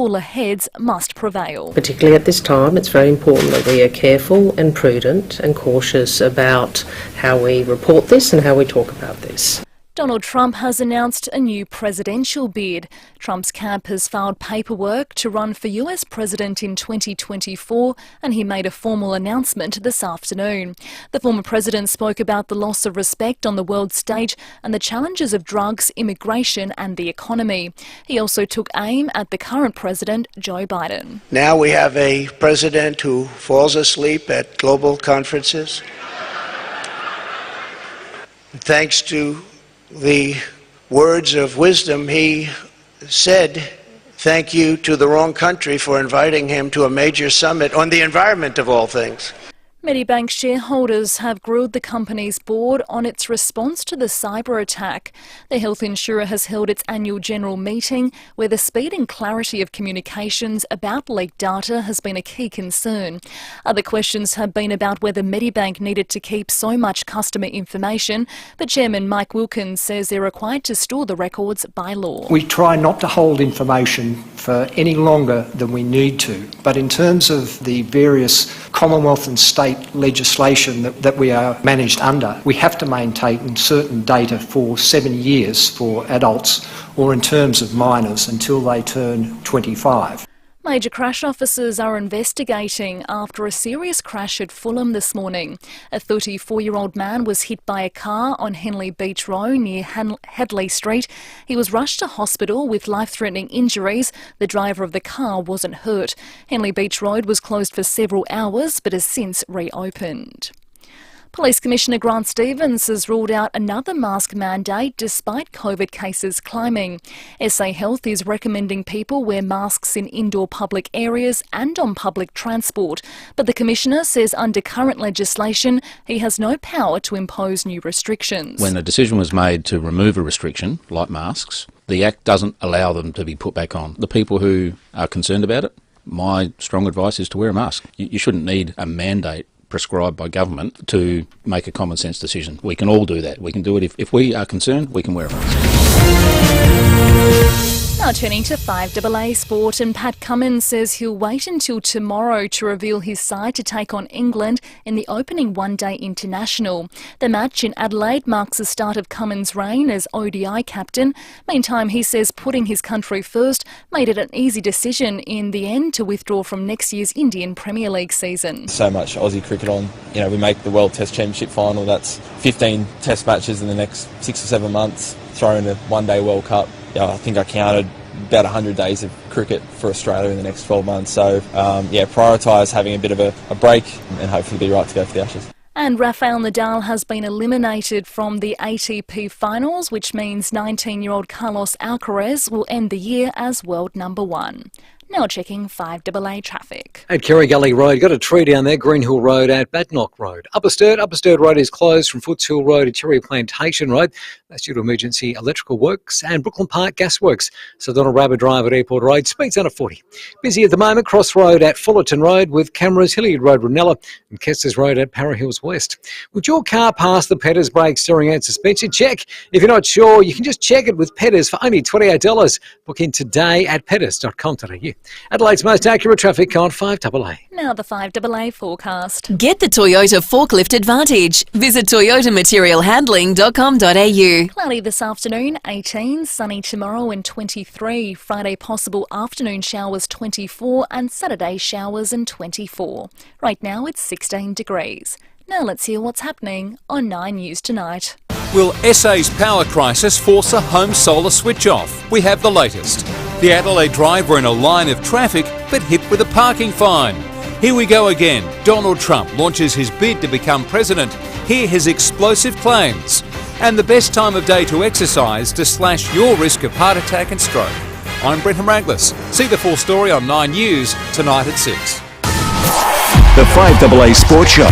cooler heads must prevail. Particularly at this time, it's very important that we are careful and prudent and cautious about how we report this and how we talk about this. Donald Trump has announced a new presidential bid. Trump's camp has filed paperwork to run for US president in 2024, and he made a formal announcement this afternoon. The former president spoke about the loss of respect on the world stage and the challenges of drugs, immigration and the economy. He also took aim at the current president, Joe Biden. Now we have a president who falls asleep at global conferences. Thanks to the words of wisdom, he said thank you to the wrong country for inviting him to a major summit on the environment of all things. Medibank shareholders have grilled the company's board on its response to the cyber attack. The health insurer has held its annual general meeting where the speed and clarity of communications about leaked data has been a key concern. Other questions have been about whether Medibank needed to keep so much customer information, but Chairman Mike Wilkins says they're required to store the records by law. We try not to hold information for any longer than we need to, but in terms of the various Commonwealth and state legislation that we are managed under, we have to maintain certain data for 7 years for adults or in terms of minors until they turn 25. Major crash officers are investigating after a serious crash at Fulham this morning. A 34-year-old man was hit by a car on Henley Beach Road near Hadley Street. He was rushed to hospital with life-threatening injuries. The driver of the car wasn't hurt. Henley Beach Road was closed for several hours but has since reopened. Police Commissioner Grant Stevens has ruled out another mask mandate despite COVID cases climbing. SA Health is recommending people wear masks in indoor public areas and on public transport, but the Commissioner says under current legislation he has no power to impose new restrictions. When a decision was made to remove a restriction, like masks, the Act doesn't allow them to be put back on. The people who are concerned about it, my strong advice is to wear a mask. You shouldn't need a mandate prescribed by government to make a common sense decision. We can all do that. We can do it. If we are concerned, we can wear a mask. Now turning to 5AA sport, and Pat Cummins says he'll wait until tomorrow to reveal his side to take on England in the opening one-day international. The match in Adelaide marks the start of Cummins' reign as ODI captain. Meantime, he says putting his country first made it an easy decision in the end to withdraw from next year's Indian Premier League season. So much Aussie cricket on. You know, we make the World Test Championship final. That's 15 Test matches in the next 6 or 7 months. Throw in a one-day World Cup. Yeah, I think I counted about 100 days of cricket for Australia in the next 12 months. So, prioritise having a bit of a break and hopefully be right to go for the Ashes. And Rafael Nadal has been eliminated from the ATP finals, which means 19-year-old Carlos Alcaraz will end the year as world number 1. Now checking 5AA traffic. At Kerry Gully Road, got a tree down there, Greenhill Road at Badnock Road. Upper Sturt Road is closed from Footshill Road to Cherry Plantation Road. That's due to emergency electrical works. And Brooklyn Park Gasworks. So Donald Rabbit Drive at Airport Road, speeds under 40. Busy at the moment, Cross Road at Fullerton Road with cameras, Hilliard Road, Ranella and Kesters Road at Para Hills West. Would your car pass the Petters brake, steering and suspension check? If you're not sure, you can just check it with Petters for only $28. Book in today at petters.com.au. Adelaide's most accurate traffic on 5AA. Now the 5AA forecast. Get the Toyota forklift advantage. Visit toyotamaterialhandling.com.au. Cloudy this afternoon, 18, sunny tomorrow and 23. Friday possible afternoon showers 24 and Saturday showers and 24. Right now it's 16 degrees. Now let's hear what's happening on 9 News Tonight. Will SA's power crisis force a home solar switch off? We have the latest. The Adelaide driver in a line of traffic but hit with a parking fine. Here we go again. Donald Trump launches his bid to become president. Hear his explosive claims. And the best time of day to exercise to slash your risk of heart attack and stroke. I'm Brenton Raglis. See the full story on 9 News tonight at 6. The 5AA Sports Show.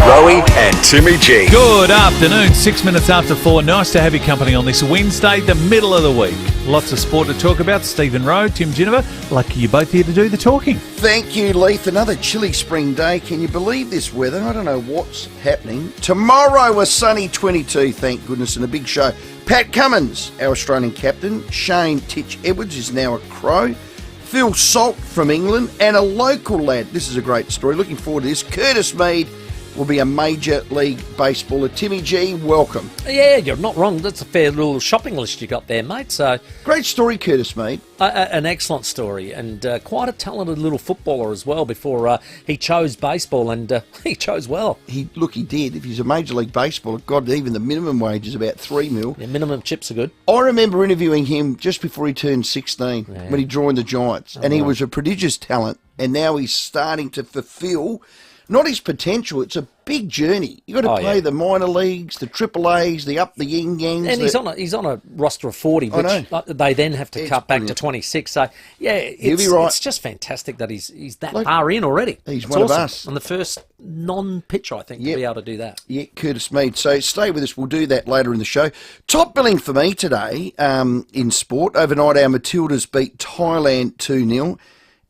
Rowie and Timmy G. Good afternoon, 6 minutes after 4. Nice to have your company on this Wednesday, the middle of the week. Lots of sport to talk about. Stephen Rowe, Tim Ginniver, lucky you're both here to do the talking. Thank you, Leith. Another chilly spring day. Can you believe this weather? I don't know what's happening. Tomorrow a sunny 22, thank goodness, and a big show. Pat Cummins, our Australian captain. Shane Titch-Edwards is now a Crow. Phil Salt from England, and a local lad. This is a great story. Looking forward to this. Curtis Mead will be a Major League Baseballer. Timmy G, welcome. Yeah, you're not wrong. That's a fair little shopping list you got there, mate. So great story, Curtis Mead. An excellent story, and quite a talented little footballer as well before he chose baseball, and he chose well. He did. If he's a Major League Baseballer, God, even the minimum wage is about $3 million. Yeah, minimum chips are good. I remember interviewing him just before he turned 16 when he joined the Giants, and he was a prodigious talent, and now he's starting to fulfil not his potential. It's a big journey. You've got to play the minor leagues, the Triple A's, the up the yin yangs. And he's on a roster of 40, which they then have to cut back to 26. So, yeah, it's just fantastic that he's that far in already. He's one of us. And the first non-pitcher, I think, to be able to do that. Yeah, Curtis Mead. So stay with us. We'll do that later in the show. Top billing for me today in sport. Overnight, our Matildas beat Thailand 2-0.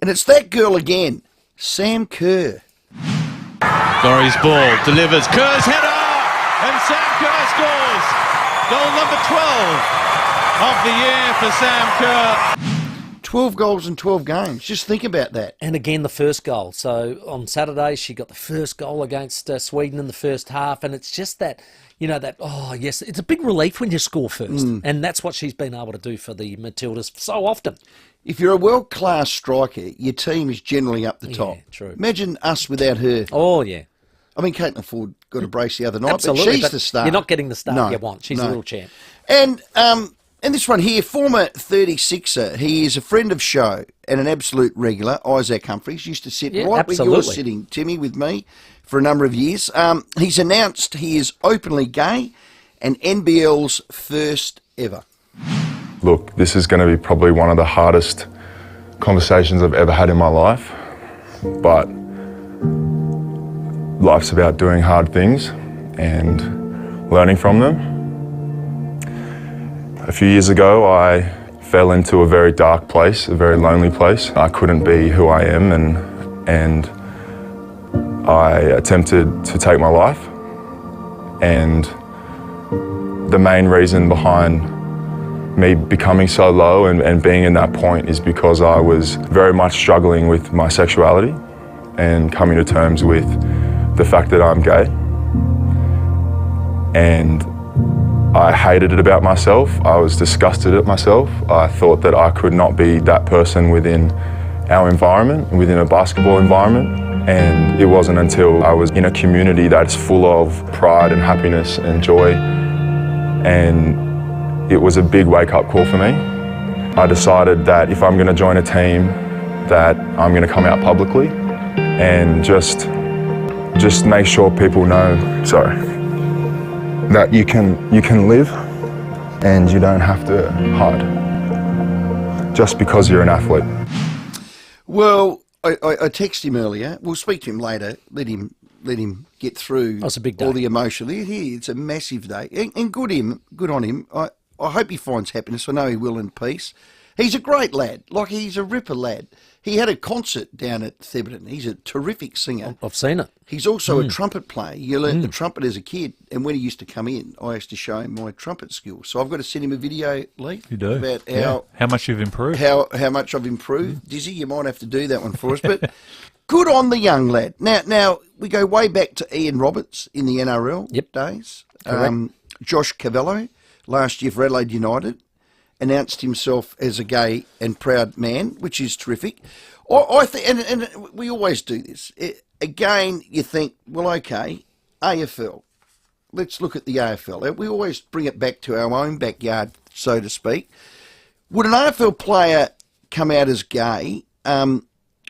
And it's that girl again, Sam Kerr. Laurie's ball delivers. Kerr's header! And Sam Kerr scores! Goal number 12 of the year for Sam Kerr. 12 goals in 12 games. Just think about that. And again, the first goal. So on Saturday, she got the first goal against Sweden in the first half. And it's just that, yes, it's a big relief when you score first. And that's what she's been able to do for the Matildas so often. If you're a world-class striker, your team is generally up the top. True. Imagine us without her. Oh, yeah. I mean, Caitlin Ford got a brace the other night, Absolutely, but she's the star. You're not getting the star you want. She's a real champ. And this one here, former 36er, he is a friend of show and an absolute regular, Isaac Humphries, used to sit right where you're sitting, Timmy, with me for a number of years. He's announced he is openly gay and NBL's first ever. Look, this is going to be probably one of the hardest conversations I've ever had in my life, but life's about doing hard things and learning from them. A few years ago, I fell into a very dark place, a very lonely place. I couldn't be who I am, and I attempted to take my life. And the main reason behind me becoming so low and being in that point is because I was very much struggling with my sexuality and coming to terms with the fact that I'm gay. And I hated it about myself. I was disgusted at myself. I thought that I could not be that person within our environment, within a basketball environment. And it wasn't until I was in a community that's full of pride and happiness and joy, and it was a big wake-up call for me. I decided that if I'm going to join a team, that I'm going to come out publicly and just make sure people know, that you can live and you don't have to hide just because you're an athlete. Well, I texted him earlier. We'll speak to him later. Let him get through That's a big day. all the emotion. It's a massive day. And good on him. I hope he finds happiness. I know he will in peace. He's a great lad. He's a ripper lad. He had a concert down at Theberton. He's a terrific singer. I've seen it. He's also a trumpet player. You learnt the trumpet as a kid, and when he used to come in, I used to show him my trumpet skills. So I've got to send him a video, Leith, You do. about how much you've improved. How much I've improved. Dizzy, you might have to do that one for us. But good on the young lad. Now we go way back to Ian Roberts in the NRL days. Josh Cavallo, last year for Adelaide United, announced himself as a gay and proud man, which is terrific. I think, and we always do this. Again, you think, well, okay, AFL. Let's look at the AFL. We always bring it back to our own backyard, so to speak. Would an AFL player come out as gay? I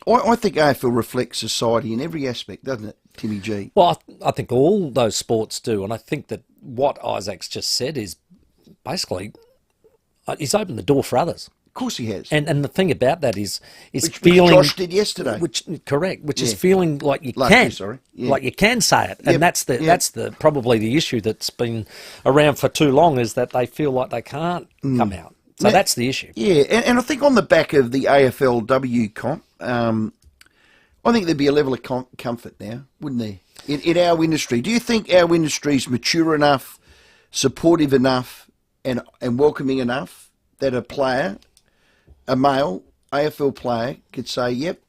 think AFL reflects society in every aspect, doesn't it, Timmy G? Well, I think all those sports do, and I think that what Isaac's just said is basically he's opened the door for others. Of course he has. And the thing about that is Which feeling... Josh did yesterday. Which is feeling like you can. Like you can say it. And that's probably the issue that's been around for too long, is that they feel like they can't come out. So that's the issue. Yeah, and I think on the back of the AFLW comp, I think there'd be a level of comfort now, wouldn't there, in our industry? Do you think our industry's mature enough, supportive enough, and welcoming enough that a player, a male AFL player, could say, "Yep,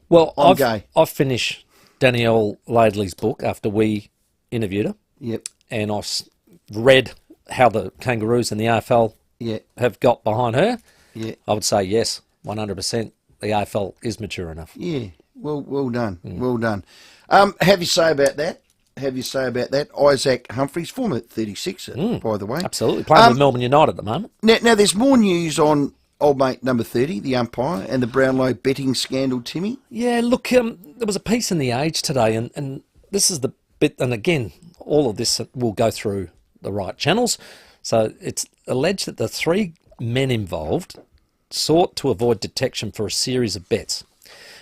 well, I'm gay"? I've finished Danielle Laidley's book after we interviewed her. Yep. And I've read how the Kangaroos and the AFL have got behind her. Yeah. I would say yes, 100%. The AFL is mature enough. Yeah. Well done. Well done. Have you say about that? Isaac Humphries, former 36er, by the way. Absolutely. Playing with Melbourne United at the moment. Now, there's more news on old mate number 30, the umpire, and the Brownlow betting scandal, Timmy. Yeah, look, there was a piece in The Age today, and this is the bit, and again, all of this will go through the right channels. So it's alleged that the 3 men involved sought to avoid detection for a series of bets,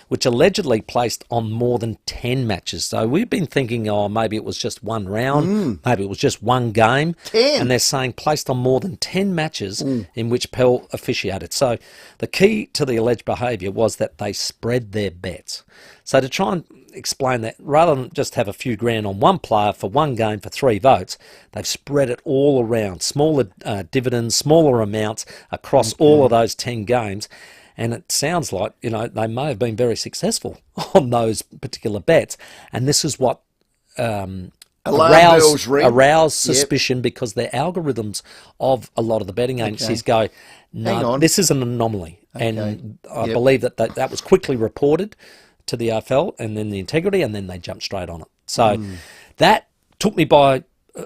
which allegedly placed on more than 10 matches. So we've been thinking, maybe it was just one round, maybe it was just one game. 10. And they're saying placed on more than 10 matches in which Pell officiated. So the key to the alleged behaviour was that they spread their bets. So to try and explain that, rather than just have a few grand on one player for one game for 3 votes, they've spread it all around, smaller dividends, smaller amounts across all of those 10 games. And it sounds like, they may have been very successful on those particular bets. And this is what aroused suspicion, because the algorithms of a lot of the betting agencies go, no, this is an anomaly. Okay. And I believe that was quickly reported to the AFL and then the Integrity, and then they jumped straight on it. So that took me by,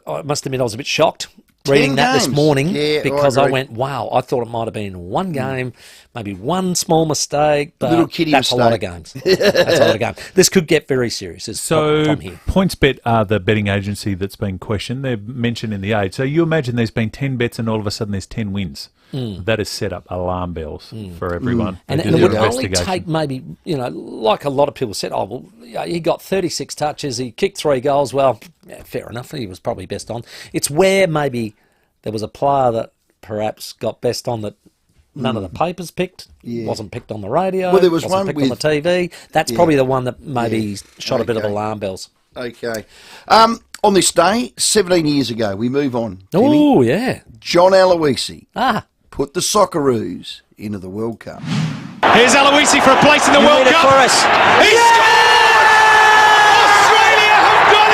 I must admit I was a bit shocked reading that this morning, because I went, wow, I thought it might have been one game, maybe one small mistake, but that's a lot of games. That's a lot of games. This could get very serious. So Tom here. PointsBet are the betting agency that's been questioned. They're mentioned in The Age. So you imagine there's been 10 bets and all of a sudden there's 10 wins. That has set up alarm bells for everyone. And it would only take maybe, like a lot of people said, he got 36 touches, he kicked 3 goals. Well, fair enough, he was probably best on. It's where maybe there was a player that perhaps got best on that none of the papers picked, wasn't picked on the radio, well, there was wasn't one picked on the TV. That's probably the one that maybe shot a bit of alarm bells. Okay. On this day, 17 years ago, we move on. Oh, yeah. John Aloisi put the Socceroos into the World Cup. Here's Aloisi for a place in the World Cup. For us. He scored! Australia have done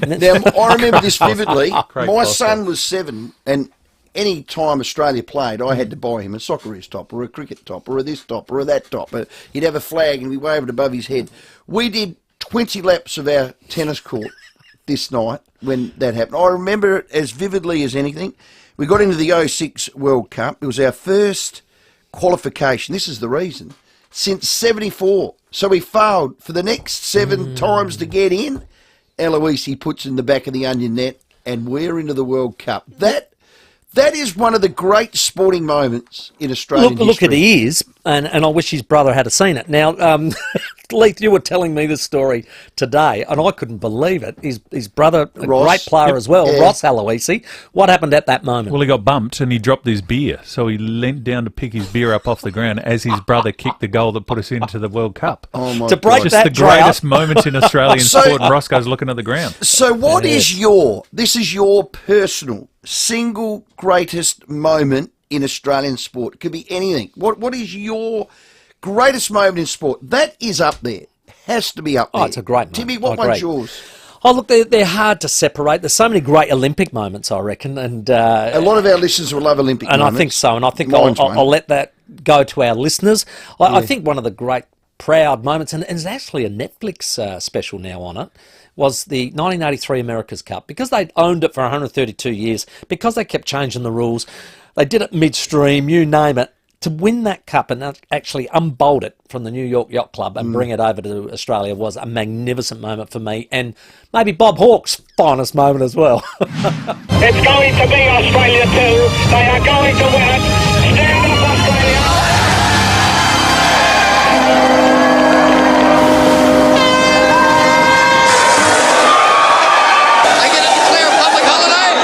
it! Now, I remember this vividly. My son was 7, and any time Australia played, I had to buy him a Socceroos top or a cricket top or a this top or a that top. He'd have a flag and we wave it above his head. We did 20 laps of our tennis court this night when that happened. I remember it as vividly as anything. We got into the 06 World Cup. It was our first qualification. This is the reason. Since 74. So we failed for the next 7 times to get in. Aloisi puts in the back of the onion net and we're into the World Cup. That is one of the great sporting moments in Australian history. Look, it is, and I wish his brother had seen it. Now, Leith, you were telling me this story today, and I couldn't believe it. His brother, a great player as well, Ross Aloisi. What happened at that moment? Well, he got bumped and he dropped his beer, so he leant down to pick his beer up off the ground as his brother kicked the goal that put us into the World Cup. Oh my to break God. Just the greatest moments in Australian sport, and Roscoe's looking at the ground. So what is your personal single greatest moment in Australian sport? It could be anything. What is your greatest moment in sport? That is up there. Has to be up there. Oh, it's a great moment. Timmy, what one's yours? Oh, look, they're hard to separate. There's so many great Olympic moments, I reckon. And a lot of our listeners will love Olympic moments. And I think so. And I think I'll let that go to our listeners. I think one of the great proud moments, and there's actually a Netflix special now on it, was the 1983 America's Cup. Because they'd owned it for 132 years, because they kept changing the rules, they did it midstream, you name it. To win that cup and actually unbolt it from the New York Yacht Club and bring it over to Australia was a magnificent moment for me, and maybe Bob Hawke's finest moment as well. It's going to be Australia 2. They are going to win it. Stand up, Australia. They get a declare a public holiday?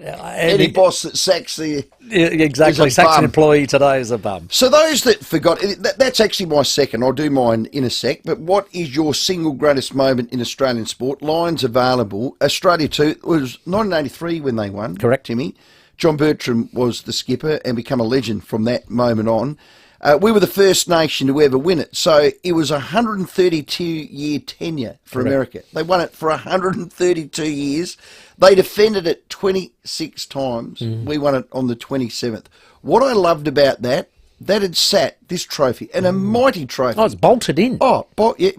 Any boss that sacks the... Exactly, sacks an employee today is a bum. So those that forgot, that's actually my second. I'll do mine in a sec. But what is your single greatest moment in Australian sport? Lines available. Australia too. It was 1983 when they won. Correct. Timmy. John Bertram was the skipper and become a legend from that moment on. We were the first nation to ever win it. So it was a 132-year tenure for America. They won it for 132 years. They defended it 26 times. We won it on the 27th. What I loved about that had sat, this trophy, and a mighty trophy. Oh, it's bolted in.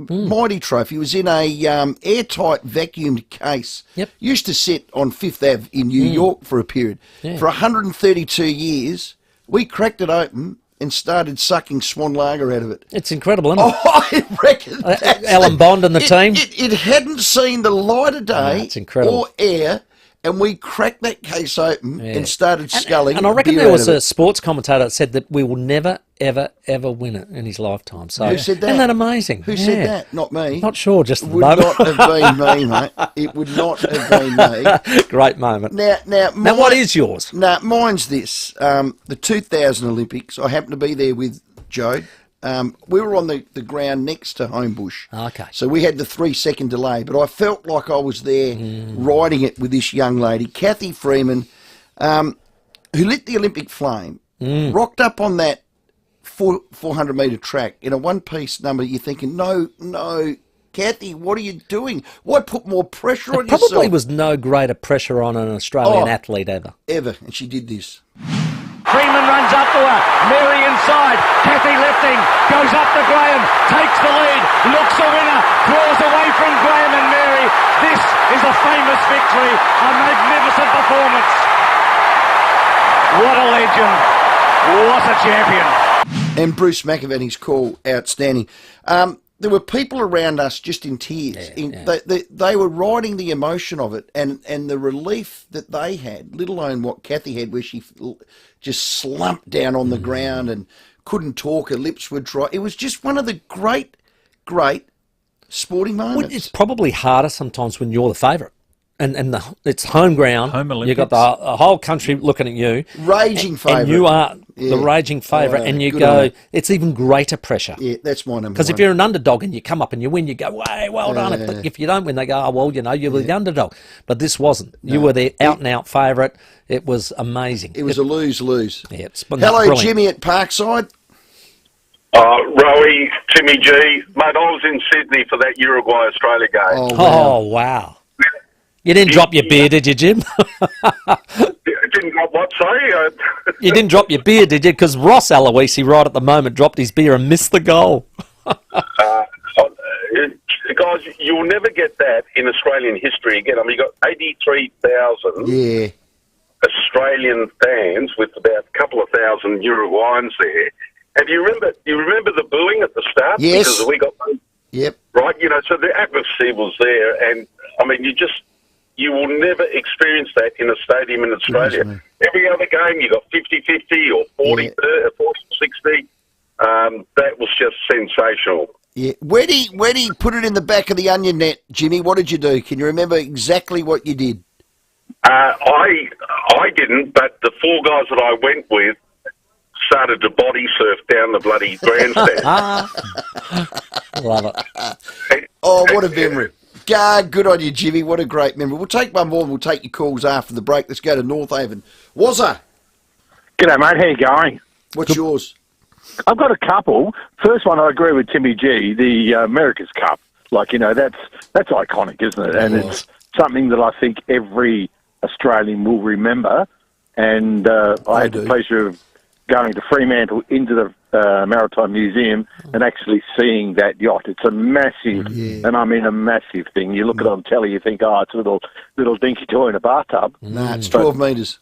Mighty trophy. It was in a airtight vacuumed case. Yep. Used to sit on Fifth Ave in New York for a period. Yeah. For 132 years, we cracked it open and started sucking Swan Lager out of it. It's incredible, isn't it? I reckon Alan Bond and the team. It hadn't seen the light of day it's incredible. or air, and we cracked that case open and started sculling. And I reckon beer there out was of a it. sports commentator that said that we will never, ever, ever win it in his lifetime. So Who said that? Isn't that amazing? Who said that? Not me. Not sure, just It at would the moment. not have been me, mate. It would not have been me. Great moment. Now, what is yours? Mine's this. The 2000 Olympics, I happened to be there with Joe. We were on the ground next to Homebush. Okay. So we had the 3-second delay, but I felt like I was there riding it with this young lady, Kathy Freeman, who lit the Olympic flame, rocked up on that 400-metre track in a one-piece number. You're thinking, no, Kathy, what are you doing? Why put more pressure on yourself? Probably was no greater pressure on an Australian athlete ever. And she did this. Freeman runs up to her. Mary inside. Kathy lifting. Goes up to Graham. Takes the lead. Looks a winner. Draws away from Graham and Mary. This is a famous victory. A magnificent performance. What a legend. What a champion. And Bruce McAvaney's call, outstanding. There were people around us just in tears. They were riding the emotion of it and the relief that they had, let alone what Kathy had, where she just slumped down on the ground and couldn't talk, her lips were dry. It was just one of the great sporting moments. Well, it's probably harder sometimes when you're the favourite. And it's home ground. Home Olympics. You've got the whole country looking at you. Raging favourite. And you are the raging favourite. And you go, it's even greater pressure. Yeah, that's my number one. Because if you're an underdog and you come up and you win, you go, hey, well done. But if you don't win, they go, oh, well, you were the underdog. But this wasn't. No. You were the out-and-out favourite. It was amazing. It was a lose-lose. Yeah, it's Hello, brilliant. Jimmy at Parkside. Rowie, Timmy G. Mate, I was in Sydney for that Uruguay-Australia game. Oh, wow. You didn't drop your beer, did you, Jim? Didn't drop what, sorry? You didn't drop your beer, did you? Because Ross Aloisi right at the moment dropped his beer and missed the goal. Guys, you'll never get that in Australian history again. I mean, you got 83,000 Australian fans with about a couple of thousand Uruguayans there. And you remember the booing at the start? Yes. Because we got... Yep. Right, so the atmosphere was there, and, I mean, you will never experience that in a stadium in Australia. Every other game, you got 50-50 or 40-60. That was just sensational. Yeah. Where do you put it in the back of the onion net, Jimmy? What did you do? Can you remember exactly what you did? I didn't, but the four guys that I went with started to body surf down the bloody grandstand. Love it. Oh, what a memory. Good on you, Jimmy. What a great memory. We'll take one more and we'll take your calls after the break. Let's go to North Haven. Wazza. G'day, mate. How you going? What's yours? I've got a couple. First one, I agree with Timmy G, the America's Cup. Like, that's iconic, isn't it? And it's something that I think every Australian will remember. And I had the pleasure of going to Fremantle into the Maritime Museum and actually seeing that yacht. It's a massive, and I mean a massive thing. You look at it on telly, you think, it's a little dinky toy in a bathtub. No, it's 12 metres.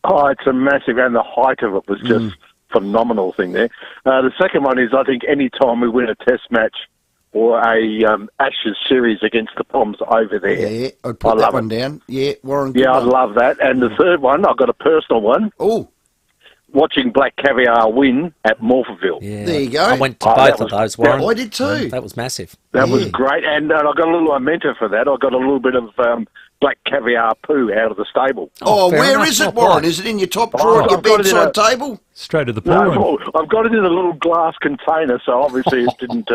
Oh, it's a massive, and the height of it was just phenomenal thing there. The second one is, I think any time we win a test match or a Ashes series against the Poms over there. Yeah, I'd put that one down. Yeah, Warren. Yeah, I'd love that. And the third one, I've got a personal one. Oh. Watching Black Caviar win at Morpheville. Yeah. There you go. I went to both of those, Warren. I did too. That was massive. That was great. And I got a little memento for that. I got a little bit of black caviar poo out of the stable. Oh, where is it, Warren? Is it in your top drawer at your bedside table? Straight to the pool room. No, I've got it in a little glass container, so obviously it didn't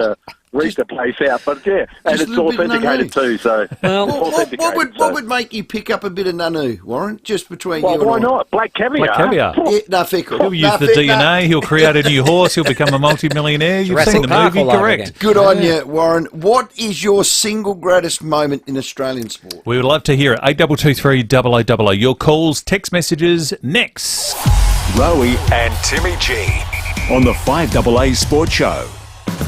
read the place out. But yeah, and Just it's a little bit of authenticated too. So What would make you pick up a bit of nanu, Warren? Just between you and why I. not? Black caviar. Black caviar. Yeah, no, fickle. He'll use the DNA, he'll create a new horse, he'll become a multi-millionaire. You've seen the movie, correct. Good on you, Warren. What is your single greatest moment in Australian sport? We would love to hear it. 8223 0000. Your calls, text messages, next. Rowie and Timmy G on the 5AA Sports Show.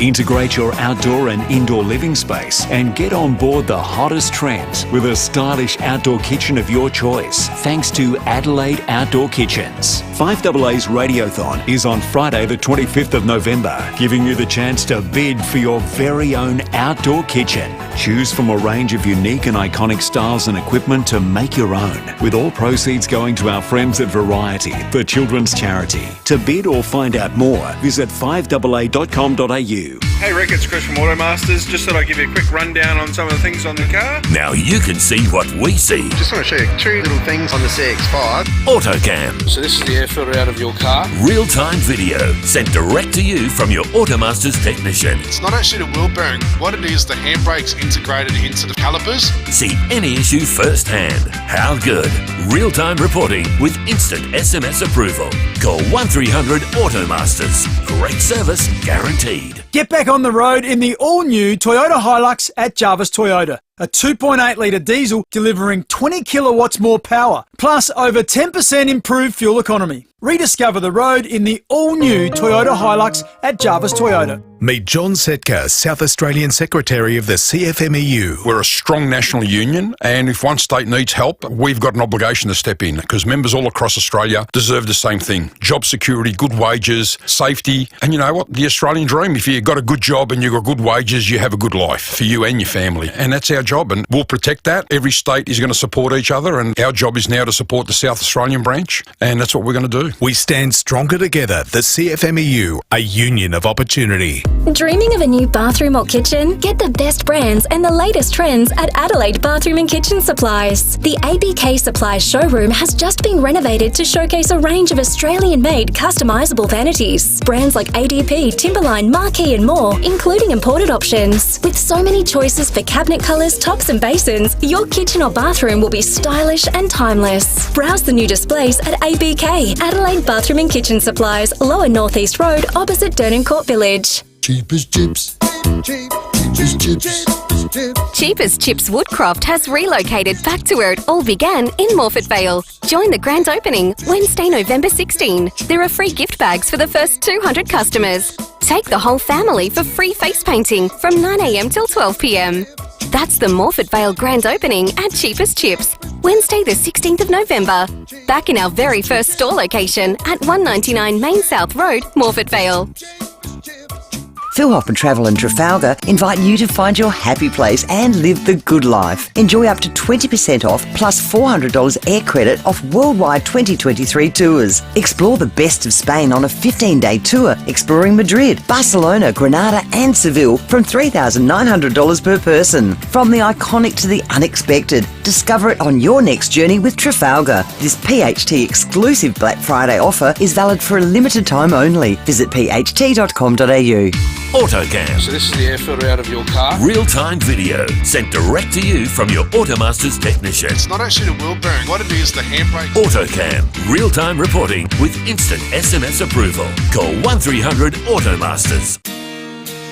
Integrate your outdoor and indoor living space and get on board the hottest trends with a stylish outdoor kitchen of your choice, thanks to Adelaide Outdoor Kitchens. 5AA's Radiothon is on Friday the 25th of November, giving you the chance to bid for your very own outdoor kitchen. Choose from a range of unique and iconic styles and equipment to make your own, with all proceeds going to our friends at Variety, the children's charity. To bid or find out more, visit 5AA.com.au. Hey Rick, it's Chris from Automasters. Just thought I'd give you a quick rundown on some of the things on the car. Now you can see what we see. Just want to show you two little things on the CX-5. AutoCam. So this is the air filter out of your car. Real-time video sent direct to you from your Automasters technician. It's not actually the wheel bearing. What it is, the handbrake's integrated into the calipers. See any issue firsthand. How good? Real-time reporting with instant SMS approval. Call 1300 Automasters. Great service guaranteed. Get back on the road in the all-new Toyota Hilux at Jarvis Toyota. A 2.8 litre diesel delivering 20 kilowatts more power, plus over 10% improved fuel economy. Rediscover the road in the all-new Toyota Hilux at Jarvis Toyota. Meet John Setka, South Australian Secretary of the CFMEU. We're a strong national union, and if one state needs help, we've got an obligation to step in, because members all across Australia deserve the same thing. Job security, good wages, safety, and you know what? The Australian dream. If you've got a good job and you've got good wages, you have a good life for you and your family. And that's our job, and we'll protect that. Every state is going to support each other, and our job is now to support the South Australian branch, and that's what we're going to do. We stand stronger together. The CFMEU, a union of opportunity. Dreaming of a new bathroom or kitchen? Get the best brands and the latest trends at Adelaide Bathroom and Kitchen Supplies. The ABK Supplies showroom has just been renovated to showcase a range of Australian-made customisable vanities. Brands like ADP, Timberline, Marquee and more, including imported options. With so many choices for cabinet colours, tops and basins, your kitchen or bathroom will be stylish and timeless. Browse the new displays at ABK, Adelaide Bathroom and Kitchen Supplies, Lower North East Road, opposite Durnan Court Village. Cheap as chips. Cheap as chips. Cheap as Chips Woodcroft has relocated back to where it all began in Morfett Vale. Join the grand opening Wednesday, November 16. There are free gift bags for the first 200 customers. Take the whole family for free face painting from 9 a.m. till 12 p.m. That's the Morfett Vale grand opening at Cheap as Chips, Wednesday the 16th of November. Back in our very first store location at 199 Main South Road, Morfett Vale. Phil Hoffman Travel and Trafalgar invite you to find your happy place and live the good life. Enjoy up to 20% off plus $400 air credit off worldwide 2023 tours. Explore the best of Spain on a 15-day tour, exploring Madrid, Barcelona, Granada and Seville from $3,900 per person. From the iconic to the unexpected, discover it on your next journey with Trafalgar. This PHT exclusive Black Friday offer is valid for a limited time only. Visit pht.com.au. AutoCam. So this is the air filter out of your car. Real-time video sent direct to you from your Automasters technician. It's not actually the wheel bearing. What it is, the handbrake. AutoCam. Real-time reporting with instant SMS approval. Call 1300 Automasters.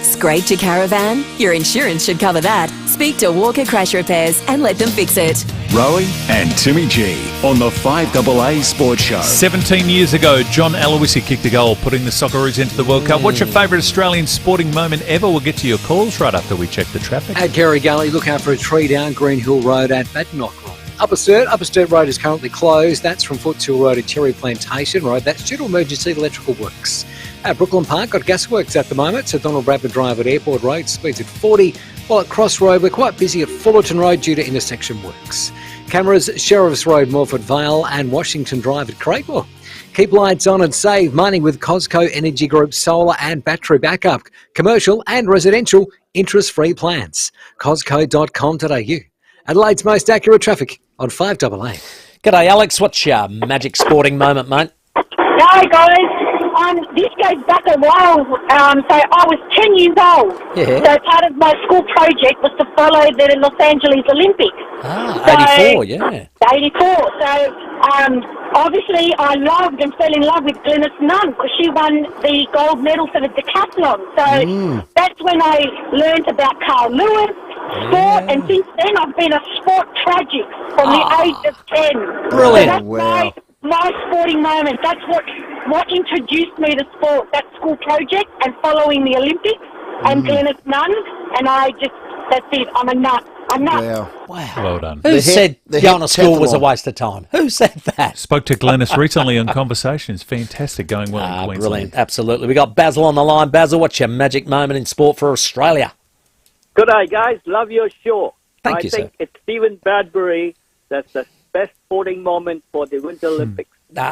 Scraped your caravan? Your insurance should cover that. Speak to Walker Crash Repairs and let them fix it. Rowie and Timmy G on the 5AA Sports Show. 17 years ago, John Aloisi kicked a goal, putting the Socceroos into the World Cup. What's your favourite Australian sporting moment ever? We'll get to your calls right after we check the traffic. At Gary Gully, look out for a tree down Green Hill Road at Badnock Road. Upper Sturt Road is currently closed. That's from Footshill Road to Cherry Plantation Road. That's due to emergency electrical works. At Brooklyn Park, got gasworks at the moment. So Donald Bradford Drive at Airport Road, speeds at 40. While at Cross Road, we're quite busy at Fullerton Road due to intersection works. Cameras, Sheriff's Road, Morford Vale and Washington Drive at Craigmore. Keep lights on and save money with Cosco Energy Group solar and battery backup. Commercial and residential interest-free plans. Cosco.com.au. Adelaide's most accurate traffic on 5AA. G'day, Alex. What's your magic sporting moment, mate? Hi, guys. This goes back a while. So I was 10 years old. Yeah. So part of my school project was to follow the Los Angeles Olympics. Ah, 84, yeah. 84. So obviously I loved and fell in love with Glynis Nunn because she won the gold medal for the decathlon. So that's when I learned about Carl Lewis, sport, and since then I've been a sport tragic from the age of 10. Brilliant. So that's my sporting moment. That's what introduced me to sport, that school project and following the Olympics and Glynis Nunn, and that's it. I'm a nut. Wow. Well done. Who said going to school was a waste of time? Who said that? Spoke to Glennis recently on Conversations. Fantastic, going well in Queensland. Brilliant, absolutely. We got Basil on the line. Basil, what's your magic moment in sport for Australia? Good day, guys. Love your show. Thank you, I think it's Stephen Bradbury. That's the best sporting moment for the Winter Olympics.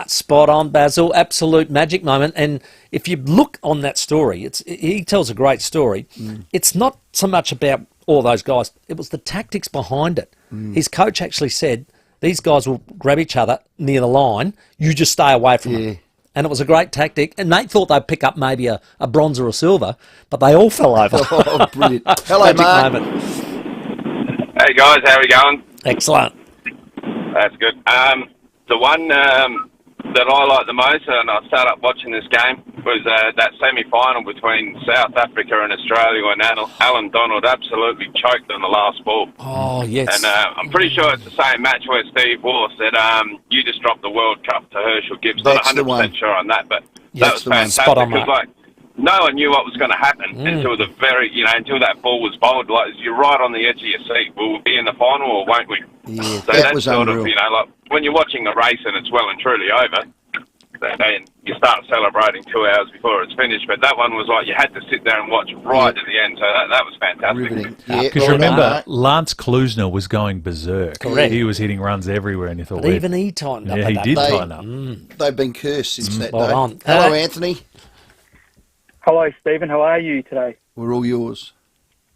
Spot on, Basil. Absolute magic moment. And if you look on that story, he tells a great story. It's not so much about all those guys. It was the tactics behind it. His coach actually said, these guys will grab each other near the line. You just stay away from them. And it was a great tactic. And they thought they'd pick up maybe a bronze or a silver, but they all fell over. Oh, brilliant. Hello, magic Mark. moment. Hey, guys. How are we going? Excellent. That's good. The one that I like the most, and I started up watching this game, was that semi-final between South Africa and Australia when Alan Donald absolutely choked on the last ball. Oh, yes. And I'm pretty sure it's the same match where Steve Waugh said, you just dropped the World Cup to Herschel Gibbs. Not 100% sure on that, but that was fantastic. Spot on, because, like, no one knew what was going to happen until until that ball was bowled. Like, you're right on the edge of your seat. Will we be in the final or won't we? Yeah, so that that's was sort unreal. of, like, when you're watching the race and it's well and truly over, then you start celebrating 2 hours before it's finished. But that one was like you had to sit there and watch right at the end. So that was fantastic. Because remember, Lance Klusener was going berserk. Correct. He was hitting runs everywhere, and you thought, But even he tightened up. Yeah, at he that did day. tighten up. They've been cursed since that Spot day. on. Hello, Anthony. Hello, Stephen. How are you today? We're all yours.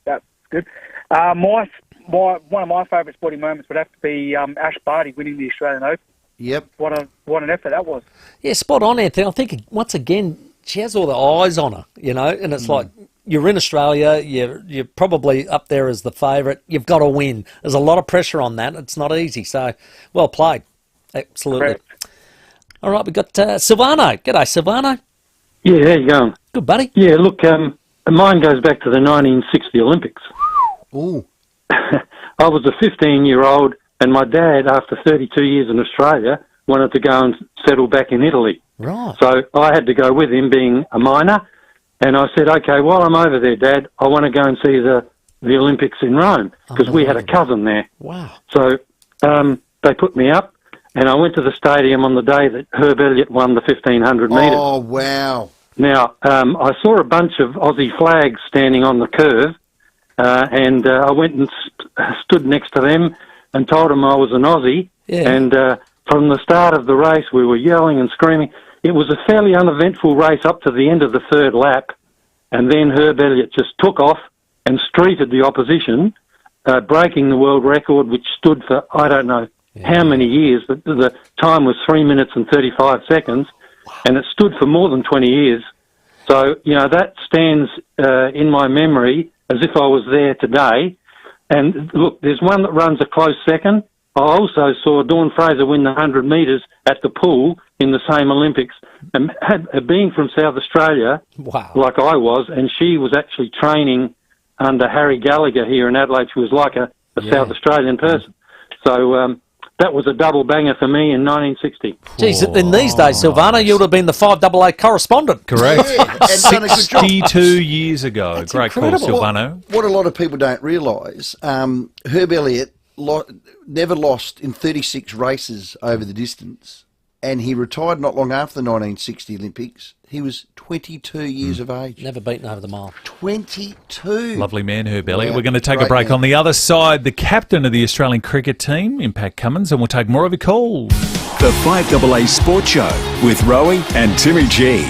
That's good. One of my favourite sporting moments would have to be Ash Barty winning the Australian Open. Yep. What an effort that was. Yeah, spot on, Anthony. I think, once again, she has all the eyes on her, and it's like, you're in Australia, you're probably up there as the favourite, you've got to win. There's a lot of pressure on that. It's not easy, so well played. Absolutely. Correct. All right, we've got Silvano. G'day, Silvano. Yeah, how you going? Good, buddy. Yeah, look, mine goes back to the 1960 Olympics. Ooh. I was a 15-year-old, and my dad, after 32 years in Australia, wanted to go and settle back in Italy. Right. So I had to go with him, being a minor, and I said, okay, while I'm over there, Dad, I want to go and see the Olympics in Rome, because we had a cousin there. Wow. So they put me up, and I went to the stadium on the day that Herb Elliott won the 1,500 metres. Oh, wow. Now, I saw a bunch of Aussie flags standing on the curve, and I went and stood next to them and told them I was an Aussie. Yeah. And from the start of the race, we were yelling and screaming. It was a fairly uneventful race up to the end of the third lap, and then Herb Elliott just took off and streeted the opposition, breaking the world record, which stood for, I don't know how many years, but the time was 3 minutes and 35 seconds, and it stood for more than 20 years. So, that stands in my memory as if I was there today. And look, there's one that runs a close second. I also saw Dawn Fraser win the 100 metres at the pool in the same Olympics. And being from South Australia, like I was, and she was actually training under Harry Gallagher here in Adelaide. She was like a South Australian person. So that was a double banger for me in 1960. Geez, in these days, Silvano, you would have been the 5AA correspondent. Correct. Yeah, and done a good job. 62 years ago. That's Great incredible. call, Silvano. What a lot of people don't realise, Herb Elliott never lost in 36 races over the distance, and he retired not long after the 1960 Olympics. He was 22 years of age. Never beaten over the mile. 22. Lovely man, Herb Elliott. Wow, We're going to take a great break. man. On the other side, the captain of the Australian cricket team, Impact Cummins, and we'll take more of your calls. The 5AA Sports Show with Rowie and Timmy G.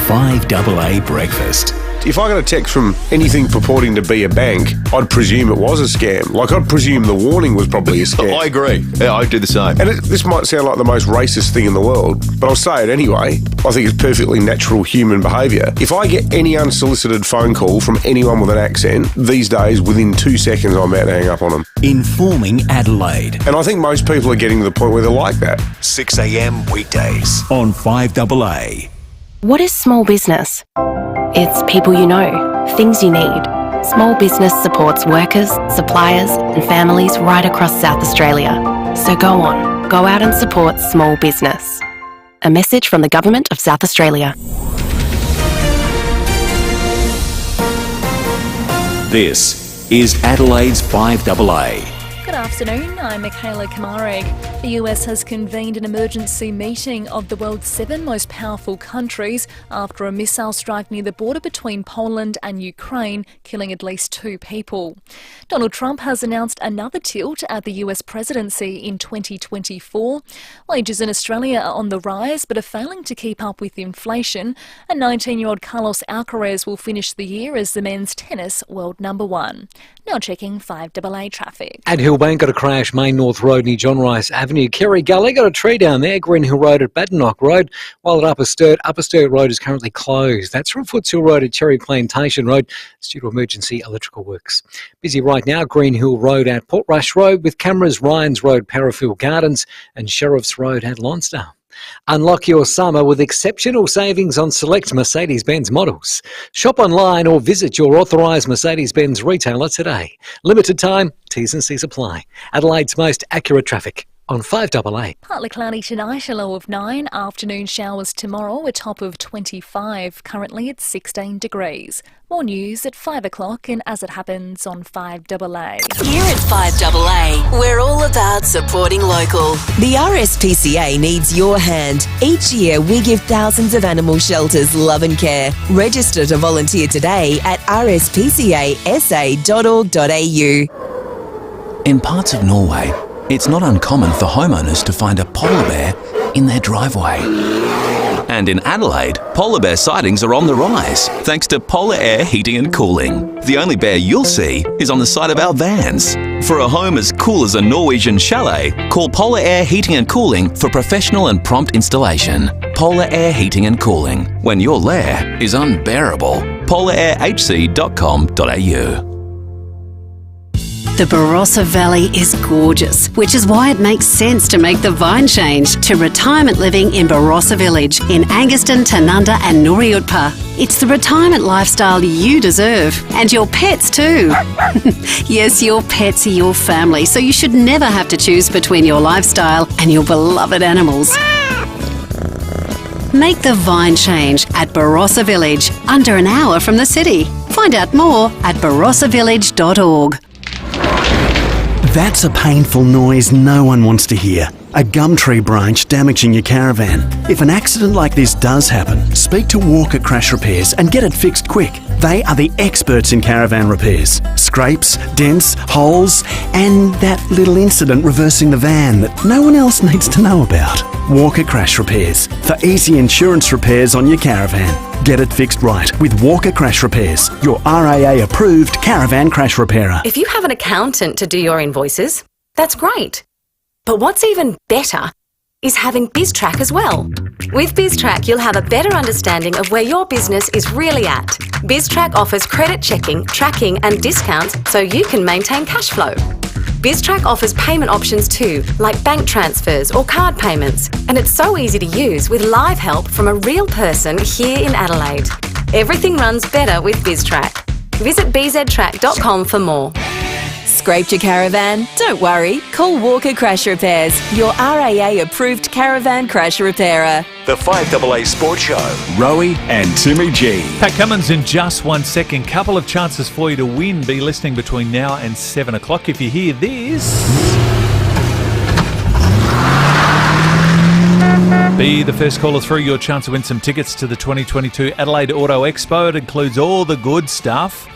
5AA Breakfast. if I got a text from anything purporting to be a bank, I'd presume it was a scam. Like, I'd presume the warning was probably a scam. I agree. Yeah, I do the same. And this might sound like the most racist thing in the world, but I'll say it anyway. I think it's perfectly natural human behaviour. If I get any unsolicited phone call from anyone with an accent, these days, within 2 seconds, I'm about to hang up on them. Informing Adelaide. And I think most people are getting to the point where they're like that. 6 a.m. weekdays on 5AA. What is small business? It's people you know, things you need. Small business supports workers, suppliers and families right across South Australia. So go on, go out and support small business. A message from the Government of South Australia. This is Adelaide's 5AA. Good afternoon, I'm Michaela Kamareg. The US has convened an emergency meeting of the world's 7 most powerful countries after a missile strike near the border between Poland and Ukraine, killing at least 2 people. Donald Trump has announced another tilt at the US presidency in 2024. Wages in Australia are on the rise but are failing to keep up with inflation, and 19-year-old Carlos Alcaraz will finish the year as the men's tennis world #1. Now checking 5AA traffic. At Hillbank got a crash, Main North Road near John Rice Avenue. Kerry Gully got a tree down there, Green Hill Road at Badenoch Road, while at Upper Sturt Road is currently closed. That's from Foots Hill Road at Cherry Plantation Road. It's due to emergency electrical works. Busy right now, Green Hill Road at Portrush Road with cameras, Ryans Road, Parafield Gardens and Sheriff's Road at Lonsdale. Unlock your summer with exceptional savings on select Mercedes-Benz models. Shop online or visit your authorised Mercedes-Benz retailer today. Limited time, T's and C's apply. Adelaide's most accurate traffic on 5AA. Partly cloudy tonight, a low of 9. Afternoon showers tomorrow, a top of 25. Currently it's 16 degrees. More news at 5 o'clock and as it happens on 5AA. Here at 5AA, we're all about supporting local. The RSPCA needs your hand. Each year we give thousands of animal shelters love and care. Register to volunteer today at rspcasa.org.au. In parts of Norway, it's not uncommon for homeowners to find a polar bear in their driveway. And in Adelaide, polar bear sightings are on the rise thanks to Polar Air Heating and Cooling. The only bear you'll see is on the side of our vans. For a home as cool as a Norwegian chalet, call Polar Air Heating and Cooling for professional and prompt installation. Polar Air Heating and Cooling. When your lair is unbearable. polarairhc.com.au. The Barossa Valley is gorgeous, which is why it makes sense to make the Vine change to retirement living in Barossa Village in Anguston, Tanunda and Nooriutpa. It's the retirement lifestyle you deserve, and your pets too. Yes, your pets are your family, so you should never have to choose between your lifestyle and your beloved animals. Make the Vine change at Barossa Village, under an hour from the city. Find out more at barossavillage.org. That's a painful noise no one wants to hear. A gum tree branch damaging your caravan. If an accident like this does happen, speak to Walker Crash Repairs and get it fixed quick. They are the experts in caravan repairs. Scrapes, dents, holes, and that little incident reversing the van that no one else needs to know about. Walker Crash Repairs, for easy insurance repairs on your caravan. Get it fixed right with Walker Crash Repairs, your RAA approved caravan crash repairer. If you have an accountant to do your invoices, that's great. But what's even better is having BizTrack as well. With BizTrack, you'll have a better understanding of where your business is really at. BizTrack offers credit checking, tracking and discounts so you can maintain cash flow. BizTrack offers payment options too, like bank transfers or card payments, and it's so easy to use with live help from a real person here in Adelaide. Everything runs better with BizTrack. Visit bztrack.com for more. Scraped your caravan? Don't worry. Call Walker Crash Repairs, your RAA approved caravan crash repairer. The 5AA Sports Show. Rowie and Timmy G. Pat Cummins in just 1 second. Couple of chances for you to win. Be listening between now and 7 o'clock. If you hear this, be the first caller through. Your chance to win some tickets to the 2022 Adelaide Auto Expo. It includes all the good stuff.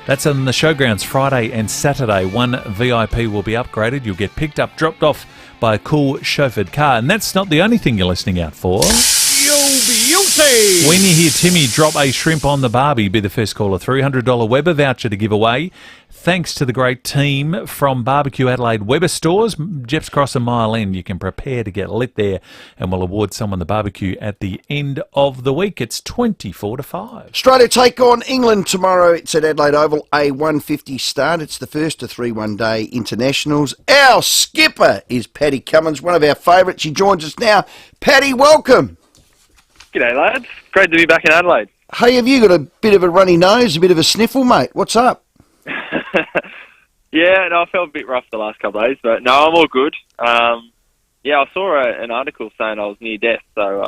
That's on the showgrounds Friday and Saturday. One VIP will be upgraded. You'll get picked up, dropped off by a cool chauffeured car. And that's not the only thing you're listening out for. Yo, beauty! When you hear Timmy drop a shrimp on the barbie, be the first caller. $300 Weber voucher to give away. Thanks to the great team from Barbecue Adelaide Weber stores, Jeps Cross and Mile End. You can prepare to get lit there, and we'll award someone the barbecue at the end of the week. It's 24-5. Australia take on England tomorrow. It's at Adelaide Oval, a 1:50 start. It's the first of 3 one-day internationals. Our skipper is Paddy Cummins, one of our favourites. She joins us now. Paddy, welcome. G'day, lads. Great to be back in Adelaide. Hey, have you got a bit of a runny nose, a bit of a sniffle, mate? What's up? Yeah, no, I felt a bit rough the last couple of days, but no, I'm all good. Yeah, I saw an article saying I was near death, so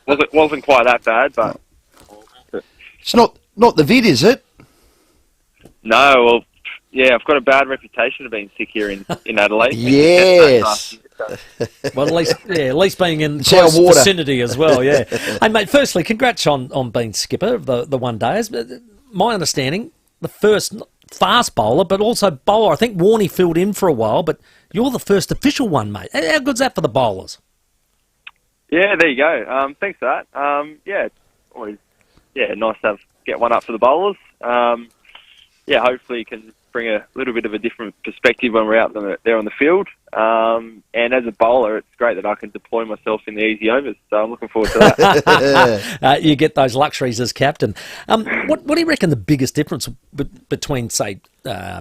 it wasn't quite that bad, but... It's not the vid, is it? No, well, yeah, I've got a bad reputation of being sick here in Adelaide. Yes. Well, at least being in close vicinity as well, yeah. Hey, mate, firstly, congrats on being skipper of the one days. My understanding, the first fast bowler, but also bowler. I think Warney filled in for a while, but you're the first official one, mate. How good's that for the bowlers? Yeah, there you go. Thanks for that. Yeah, always, nice to get one up for the bowlers. Yeah, hopefully you can bring a little bit of a different perspective when we're out there on the field. And as a bowler, it's great that I can deploy myself in the easy overs. So I'm looking forward to that. You get those luxuries as captain. What do you reckon the biggest difference between, say,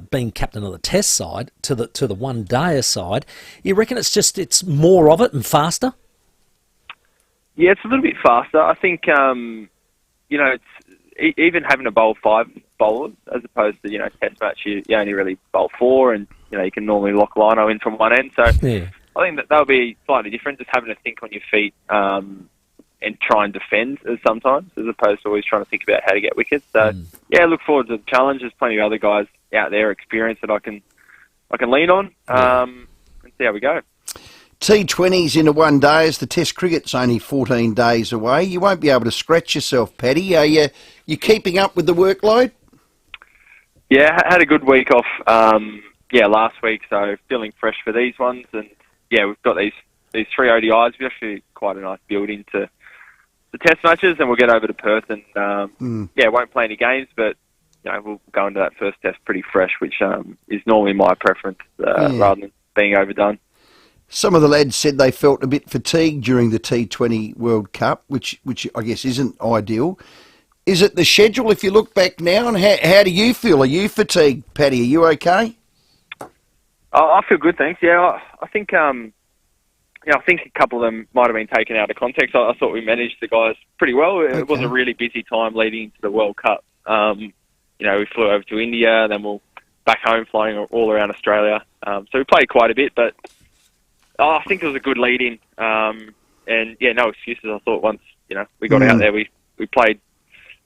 being captain of the Test side to the one-dayer side? You reckon it's more of it and faster? Yeah, it's a little bit faster. I think, it's even having to bowl 5 bowlers as opposed to, Test match, you only really bowl 4 and, you can normally lock lino in from one end. So yeah. I think that'll be slightly different, just having to think on your feet and try and defend sometimes as opposed to always trying to think about how to get wickets. So, yeah, look forward to the challenge. There's plenty of other guys out there, experience that I can lean on and see how we go. T20s into one day as the Test cricket's only 14 days away. You won't be able to scratch yourself, Paddy. Are you keeping up with the workload? Yeah, had a good week off last week, so feeling fresh for these ones. And, yeah, we've got these 3 ODIs. We've actually quite a nice build into the Test matches, and we'll get over to Perth and, won't play any games, but, we'll go into that first Test pretty fresh, which is normally my preference rather than being overdone. Some of the lads said they felt a bit fatigued during the T20 World Cup, which I guess isn't ideal. Is it the schedule if you look back now? And how do you feel? Are you fatigued, Paddy? Are you okay? I feel good, thanks. Yeah, I think I think a couple of them might have been taken out of context. I thought we managed the guys pretty well. Okay. It was a really busy time leading into the World Cup. We flew over to India, then we'll back home flying all around Australia. So we played quite a bit, but I think it was a good lead-in. And, yeah, no excuses. I thought once, we got out there, we played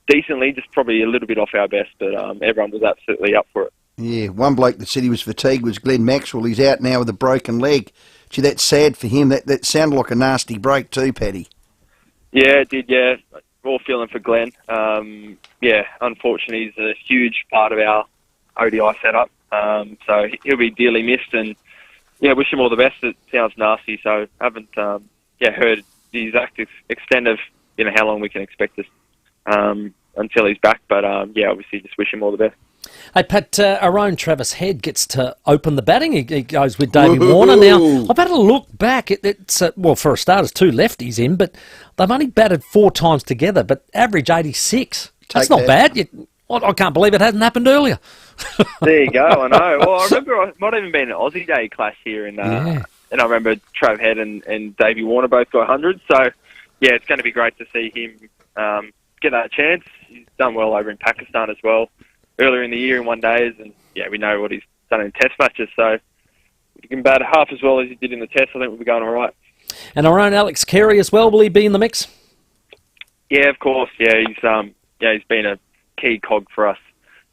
decently, just probably a little bit off our best, but everyone was absolutely up for it. Yeah, one bloke that said he was fatigued was Glenn Maxwell. He's out now with a broken leg. Gee, that's sad for him. That sounded like a nasty break too, Paddy. Yeah, it did, yeah. All feeling for Glenn. Unfortunately, he's a huge part of our ODI setup. So he'll be dearly missed, and wish him all the best. It sounds nasty, so I haven't heard the exact extent of how long we can expect this until he's back. But obviously, just wish him all the best. Hey, Pat, our own Travis Head gets to open the batting. He goes with Davey Warner. Now, I've had a look back. It's for a start, there's 2 lefties in, but they've only batted 4 times together, but average 86. That's not bad. I can't believe it hasn't happened earlier. There you go, I know. Well, I remember it might have even been an Aussie Day clash here, and I remember Trav Head and Davey Warner both got 100. So, yeah, it's going to be great to see him get that chance. He's done well over in Pakistan as well earlier in the year in one days, and we know what he's done in Test matches. So, if he can bat half as well as he did in the Test, I think we'll be going all right. And our own Alex Carey as well, will he be in the mix? Yeah, of course. Yeah, he's been a key cog for us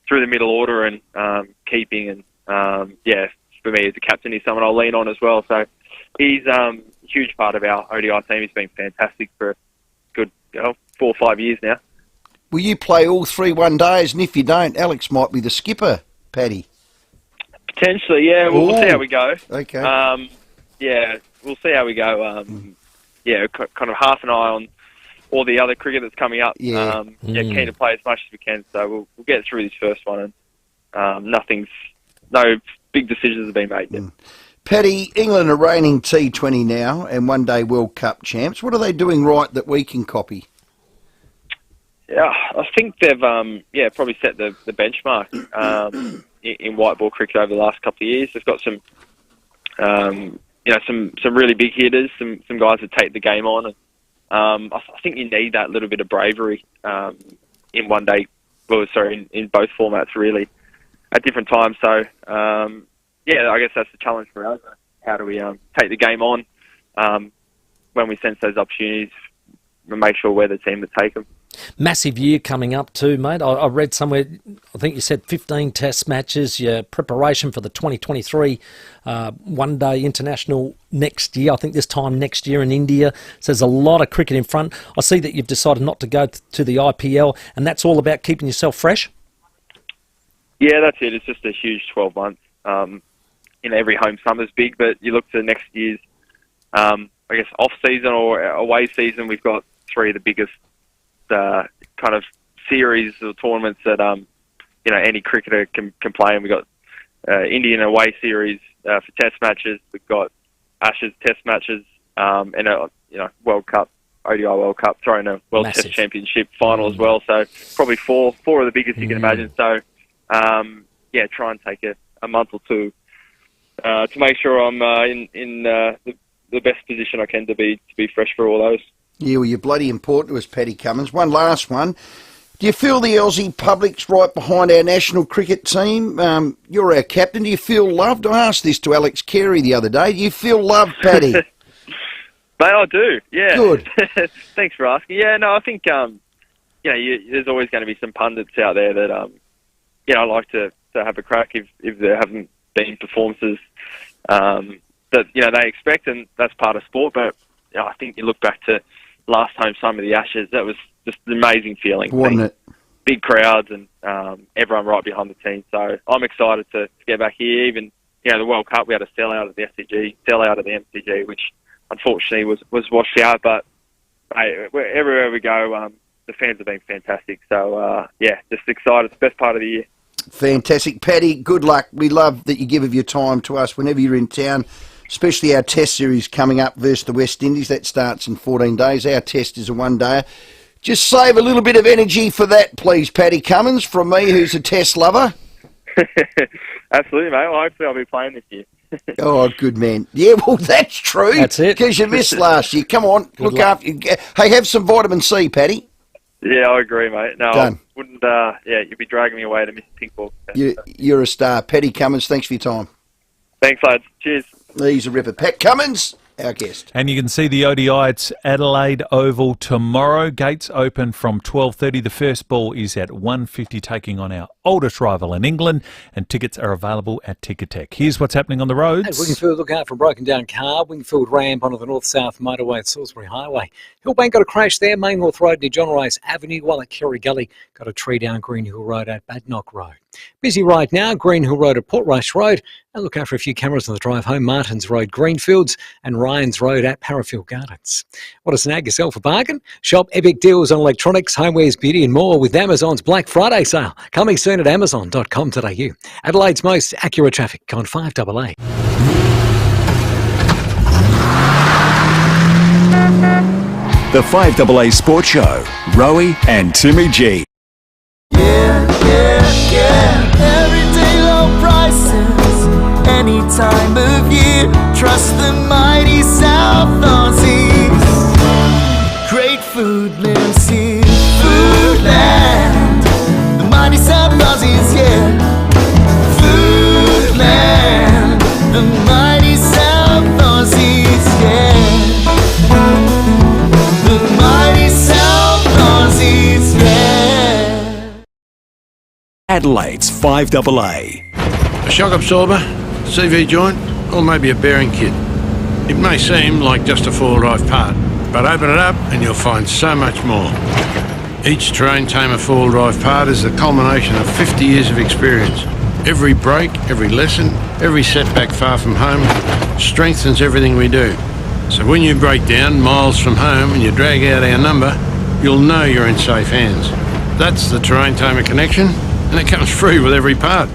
through the middle order and keeping, and for me as a captain, he's someone I'll lean on as well. So he's a huge part of our ODI team. He's been fantastic for a good 4 or 5 years now. Will you play all 3 one days? And if you don't, Alex might be the skipper, Paddy. Potentially, yeah. We'll see how we go. Okay. We'll see how we go. Kind of half an eye on all the other cricket that's coming up. Yeah. Keen to play as much as we can. So we'll get through this first one, and no big decisions have been made yet. Paddy, England are reigning T20 now and one-day World Cup champs. What are they doing right that we can copy? Yeah, I think they've probably set the benchmark in white ball cricket over the last couple of years. They've got some really big hitters, some guys that take the game on. And, I think you need that little bit of bravery in one-day, in both formats really, at different times. So I guess that's the challenge for us. How do we take the game on when we sense those opportunities and make sure we're the team that take them? Massive year coming up too, mate. I read somewhere, I think you said 15 test matches, your preparation for the 2023 one-day international next year. I think this time next year in India. So there's a lot of cricket in front. I see that you've decided not to go to the IPL, and that's all about keeping yourself fresh? Yeah, that's it. It's just a huge 12 months. Every home summer's big, but you look to next year's, off-season or away season, we've got three of the biggest kind of series or tournaments that any cricketer can play. And we've got Indian away series for test matches. We've got Ashes test matches and a World Cup, ODI World Cup, throwing a World Test Championship final as well. So probably four of the biggest you can imagine. So try and take a month or two to make sure I'm in the best position I can to be fresh for all those. Yeah, well, you're bloody important to us, Paddy Cummins. One last one. Do you feel the Aussie public's right behind our national cricket team? You're our captain. Do you feel loved? I asked this to Alex Carey the other day. Do you feel loved, Paddy? Mate, I do, yeah. Good. Thanks for asking. Yeah, no, I think, there's always going to be some pundits out there that, I like to have a crack if there haven't been performances that, they expect, and that's part of sport. But I think you look back to last home summer of the Ashes, that was just an amazing feeling. Wasn't it? Big crowds and everyone right behind the team. So I'm excited to get back here. Even, the World Cup, we had a sellout of the SCG, sellout of the MCG, which unfortunately was washed out. But everywhere we go, the fans have been fantastic. So, just excited. It's the best part of the year. Fantastic. Paddy, good luck. We love that you give of your time to us whenever you're in town, especially our test series coming up versus the West Indies. That starts in 14 days. Our test is a one-dayer. Just save a little bit of energy for that, please, Paddy Cummins, from me, who's a test lover. Absolutely, mate. Well, hopefully I'll be playing this year. Oh, good man. Yeah, well, that's true. That's it. Because you missed last year. Come on, look after you. Hey, have some vitamin C, Paddy. Yeah, I agree, mate. No, Done. I wouldn't, you'd be dragging me away to miss pink ball. You're a star. Paddy Cummins, thanks for your time. Thanks, lads. Cheers. He's a ripper. Pat Cummins, our guest. And you can see the ODI at Adelaide Oval tomorrow. Gates open from 12:30. The first ball is at 1:50, taking on our oldest rival in England, and tickets are available at Ticketek. Here's what's happening on the roads. Hey, Wingfield, look out for a broken down car. Wingfield ramp onto the north-south motorway at Salisbury Highway. Hillbank got a crash there. Main North Road near John Rice Avenue, while at Kerry Gully got a tree down Green Hill Road at Badnock Road. Busy right now, Green Hill Road at Portrush Road. And look out for a few cameras on the drive home. Martins Road, Greenfields, and Ryan's Road at Parafield Gardens. Want to snag yourself a bargain? Shop epic deals on electronics, homewares, beauty and more with Amazon's Black Friday sale. Coming soon at amazon.com.au. Adelaide's most accurate traffic on 5AA. The 5AA Sports Show, Rowie and Timmy G. Everyday low prices, any time of year. Trust the mighty South Aussies. Great food lives here. Foodland, the mighty South Aussies, yeah. Foodland, the mighty South Aussies, yeah. The mighty South Aussies, yeah. Adelaide's 5AA. A shock absorber, CV joint, or maybe a bearing kit. It may seem like just a four-wheel-drive part, but open it up and you'll find so much more. Each terrain tamer four-wheel-drive part is the culmination of 50 years of experience. Every break, every lesson, every setback far from home strengthens everything we do. So when you break down miles from home and you drag out our number, you'll know you're in safe hands. That's the Terrain Tamer Connection, and it comes free with every part.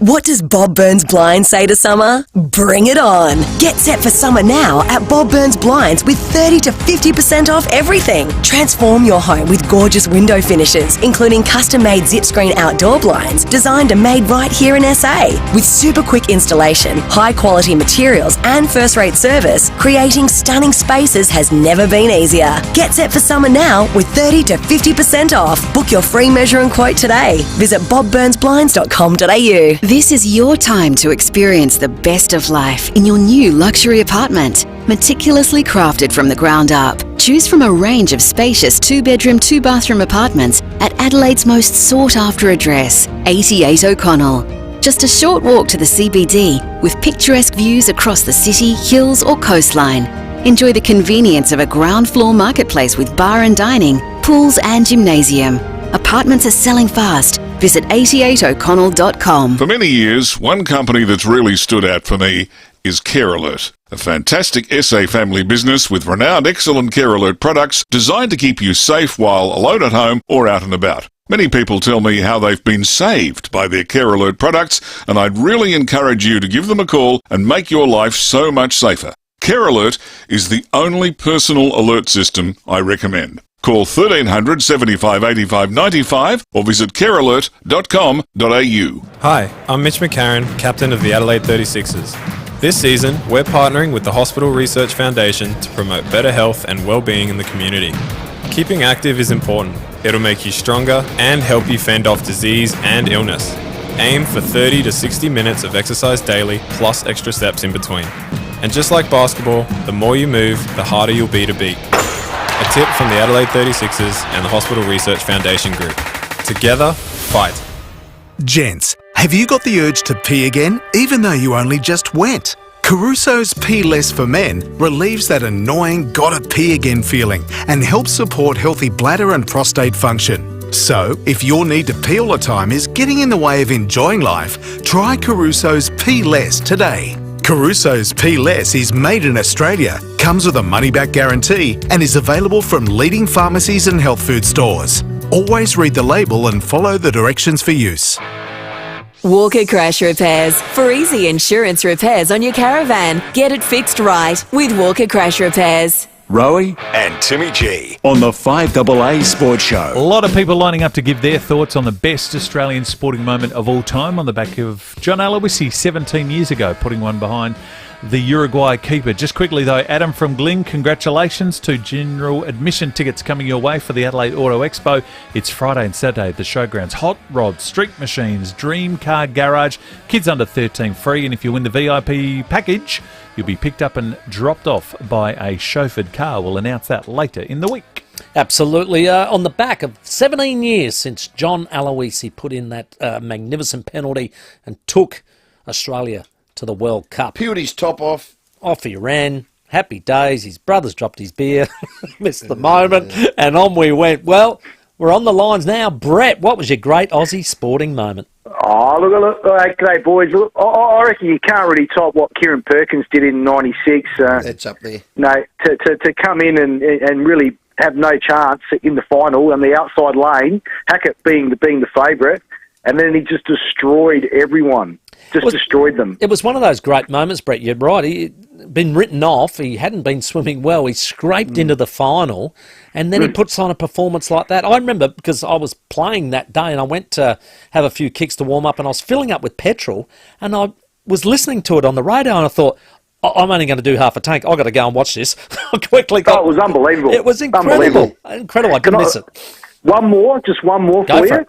What does Bob Burns Blinds say to summer? Bring it on! Get set for summer now at Bob Burns Blinds with 30 to 50% off everything. Transform your home with gorgeous window finishes, including custom-made zip screen outdoor blinds designed and made right here in SA. With super quick installation, high-quality materials and first-rate service, creating stunning spaces has never been easier. Get set for summer now with 30 to 50% off. Book your free measure and quote today. Visit bobburnsblinds.com.au. This is your time to experience the best of life in your new luxury apartment. Meticulously crafted from the ground up. Choose from a range of spacious 2-bedroom, 2-bathroom apartments at Adelaide's most sought-after address, 88 O'Connell. Just a short walk to the CBD with picturesque views across the city, hills or coastline. Enjoy the convenience of a ground floor marketplace with bar and dining, pools and gymnasium. Apartments are selling fast. Visit 88o'connell.com. For many years, one company that's really stood out for me is Care Alert, a fantastic SA family business with renowned excellent Care Alert products designed to keep you safe while alone at home or out and about. Many people tell me how they've been saved by their Care Alert products, and I'd really encourage you to give them a call and make your life so much safer. Care Alert is the only personal alert system I recommend. Call 1300 75 85 95 or visit carealert.com.au. Hi, I'm Mitch McCarron, captain of the Adelaide 36ers. This season, we're partnering with the Hospital Research Foundation to promote better health and well-being in the community. Keeping active is important. It'll make you stronger and help you fend off disease and illness. Aim for 30 to 60 minutes of exercise daily, plus extra steps in between. And just like basketball, the more you move, the harder you'll be to beat. A tip from the Adelaide 36ers and the Hospital Research Foundation Group. Together, fight. Gents, have you got the urge to pee again, even though you only just went? Caruso's Pee Less for Men relieves that annoying gotta pee again feeling and helps support healthy bladder and prostate function. So, if your need to pee all the time is getting in the way of enjoying life, try Caruso's Pee Less today. Caruso's Pee Less is made in Australia, comes with a money-back guarantee and is available from leading pharmacies and health food stores. Always read the label and follow the directions for use. Walker Crash Repairs. For easy insurance repairs on your caravan. Get it fixed right with Walker Crash Repairs. Rowie and Timmy G on the 5AA Sports Show. A lot of people lining up to give their thoughts on the best Australian sporting moment of all time on the back of John Aloisi 17 years ago, putting one behind the Uruguay keeper. Just quickly though, Adam from Glyn, congratulations. 2 general admission tickets coming your way for the Adelaide Auto Expo. It's Friday and Saturday at the showgrounds. Hot rods, street machines, dream car garage, kids under 13 free, and if you win the VIP package, you'll be picked up and dropped off by a chauffeured car. We'll announce that later in the week. Absolutely. On the back of 17 years since John Aloisi put in that magnificent penalty and took Australia to the World Cup. Peeled his top off. Off he ran. Happy days. His brother's dropped his beer. Missed the moment. And on we went. Well, we're on the lines now. Brett, what was your great Aussie sporting moment? Oh, look, g'day, boys. Look, I reckon you can't really top what Kieran Perkins did in '96. That's up there. No, to come in and really have no chance in the final on the outside lane, Hackett being the favourite, and then he just destroyed everyone. Destroyed them. It was one of those great moments, Brett. You're right. He'd been written off. He hadn't been swimming well. He scraped into the final, and then he puts on a performance like that. I remember because I was playing that day, and I went to have a few kicks to warm up, and I was filling up with petrol, and I was listening to it on the radio, and I thought, I'm only going to do half a tank. I've got to go and watch this. I quickly got... Oh, it was unbelievable. It was incredible. Incredible. I couldn't miss it. One more for you. It.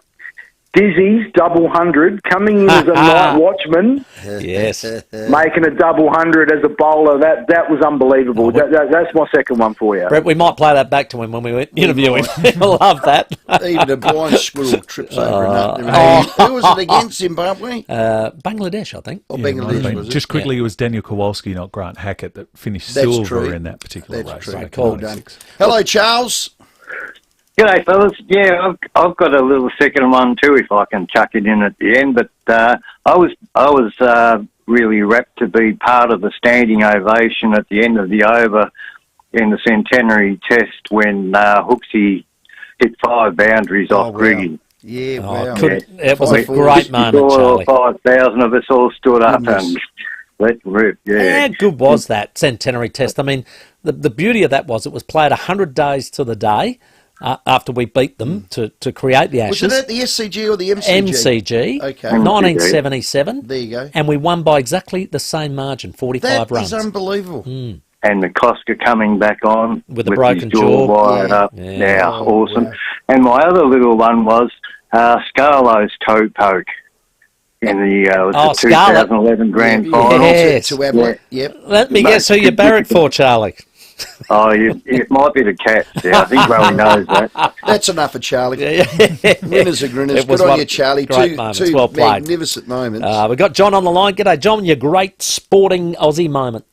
Dizzy's double 100, coming in as a night watchman. Yes. Making a double 100 as a bowler. That was unbelievable. That's my second one for you. Brett, we might play that back to him when we interview him. He'll love that. Even a blind squirrel trips over and Who was it against, Zimbabwe? Bangladesh, I think. Oh, Bangladesh, was it? Just quickly, it was Daniel Kowalski, not Grant Hackett, that finished silver in that particular race. True. Well done. Hello, Charles. G'day, fellas. Yeah, I've got a little second one too, if I can chuck it in at the end. But I was really rapt to be part of the standing ovation at the end of the over in the centenary test when Hooksy hit 5 boundaries off wow. Griggy. Yeah, Oh, wow. it was a We- great moment, 54 or Charlie. 5,000 of us all stood up Goodness. and let rip. Yeah. How good was that centenary test? I mean, the beauty of that was it was played 100 days to the day after we beat them to create the Was Ashes. it at the SCG or the MCG? MCG, Okay. 1977. There you go. And we won by exactly the same margin, 45 That runs. is unbelievable. And McCosker coming back on With a broken his jaw. wired Yeah. up. Yeah. Now, Oh, awesome. wow. And my other little one was Scarlo's toe poke in the, was the Scarlett. 2011 grand Yeah, final. Yes. To Adelaide. Yep. Let me Mate, guess who you barracked for, Charlie. Oh, it might be the Cats. Yeah, I think Rowie knows that. That's enough of Charlie. Yeah. Winners are grinners. It was Good on one- you, Charlie. great Two, moments. two Well played. magnificent moments. We've got John on the line. G'day, John. Your great sporting Aussie moment.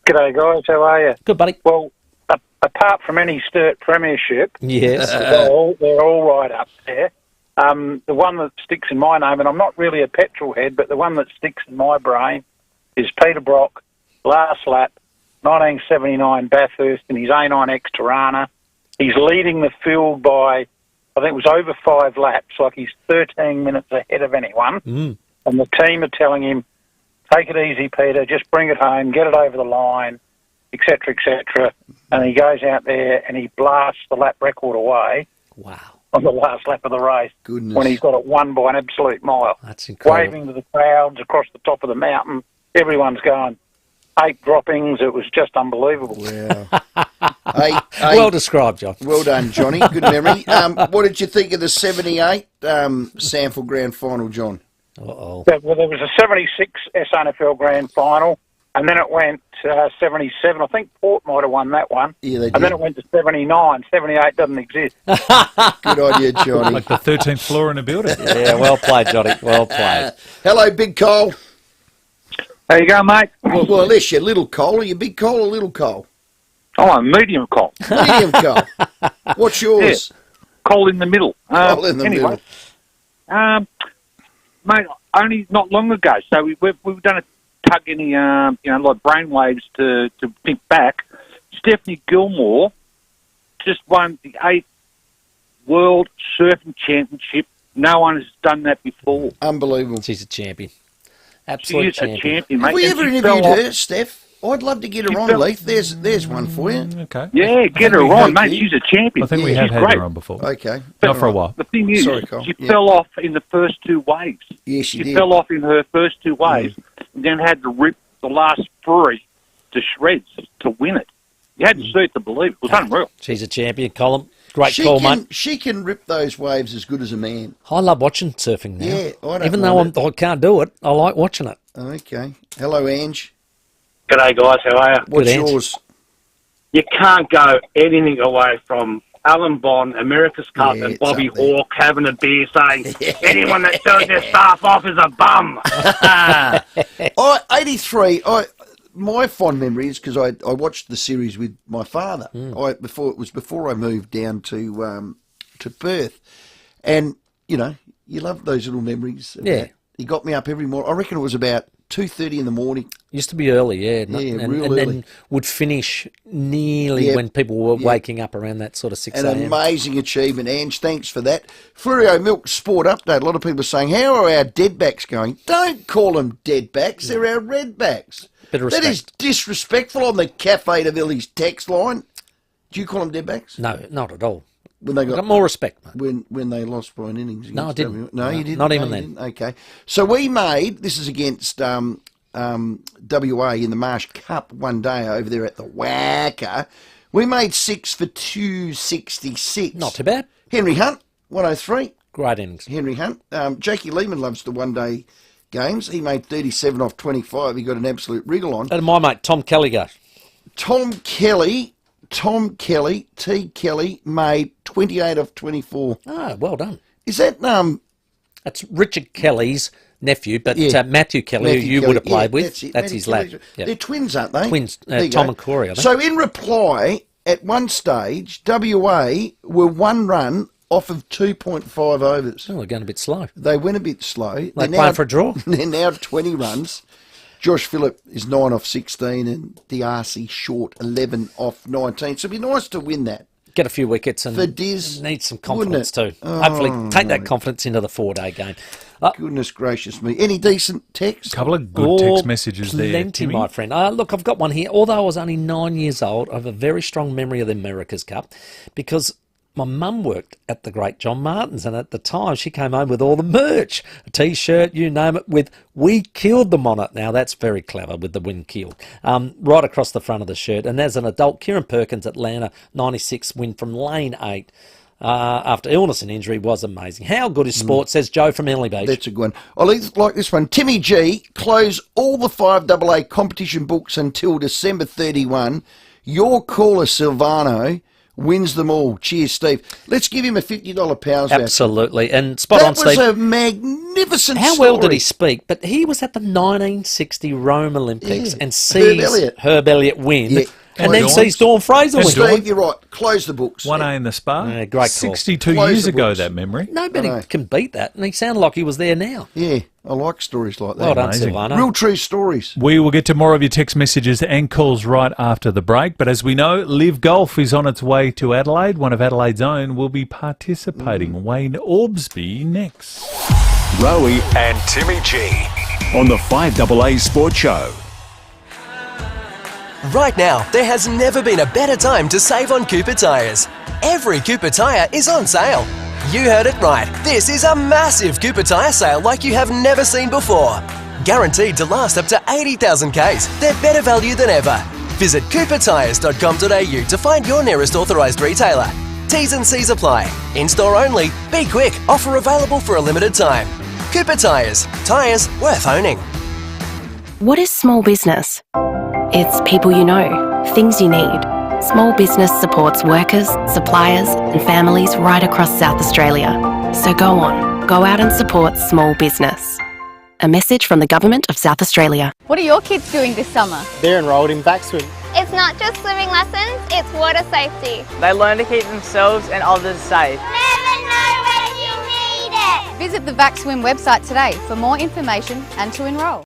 G'day, guys. How are you? Good, buddy. Well, apart from any Sturt premiership, Yes. they're all right up there. The one that sticks in my name, and I'm not really a petrol head, but the one that sticks in my brain is Peter Brock, last lap, 1979 Bathurst in his A9X Tirana. He's leading the field by, I think it was over 5 laps, like he's 13 minutes ahead of anyone. Mm. And the team are telling him, take it easy, Peter, just bring it home, get it over the line, etc., etc. And he goes out there and he blasts the lap record away. Wow. On the last lap of the race. Goodness. When he's got it won by an absolute mile. That's incredible. Waving to the crowds across the top of the mountain. Everyone's going, 8 droppings. It was just unbelievable. Wow. Hey, Well described, John. Well done, Johnny. Good memory. What did you think of the 78 Sanford Grand Final, John? Uh-oh. Well, there was a 76 SNFL Grand Final, and then it went 77. I think Port might have won that one. Yeah, they did. And then it went to 79. 78 doesn't exist. Good on you, Johnny. Like the 13th floor in a building. Yeah, well played, Johnny. Well played. Hello, Big Cole. How you going, mate? Well, unless you're Little Cole. Are you Big Cole or Little Cole? Oh, I'm medium Cole. Medium Cole. What's yours? Cole in the middle. Cole in the middle. Mate, only not long ago. So we've done a tug in the like brainwaves to think back. Stephanie Gilmore just won the 8th World Surfing Championship. No one has done that before. Unbelievable. She's a champion. She Absolute is a champion, mate. Have we And ever she interviewed fell her, off- Steph? I'd love to get her She on, fell- Leith. There's one for you. Okay. Yeah, get her on, mate. She's a champion. I think we She's have had great. her on before. Okay. Not for a while. The thing is, Sorry, Cole. she Yeah. fell off in the first 2 waves. Yeah, she did. fell off in her first 2 waves, and then had to rip the last 3 to shreds to win it. You had to see it to believe it. It was unreal. She's a champion, Colin. Great She call, can, mate. She can rip those waves as good as a man. I love watching surfing now. Yeah, I don't Even though mind I can't do it, I like watching it. Okay. Hello, Ange. G'day, guys. How are you? What's Good, Ange. yours? You can't go anything away from Alan Bond, America's Cup, Yeah, and it's Bobby up there. Hawke having a beer saying, anyone that shows their staff off is a bum. 83. My fond memory is because I watched the series with my father. Before I moved down to Perth, and you love those little memories. Yeah. He got me up every morning. I reckon it was about 2:30 in the morning. Used to be early, yeah. Yeah, and real and early. then would finish nearly Yep. when people were Yep. waking up around that sort of 6 An a.m. amazing achievement, Ange. Thanks for that. Fluorio Milk Sport Update. A lot of people are saying, how are our deadbacks going? Don't call them deadbacks. They're our redbacks. Bit of That is respect. disrespectful on the Cafe de Village text line. Do you call them deadbacks? No, not at all. When they I've got more respect, mate. when they lost by an innings. No, I against didn't. WA. No, you didn't. Not No, even you then. didn't. Okay. So we made, this is against WA in the Marsh Cup one day over there at the Wacker. We made 6 for 266. Not too bad. Henry Hunt, 103. Great innings. Henry Hunt. Jakey Lehman loves the one-day games. He made 37 off 25. He got an absolute wriggle on. And my mate, Tom Kelly goes. Tom Kelly, T. Kelly, made 28 off 24. Ah, well done. Is that That's Richard Kelly's nephew, but Yeah. Matthew Kelly, Matthew who you Kelly, would have played yeah, with, that's it, that's Matthew his Kelly's- lad. Yeah. They're twins, aren't they? Twins, There you Tom go. and Corey, I think. So in reply, at one stage, WA were 1 run off of 2.5 overs. Oh, they're going a bit slow. They went a bit slow. They're playing for a draw. They're now 20 runs. Josh Phillip is 9 off 16 and D'Arcy short 11 off 19. So it'd be nice to win that. get a few wickets and For Diz, need some wouldn't confidence too. it? Oh, Hopefully take that confidence into the 4-day game. Goodness gracious me. Any decent text? Couple of good text messages there, Plenty, Timmy. my friend. Look, I've got one here. Although I was only 9 years old, I have a very strong memory of the America's Cup because my mum worked at the great John Martin's, and at the time she came home with all the merch, a T-shirt, you name it, with "We Killed Them" on it. Now that's very clever with the "Win Killed" right across the front of the shirt. And as an adult, Kieran Perkins' Atlanta '96 win from lane 8 after illness and injury was amazing. How good is sport, says Joe from Henley Beach. That's a good one. I like this one. Timmy G, close all the 5AA competition books until December 31. Your caller, Silvano, wins them all. Cheers, Steve. Let's give him a $50 powers voucher. Absolutely. And spot on, Steve. That was a magnificent How story. well did he speak? But he was at the 1960 Rome Olympics and Herb sees Elliott. Herb Elliott win. Yeah. And then sees Dawn Fraser win. Steve, you're right. Close the books. 1A in the Spa. Yeah, great call. 62 Close years the ago, books. that memory. Nobody can beat that. And he sounded like he was there now. Yeah, I like stories like that. Well done, Amazing. Silvano. Real true stories. We will get to more of your text messages and calls right after the break. But as we know, Live Golf is on its way to Adelaide. One of Adelaide's own will be participating. Wayne Orbsby next. Rowie and Timmy G on the 5AA Sports Show. Right now, there has never been a better time to save on Cooper tyres. Every Cooper tyre is on sale. You heard it right. This is a massive Cooper tyre sale like you have never seen before. Guaranteed to last up to 80,000 Ks. They're better value than ever. Visit coopertyres.com.au to find your nearest authorised retailer. T's and C's apply. In-store only. Be quick. Offer available for a limited time. Cooper Tyres. Tyres worth owning. What is small business? It's people you know, things you need. Small business supports workers, suppliers and families right across South Australia. So go on, go out and support small business. A message from the Government of South Australia. What are your kids doing this summer? They're enrolled in backswim. It's not just swimming lessons, it's water safety. They learn to keep themselves and others safe. Never know when you need it. Visit the VaxSwim website today for more information and to enrol.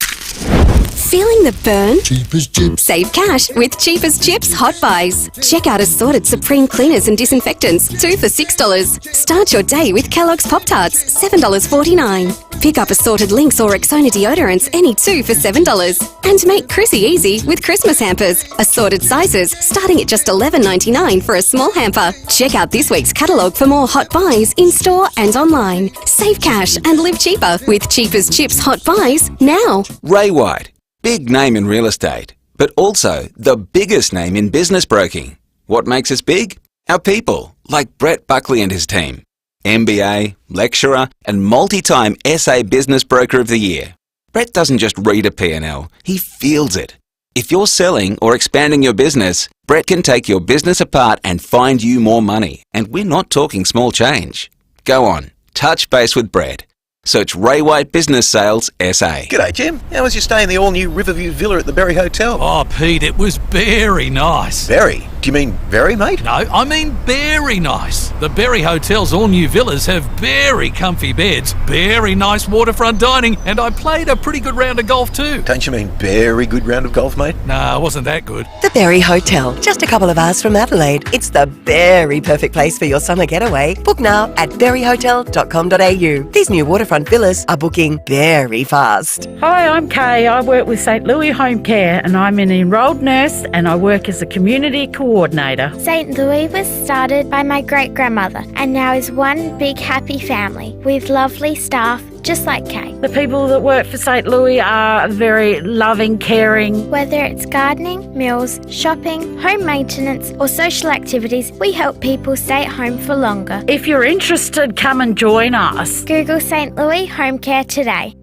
Feeling the burn? Cheapest Chips. Save cash with Cheapest Chips Hot Buys. Check out assorted Supreme cleaners and disinfectants, 2 for $6. Start your day with Kellogg's Pop-Tarts, $7.49. Pick up assorted Lynx or Rexona deodorants, any 2 for $7. And make Chrissy easy with Christmas hampers. Assorted sizes, starting at just $11.99 for a small hamper. Check out this week's catalogue for more Hot Buys in-store and online. Save cash and live cheaper with Cheapest Chips Hot Buys now. Ray White. Big name in real estate, but also the biggest name in business broking. What makes us big? Our people, like Brett Buckley and his team. MBA, lecturer, and multi-time SA Business Broker of the Year. Brett doesn't just read a P&L, he feels it. If you're selling or expanding your business, Brett can take your business apart and find you more money. And we're not talking small change. Go on, touch base with Brett. Search Ray White Business Sales SA. G'day, Jim. How was your stay in the all-new Riverview Villa at the Berry Hotel? Oh, Pete, it was very nice. Berry? Do you mean very, mate? No, I mean very nice. The Berry Hotel's all-new villas have very comfy beds, very nice waterfront dining, and I played a pretty good round of golf too. Don't you mean very good round of golf, mate? Nah, it wasn't that good. The Berry Hotel, just a couple of hours from Adelaide. It's the very perfect place for your summer getaway. Book now at berryhotel.com.au. These new waterfront villas are booking very fast. Hi, I'm Kay. I work with St. Louis Home Care and I'm an enrolled nurse and I work as a community coordinator. St. Louis was started by my great-grandmother and now is one big happy family with lovely staff just like Kay. The people that work for St. Louis are very loving, caring. Whether it's gardening, meals, shopping, home maintenance or social activities, we help people stay at home for longer. If you're interested, come and join us. Google St. Louis Home Care today.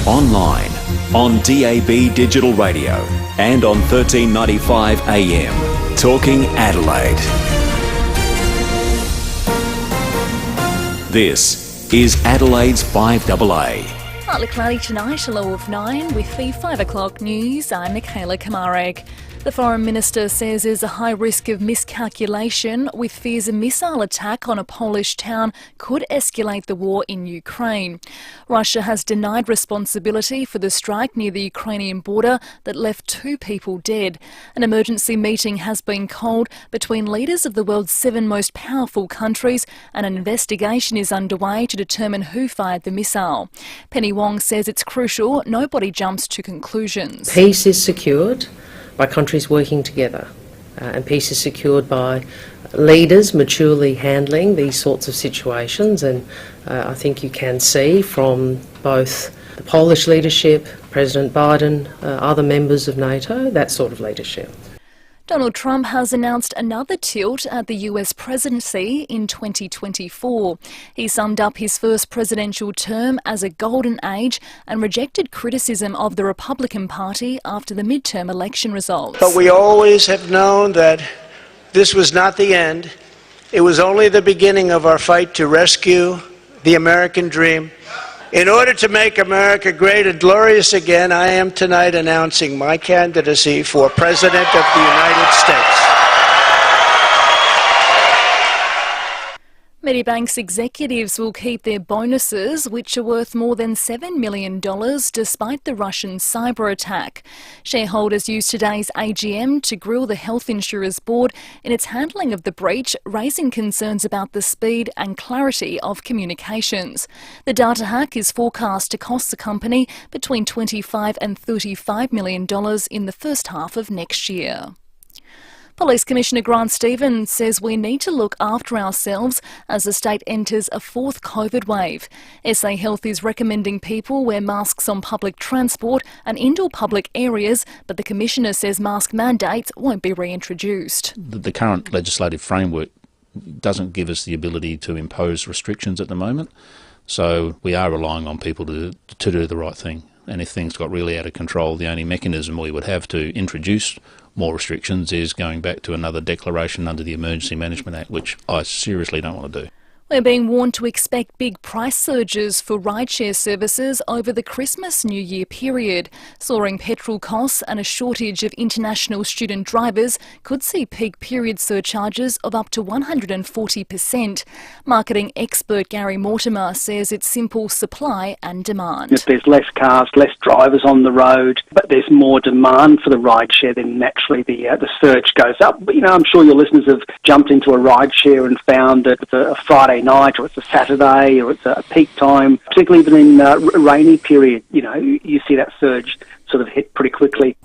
Online, on DAB Digital Radio and on 1395 AM. Talking Adelaide. This is Adelaide's 5AA Partly cloudy tonight, a low of 9. With the 5 o'clock news, I'm Michaela Kamarek. The Foreign Minister says there's a high risk of miscalculation, with fears a missile attack on a Polish town could escalate the war in Ukraine. Russia has denied responsibility for the strike near the Ukrainian border that left 2 people dead. An emergency meeting has been called between leaders of the world's 7 most powerful countries, and an investigation is underway to determine who fired the missile. Penny Wong says it's crucial nobody jumps to conclusions. Peace is secured by countries working together, and peace is secured by leaders maturely handling these sorts of situations, and I think you can see from both the Polish leadership, President Biden, other members of NATO, that sort of leadership. Donald Trump has announced another tilt at the US presidency in 2024. He summed up his first presidential term as a golden age and rejected criticism of the Republican Party after the midterm election results. But we always have known that this was not the end. It was only the beginning of our fight to rescue the American dream. In order to make America great and glorious again, I am tonight announcing my candidacy for President of the United States. Medibank's executives will keep their bonuses, which are worth more than $7 million, despite the Russian cyber attack. Shareholders used today's AGM to grill the health insurers board in its handling of the breach, raising concerns about the speed and clarity of communications. The data hack is forecast to cost the company between $25 and $35 million in the first half of next year. Police Commissioner Grant Stevens says we need to look after ourselves as the state enters a 4th COVID wave. SA Health is recommending people wear masks on public transport and indoor public areas, but the Commissioner says mask mandates won't be reintroduced. The current legislative framework doesn't give us the ability to impose restrictions at the moment, so we are relying on people to do the right thing. And if things got really out of control, the only mechanism we would have to introduce more restrictions is going back to another declaration under the Emergency Management Act, which I seriously don't want to do. We're being warned to expect big price surges for rideshare services over the Christmas-New Year period. Soaring petrol costs and a shortage of international student drivers could see peak period surcharges of up to 140%. Marketing expert Gary Mortimer says it's simple supply and demand. If there's less cars, less drivers on the road, but there's more demand for the rideshare, then naturally the surge goes up. But, I'm sure your listeners have jumped into a rideshare and found that it's a Friday night, or it's a Saturday, or it's a peak time, particularly even in a rainy period, you see that surge sort of hit pretty quickly.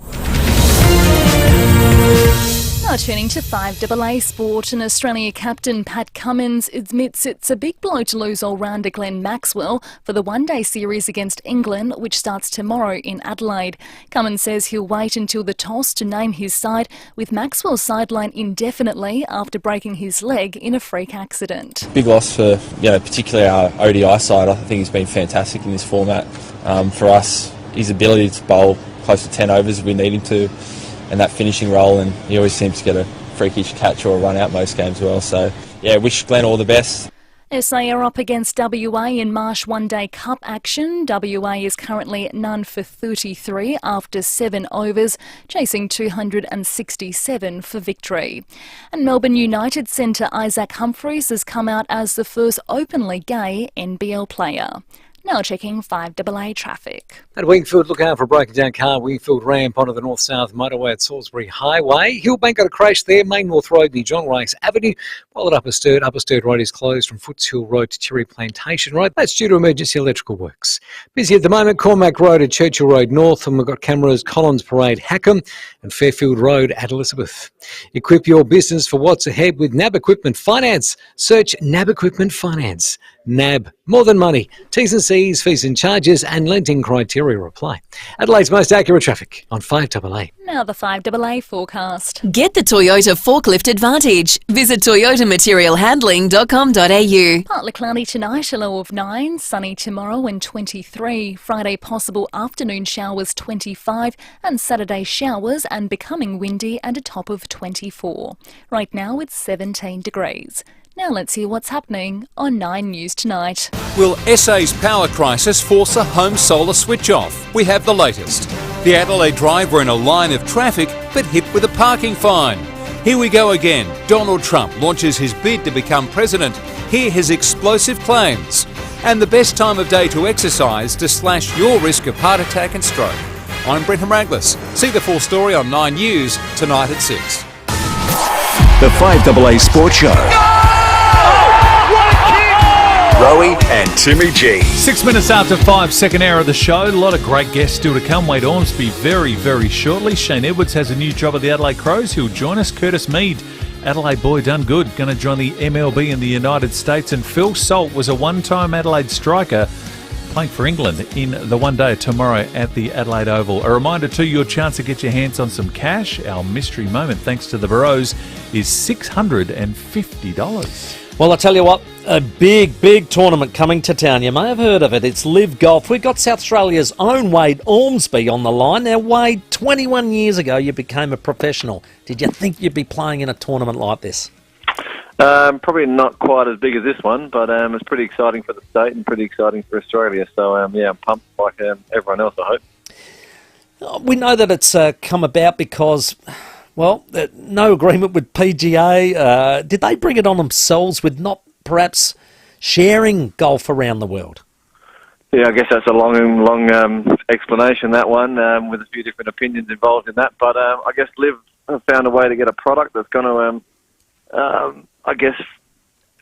Now turning to 5AA sport, and Australia captain Pat Cummins admits it's a big blow to lose all-rounder Glenn Maxwell for the one-day series against England, which starts tomorrow in Adelaide. Cummins says he'll wait until the toss to name his side, with Maxwell sidelined indefinitely after breaking his leg in a freak accident. Big loss for, particularly our ODI side. I think he's been fantastic in this format. For us, his ability to bowl close to 10 overs if we need him to, and that finishing role, and he always seems to get a freakish catch or a run out most games well. So, wish Glenn all the best. SA are up against WA in Marsh One Day Cup action. WA is currently none for 33 after 7 overs, chasing 267 for victory. And Melbourne United centre Isaac Humphries has come out as the first openly gay NBL player. Now checking 5AA traffic. At Wingfield, look out for a broken down car. Wingfield ramp onto the north-south motorway at Salisbury Highway. Hillbank got a crash there. Main North Road near John Race Avenue. While at Upper Sturt Road is closed from Foots Hill Road to Cherry Plantation Road. That's due to emergency electrical works. Busy at the moment, Cormac Road at Churchill Road North, and we've got cameras Collins Parade Hackham and Fairfield Road at Elizabeth. Equip your business for what's ahead with NAB Equipment Finance. Search NAB Equipment Finance. NAB, more than money. T's and C's, fees and charges and lending criteria apply. Adelaide's most accurate traffic on 5AA. Now the 5AA forecast. Get the Toyota Forklift Advantage. Visit toyotamaterialhandling.com.au. Partly cloudy tonight, a low of 9. Sunny tomorrow and 23. Friday possible afternoon showers 25. And Saturday showers and becoming windy and a top of 24. Right now it's 17 degrees. Now let's hear what's happening on 9 News Tonight. Will SA's power crisis force a home solar switch off? We have the latest. The Adelaide Drive were in a line of traffic but hit with a parking fine. Here we go again. Donald Trump launches his bid to become president. Hear his explosive claims. And the best time of day to exercise to slash your risk of heart attack and stroke. I'm Brenton Raglis. See the full story on 9 News tonight at 6. The 5AA Sports Show. Rowie and Timmy G. 6 minutes after 5, second hour of the show. A lot of great guests still to come. Wade Ormsby very, very shortly. Shane Edwards has a new job at the Adelaide Crows. He'll join us. Curtis Mead, Adelaide boy, done good. Going to join the MLB in the United States. And Phil Salt was a one-time Adelaide striker playing for England in the one day tomorrow at the Adelaide Oval. A reminder too, your chance to get your hands on some cash. Our mystery moment, thanks to the Burrows, is $650. Well, I tell you what, a big tournament coming to town. You may have heard of it. It's Live Golf. We've got South Australia's own Wade Ormsby on the line. Now, Wade, 21 years ago you became a professional. Did you think you'd be playing in a tournament like this? Probably not quite as big as this one, but it's pretty exciting for the state and pretty exciting for Australia. So, yeah, I'm pumped like everyone else, I hope. We know that it's come about because... Well, no agreement with PGA. Did they bring it on themselves with not perhaps sharing golf around the world? Yeah, I guess that's a long explanation, that one, with a few different opinions involved in that. But I guess Liv have found a way to get a product that's going to, I guess,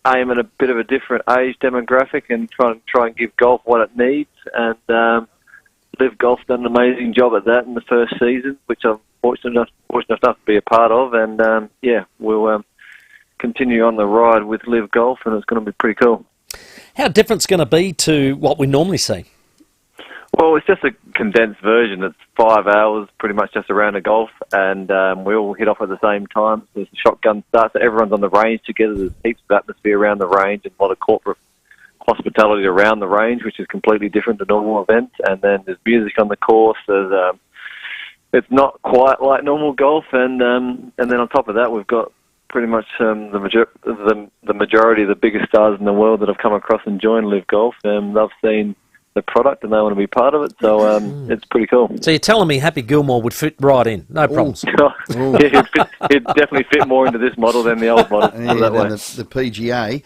aim at a bit of a different age demographic and try and give golf what it needs. And Liv Golf's done an amazing job at that in the first season, which I'm fortunate enough to be a part of, and yeah, we'll continue on the ride with Live Golf, and it's going to be pretty cool. How different it's going to be to what we normally see? Well, it's just a condensed version. It's 5 hours, pretty much just a round of golf, and we all hit off at the same time. There's a shotgun start, so everyone's on the range together. There's heaps of atmosphere around the range and a lot of corporate hospitality around the range, which is completely different to normal events. And then there's music on the course. There's it's not quite like normal golf, and then on top of that, we've got pretty much the majority of the biggest stars in the world that have come across and joined Live Golf, and they've seen the product and they want to be part of it, so it's pretty cool. So you're telling me Happy Gilmore would fit right in, no problems? Yeah, he'd definitely fit more into this model than the old model. Yeah, that way. The PGA.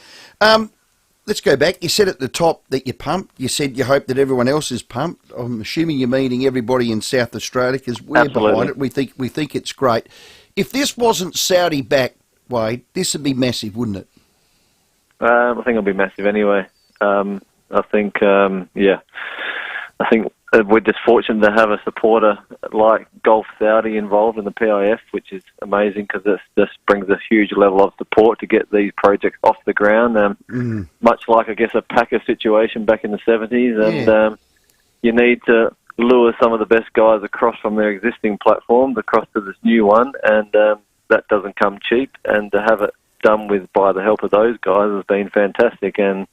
Let's go back. You said at the top that you're pumped. You said you hope that everyone else is pumped. I'm assuming you're meaning everybody in South Australia because we're Absolutely. behind it. We think it's great. If this wasn't Saudi-backed, Wade, this would be massive, wouldn't it? I think it'll be massive anyway. I think we're just fortunate to have a supporter like Golf Saudi involved in the PIF, which is amazing because this just brings a huge level of support to get these projects off the ground. Much like, I guess, a Packer situation back in the 70s. And you need to lure some of the best guys across from their existing platforms across to this new one, and that doesn't come cheap. And to have it done by the help of those guys has been fantastic. And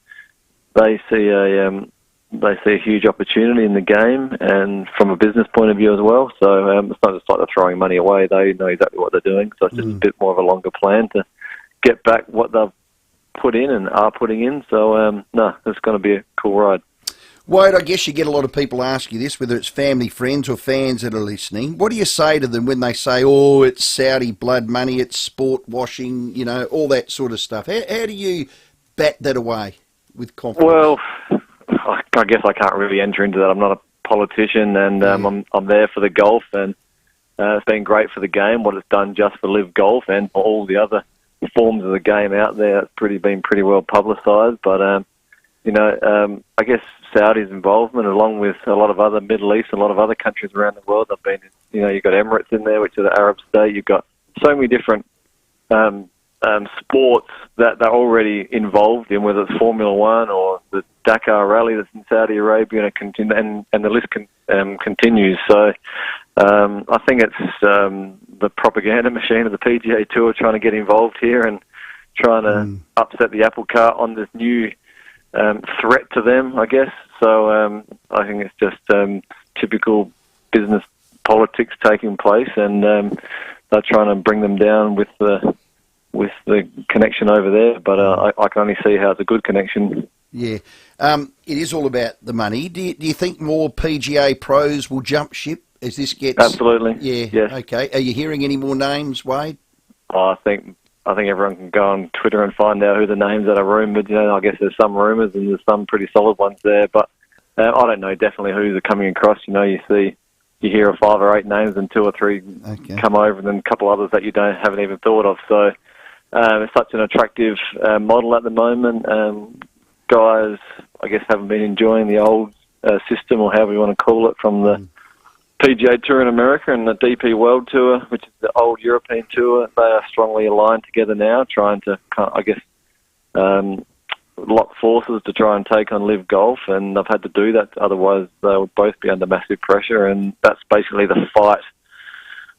they see a huge opportunity in the game, and from a business point of view as well. So it's not just like they're throwing money away. They know exactly what they're doing. So it's just a bit more of a longer plan to get back what they've put in and are putting in. So, no, it's going to be a cool ride. Wade, I guess you get a lot of people ask you this, whether it's family, friends or fans that are listening. What do you say to them when they say, oh, it's Saudi blood money, it's sport washing, all that sort of stuff? How do you bat that away with confidence? Well, I guess I can't really enter into that. I'm not a politician, and I'm there for the golf, and it's been great for the game, what it's done just for Live Golf and for all the other forms of the game out there. It's been pretty well publicised, but I guess Saudi's involvement, along with a lot of other Middle East, a lot of other countries around the world. I've been, you've got Emirates in there, which is the Arab state. You've got so many different sports that they're already involved in, whether it's Formula One or the Dakar Rally that's in Saudi Arabia, and the list continues. So I think it's the propaganda machine of the PGA Tour trying to get involved here and trying to upset the apple cart on this new threat to them, I guess. So I think it's just typical business politics taking place, and they're trying to bring them down with the the connection over there. But I can only see how it's a good connection. Yeah. It is all about the money. Do you think more PGA pros will jump ship as this gets... Absolutely. Yeah. Yes. Okay. Are you hearing any more names, Wade? I think everyone can go on Twitter and find out who the names that are rumoured. I guess there's some rumours and there's some pretty solid ones there. But I don't know definitely who's coming across. You hear of 5 or 8 names and 2 or 3 come over, and then a couple others that you haven't even thought of. So it's such an attractive model at the moment. Guys, I guess, haven't been enjoying the old system, or however you want to call it, from the PGA Tour in America and the DP World Tour, which is the old European Tour. They are strongly aligned together now, trying to, I guess, lock forces to try and take on Live Golf, and they've had to do that, otherwise they would both be under massive pressure, and that's basically the fight,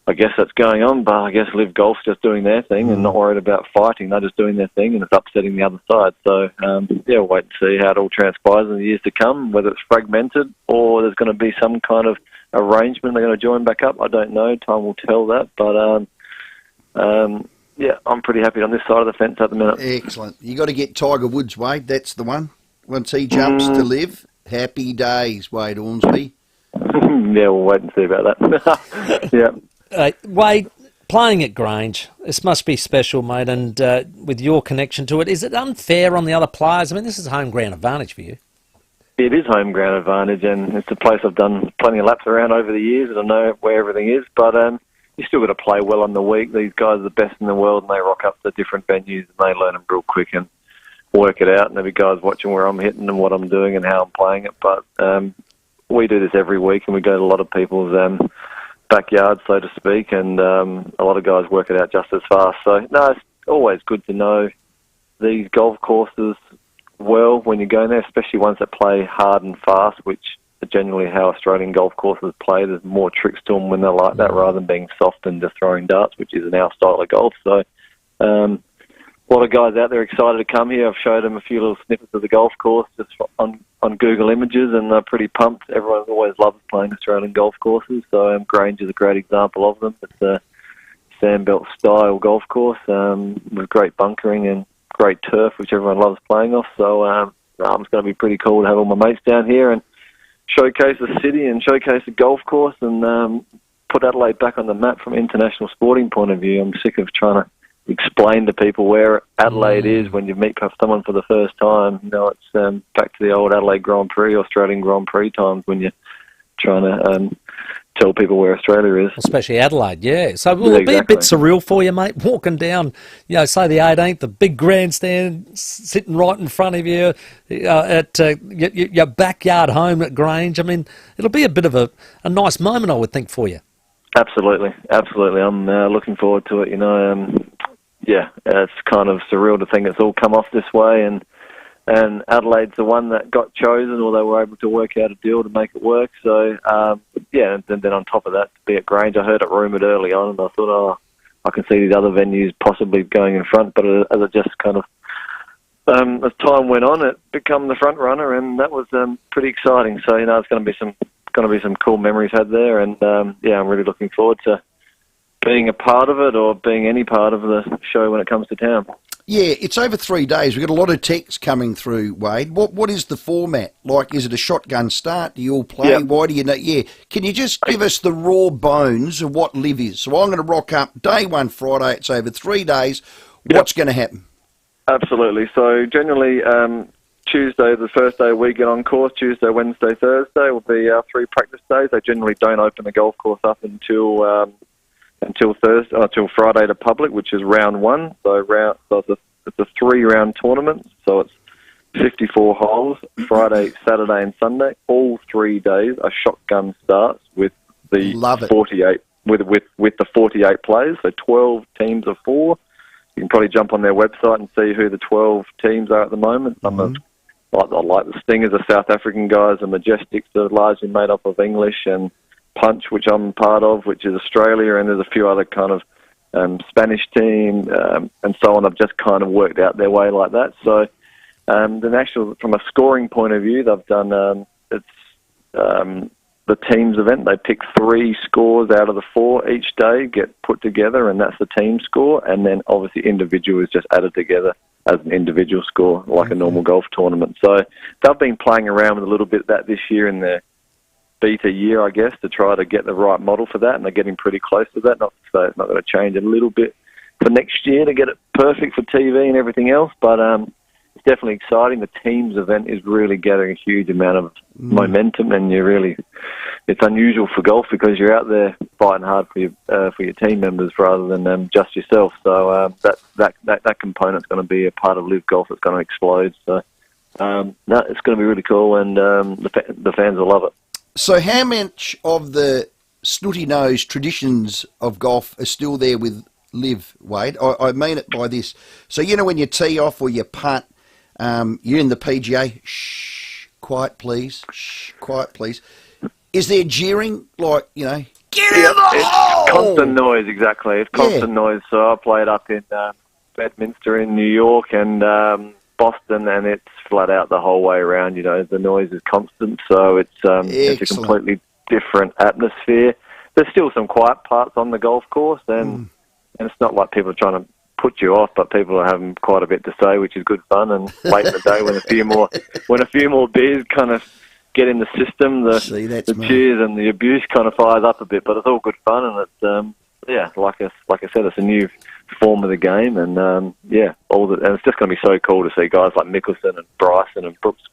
I guess, that's going on. But I guess Live Golf's just doing their thing and not worried about fighting. They're just doing their thing, and it's upsetting the other side. So, we'll wait and see how it all transpires in the years to come, whether it's fragmented or there's going to be some kind of arrangement they're going to join back up. I don't know. Time will tell that. But, I'm pretty happy on this side of the fence at the minute. Excellent. You got to get Tiger Woods, Wade. That's the one. Once he jumps to Live, happy days, Wade Ormsby. We'll wait and see about that. Yeah. Wade, playing at Grange, this must be special, mate, and with your connection to it, is it unfair on the other players? I mean, this is home ground advantage for you. It is home ground advantage, and it's a place I've done plenty of laps around over the years, and I know where everything is, but you still got to play well on the week. These guys are the best in the world, and they rock up to different venues, and they learn them real quick and work it out, and there'll be guys watching where I'm hitting and what I'm doing and how I'm playing it, but we do this every week, and we go to a lot of people's backyard, so to speak, and a lot of guys work it out just as fast. So, no, it's always good to know these golf courses well when you go there, especially ones that play hard and fast, which are generally how Australian golf courses play. There's more tricks to them when they're like that, rather than being soft and just throwing darts, which isn't our style of golf. So, a lot of guys out there excited to come here. I've showed them a few little snippets of the golf course just on Google Images, and they're pretty pumped. Everyone always loves playing Australian golf courses, so Grange is a great example of them. It's a sandbelt style golf course with great bunkering and great turf, which everyone loves playing off. So it's going to be pretty cool to have all my mates down here and showcase the city and showcase the golf course and put Adelaide back on the map from an international sporting point of view. I'm sick of trying to explain to people where Adelaide is when you meet someone for the first time. It's back to the old Adelaide Grand Prix, Australian Grand Prix times when you're trying to tell people where Australia is. Especially Adelaide, yeah. So will it be a bit surreal for you, mate, walking down, say the 18th, the big grandstand sitting right in front of you at your backyard home at Grange? I mean, it'll be a bit of a nice moment, I would think, for you. Absolutely. I'm looking forward to it, it's kind of surreal to think it's all come off this way, and Adelaide's the one that got chosen, or they were able to work out a deal to make it work. So, and then on top of that, to be at Grange, I heard it rumoured early on, and I thought, I can see these other venues possibly going in front, but as it just kind of, as time went on, it became the front runner, and that was pretty exciting. So, it's going to be some cool memories had there, and I'm really looking forward to being a part of it, or being any part of the show when it comes to town. Yeah, it's over 3 days. We've got a lot of texts coming through, Wade. What is the format? Like, is it a shotgun start? Do you all play? Yep. Why do you know? Yeah. Can you just give us the raw bones of what Live is? So I'm going to rock up day one Friday. It's over 3 days. What's going to happen? Absolutely. So generally, Tuesday, the first day we get on course, Tuesday, Wednesday, Thursday will be our 3 practice days. They generally don't open the golf course up until Friday to public, which is round 1. So it's a 3-round tournament. So it's 54 holes, Friday, Saturday, and Sunday. All 3 days are shotgun starts with the 48 with the 48 players. So 12 teams of 4. You can probably jump on their website and see who the 12 teams are at the moment. Some of like the Stingers are South African guys, the Majestics are largely made up of English, and Punch, which I'm part of, which is Australia, and there's a few other kind of Spanish team and so on. I've just kind of worked out their way like that. So from a scoring point of view, they've done the teams event. They pick 3 scores out of the 4 each day, get put together, and that's the team score. And then obviously individual is just added together as an individual score, like a normal golf tournament. So they've been playing around with a little bit of that this year in their beta year, I guess, to try to get the right model for that, and they're getting pretty close to that. Not to say it's not going to change a little bit for next year to get it perfect for TV and everything else, but it's definitely exciting. The teams event is really getting a huge amount of momentum, and it's unusual for golf because you're out there fighting hard for your team members rather than just yourself. So that component's going to be a part of Live Golf that's going to explode. So no, it's going to be really cool, and the fans will love it. So how much of the snooty-nosed traditions of golf are still there with Live, Wade? I mean it by this. So, when you tee off or you punt, you're in the PGA, shh, quiet please, shh, quiet please. Is there jeering, like, get in the hole? Constant noise, exactly. It's constant noise. So I played up in Bedminster in New York and Boston, and it's flat out the whole way around. The noise is constant, so it's a completely different atmosphere. There's still some quiet parts on the golf course, and it's not like people are trying to put you off, but people are having quite a bit to say, which is good fun. And late in the day, when a few more beers kind of get in the system, the cheers and the abuse kind of fires up a bit. But it's all good fun, and it's like I said, it's a new form of the game, and and it's just going to be so cool to see guys like Mickelson and Bryson and Brooks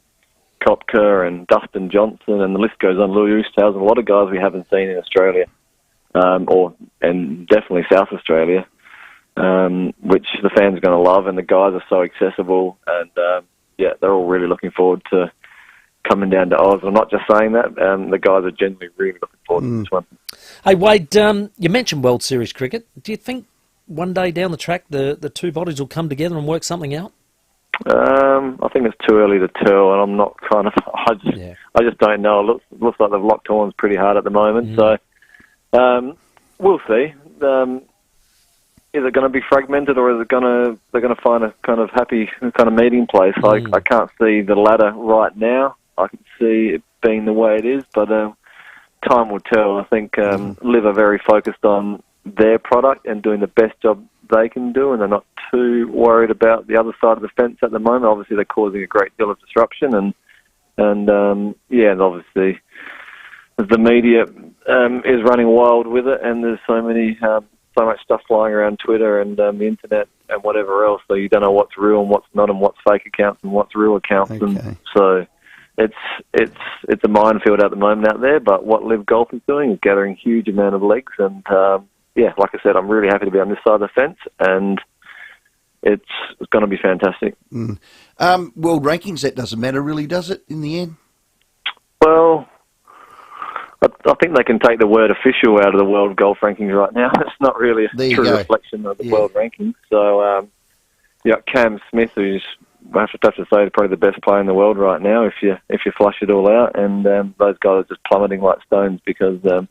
Koepka and Dustin Johnson, and the list goes on. Louis Oosthuizen, a lot of guys we haven't seen in Australia, and definitely South Australia, which the fans are going to love, and the guys are so accessible, and they're all really looking forward to coming down to Oz. I'm not just saying that, the guys are genuinely really looking forward to this one. Hey Wade, you mentioned World Series cricket. Do you think one day down the track the two bodies will come together and work something out? I think it's too early to tell, and I'm not I just don't know. It looks like they've locked horns pretty hard at the moment, so we'll see. Is it going to be fragmented, or is they're going to find a kind of happy kind of meeting place? I can't see the latter right now. I can see it being the way it is, but time will tell. I think Liv are very focused on their product and doing the best job they can do, and they're not too worried about the other side of the fence at the moment. Obviously, they're causing a great deal of disruption, and obviously the media is running wild with it, and there's so much stuff flying around Twitter and the internet and whatever else, so you don't know what's real and what's not, and what's fake accounts and what's real accounts, and so it's a minefield at the moment out there. But what Live Golf is doing is gathering a huge amount of legs, and like I said, I'm really happy to be on this side of the fence, and it's going to be fantastic. World rankings, that doesn't matter really, does it, in the end? Well, I think they can take the word official out of the world golf rankings right now. It's not really a true reflection of the world rankings. So, Cam Smith, who's, I have to say, probably the best player in the world right now, if you flush it all out, and those guys are just plummeting like stones because the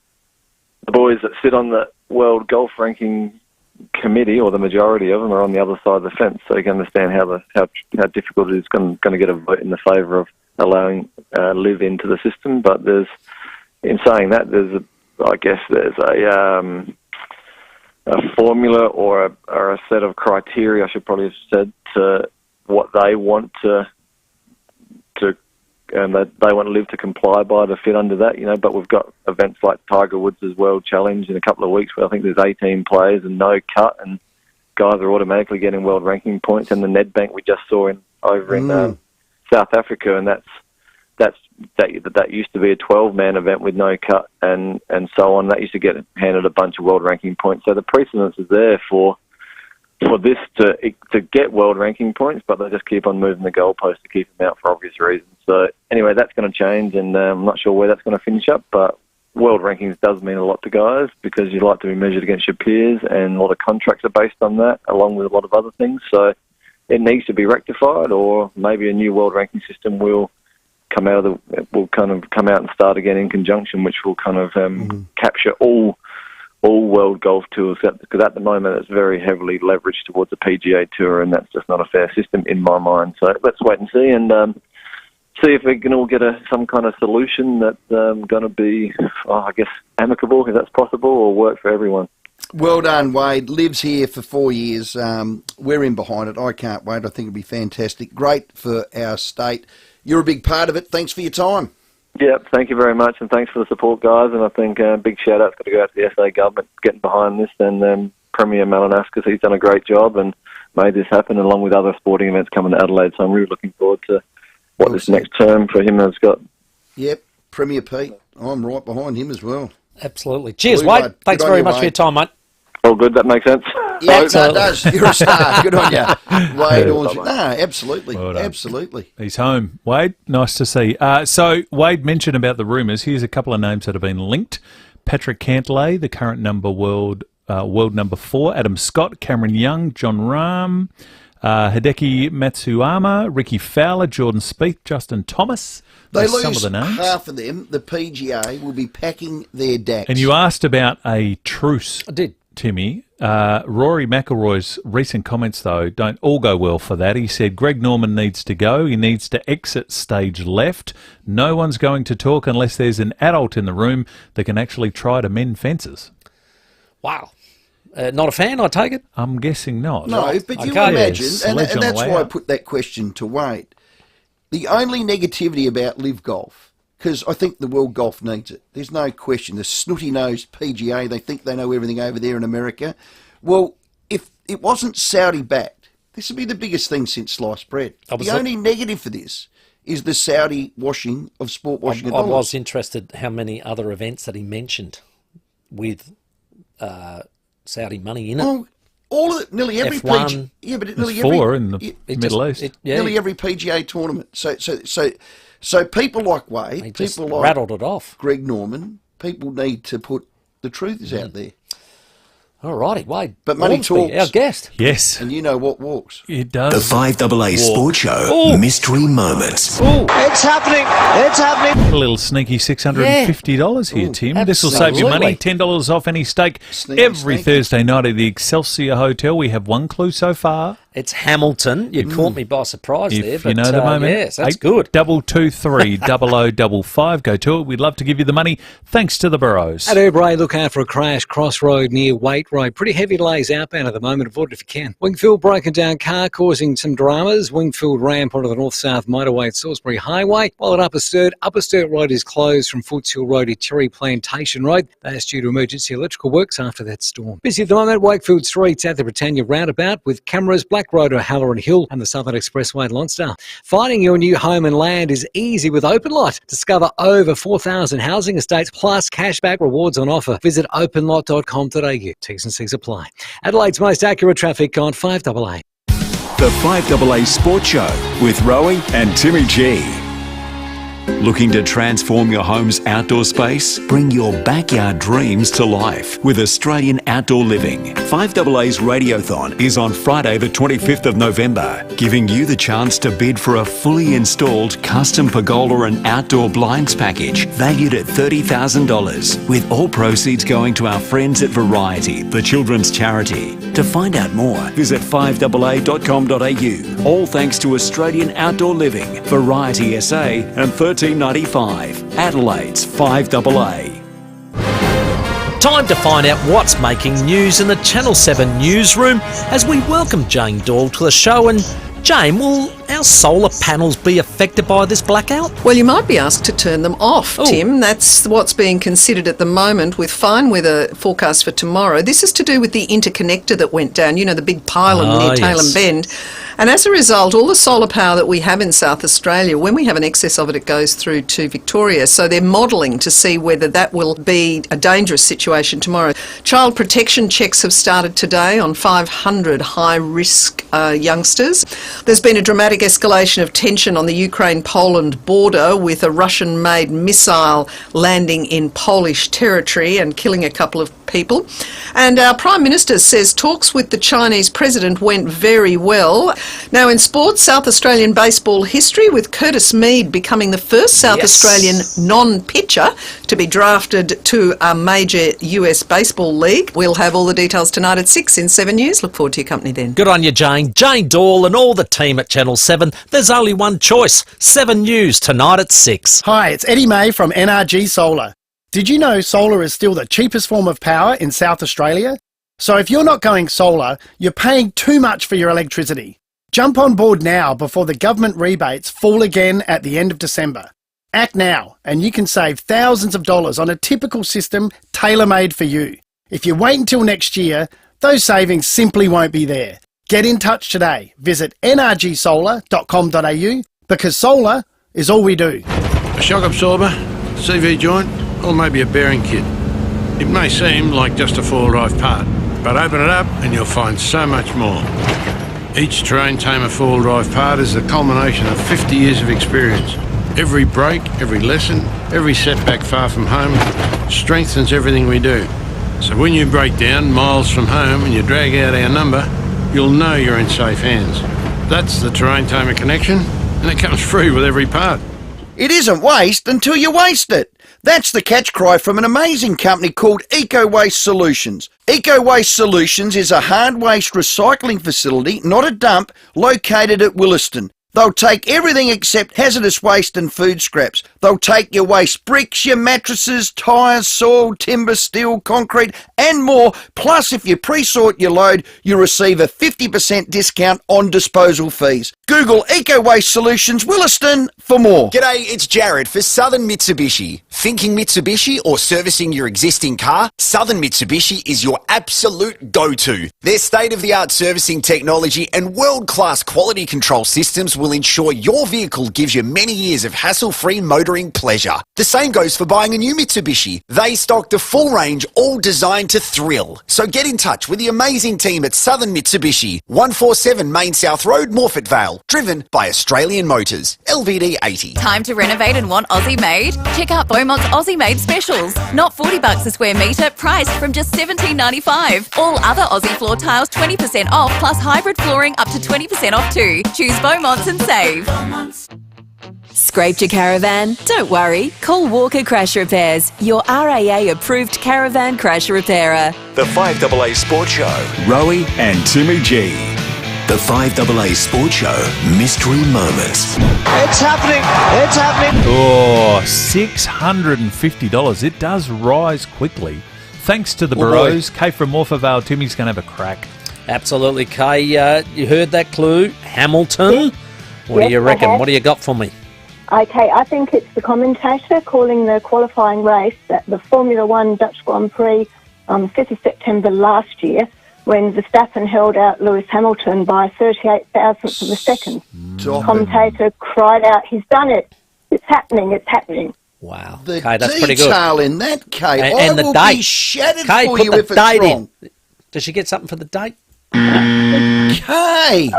boys that sit on the world golf ranking committee, or the majority of them, are on the other side of the fence. So you can understand how difficult it is going to get a vote in the favour of allowing Live into the system. But in saying that, there's a formula or a set of criteria, I should probably have said, to what they want they want Live to comply by to fit under that, But we've got events like Tiger Woods' World Challenge in a couple of weeks where I think there's 18 players and no cut, and guys are automatically getting world ranking points. And the Nedbank we just saw over in South Africa, and that used to be a 12-man event with no cut and so on. That used to get handed a bunch of world ranking points. So the precedence is there for this to get world ranking points, but they just keep on moving the goalpost to keep them out for obvious reasons. So anyway, that's going to change, and I'm not sure where that's going to finish up, but world rankings does mean a lot to guys because you like to be measured against your peers, and a lot of contracts are based on that, along with a lot of other things. So it needs to be rectified, or maybe a new world ranking system will come out and start again in conjunction, which will kind of capture all world golf tours, because at the moment it's very heavily leveraged towards the PGA Tour, and that's just not a fair system in my mind. So let's wait and see, and see if we can all get some kind of solution that's going to be, I guess, amicable, if that's possible, or work for everyone. Well done, Wade. Lives here for 4 years. We're in behind it. I can't wait. I think it'll be fantastic. Great for our state. You're a big part of it. Thanks for your time. Yeah, thank you very much, and thanks for the support, guys. And I think big shout-out's got to go out to the SA government getting behind this, and Premier Malinowskis. He's done a great job and made this happen, along with other sporting events coming to Adelaide. So I'm really looking forward to what this next term for him has got. Yep, Premier Pete. I'm right behind him as well. Absolutely. Cheers, Blue Wade. Wade. Thanks Good on very you, much for Wade. your time, mate. All good, that makes sense. Yeah, no, it does. You're a star. Good on you. Wade Orange. Bye-bye. No, absolutely. Well done. Absolutely. He's home. Wade, nice to see. So Wade mentioned about the rumours. Here's a couple of names that have been linked. Patrick Cantlay, the current world number 4. Adam Scott, Cameron Young, John Rahm, Hideki Matsuyama, Ricky Fowler, Jordan Spieth, Justin Thomas. They Some lose of the names. half of them. The PGA will be packing their decks. And you asked about a truce. I did. Timmy. Rory McIlroy's recent comments, though, don't all go well for that. He said Greg Norman needs to go. He needs to exit stage left. No one's going to talk unless there's an adult in the room that can actually try to mend fences. Wow. Not a fan, I take it? I'm guessing not. No, but you Okay. imagine, Yes, and sledge on that's the way why I out. put that question to Wade. The only negativity about Live Golf, because I think the world golf needs it. There's no question. The snooty-nosed PGA, they think they know everything over there in America. Well, if it wasn't Saudi-backed, this would be the biggest thing since sliced bread. The only negative for this is the Saudi washing of sport washing of I dollars. was interested how many other events that he mentioned with Saudi money in it. Well, all of it, nearly every F1. PGA, yeah, but There's nearly 4 every in the It Middle just- East. nearly every PGA tournament. So people like Wade, He just people like rattled it off. Greg Norman, people need to put the truth is out there. All righty, Wade. But money Ormsby, talks. our guest. Yes, And you know what walks. it does. The 5AA Sports Show Ooh. Mystery Moments. It's happening. It's happening. A little sneaky $650 here, Ooh, Tim. This will save you money. absolutely. $10 off any steak. Sneaky, Every sneaky. Thursday night at the Excelsior Hotel. We have one clue so far. It's Hamilton. You caught me by surprise there. If But, you know the moment. Yes, that's good. 8223 0055. Go to it. We'd love to give you the money. Thanks to the Burrows. At Urbray, look out for a crash crossroad near Waite Road. Pretty heavy delays outbound at the moment. Avoid it if you can. Wingfield broken down car causing some dramas. Wingfield ramp onto the north-south motorway at Salisbury Highway. While at Upper Sturt Road is closed from Foots Hill Road to Cherry Plantation Road. That's due to emergency electrical works after that storm. Busy at the moment, Wakefield Streets at the Britannia Roundabout with cameras Black Road to Halloran Hill and the Southern Expressway at Lonsdale. Finding your new home and land is easy with OpenLot. Discover over 4,000 housing estates plus cashback rewards on offer. Visit openlot.com.au. T's and C's apply. Adelaide's most accurate traffic on 5AA. The 5AA Sports Show with Rowie and Timmy G. Looking to transform your home's outdoor space? Bring your backyard dreams to life with Australian Outdoor Living. 5AA's Radiothon is on Friday the 25th of November, giving you the chance to bid for a fully installed custom pergola and outdoor blinds package valued at $30,000, with all proceeds going to our friends at Variety, the children's charity. To find out more, visit 5AA.com.au. All thanks to Australian Outdoor Living, Variety SA and $13.95. Adelaide's 5AA. Time to find out what's making news in the Channel 7 newsroom as we welcome Jane Doyle to the show. And Jane, will our solar panels be affected by this blackout? Well, you might be asked to turn them off, Tim. That's what's being considered at the moment with fine weather forecast for tomorrow. This is to do with the interconnector that went down, you know, the big pylon near Tailem Bend. And as a result, all the solar power that we have in South Australia, when we have an excess of it, it goes through to Victoria. So they're modelling to see whether that will be a dangerous situation tomorrow. Child protection checks have started today on 500 high-risk youngsters. There's been a dramatic escalation of tension on the Ukraine-Poland border with a Russian-made missile landing in Polish territory and killing a couple of people. And our Prime Minister says talks with the Chinese President went very well. Now in sports, South Australian baseball history with Curtis Mead becoming the first South Australian non-pitcher to be drafted to a major US baseball league. We'll have all the details tonight at 6 in 7 News. Look forward to your company then. Good on you, Jane. Jane Doyle and all the team at Channel 7. 7. There's only one choice. 7 News tonight at 6. Hi, it's Eddie May from NRG Solar. Did you know solar is still the cheapest form of power in South Australia? So if you're not going solar, you're paying too much for your electricity. Jump on board now before the government rebates fall again at the end of December. Act now and you can save thousands of dollars on a typical system tailor-made for you. If you wait until next year, those savings simply won't be there. Get in touch today. Visit nrgsolar.com.au because solar is all we do. A shock absorber, CV joint, or maybe a bearing kit. It may seem like just a four-wheel drive part, but open it up and you'll find so much more. Each Terrain Tamer four-wheel drive part is the culmination of 50 years of experience. Every break, every lesson, every setback far from home strengthens everything we do. So when you break down miles from home and you drag out our number, you'll know you're in safe hands. That's the Terrain Tamer connection, and it comes free with every part. It isn't waste until you waste it. That's the catch cry from an amazing company called Eco Waste Solutions. Eco Waste Solutions is a hard waste recycling facility, not a dump, located at Williston. They'll take everything except hazardous waste and food scraps. They'll take your waste bricks, your mattresses, tyres, soil, timber, steel, concrete and more. Plus, if you pre-sort your load, you'll receive a 50% discount on disposal fees. Google Eco Waste Solutions Williston for more. G'day, it's Jared for Southern Mitsubishi. Thinking Mitsubishi or servicing your existing car? Southern Mitsubishi is your absolute go-to. Their state-of-the-art servicing technology and world-class quality control systems will ensure your vehicle gives you many years of hassle-free motoring pleasure. The same goes for buying a new Mitsubishi. They stock the full range, all designed to thrill. So get in touch with the amazing team at Southern Mitsubishi, 147 Main South Road, Morphett Vale. Driven by Australian Motors. LVD 80. Time to renovate and want Aussie made? Check out Beaumont's Aussie made specials. Not $40 a square metre, priced from just $17.95. All other Aussie floor tiles 20% off, plus hybrid flooring up to 20% off too. Choose Beaumont's and save. Scraped your caravan? Don't worry. Call Walker Crash Repairs, your RAA approved caravan crash repairer. The 5AA Sports Show. Rowie and Timmy G. The 5AA Sports Show Mystery Moments. It's happening. It's happening. Oh, $650. It does rise quickly. Thanks to the Burrows. Kay from Morphett, Timmy's going to have a crack. Absolutely, Kay. You heard that clue. Hamilton. What do you reckon? What do you got for me? Okay, I think it's the commentator calling the qualifying race at the Formula One Dutch Grand Prix on the 5th of September last year, when Verstappen held out Lewis Hamilton by 38 thousandths of a second. The commentator cried out, "He's done it! It's happening! It's happening!" Wow. The Kay, that's pretty good. detail in that, Kay. And I the will date. be shattered Kay, for put you the if it's date wrong. in. Does she get something for the date? Kay!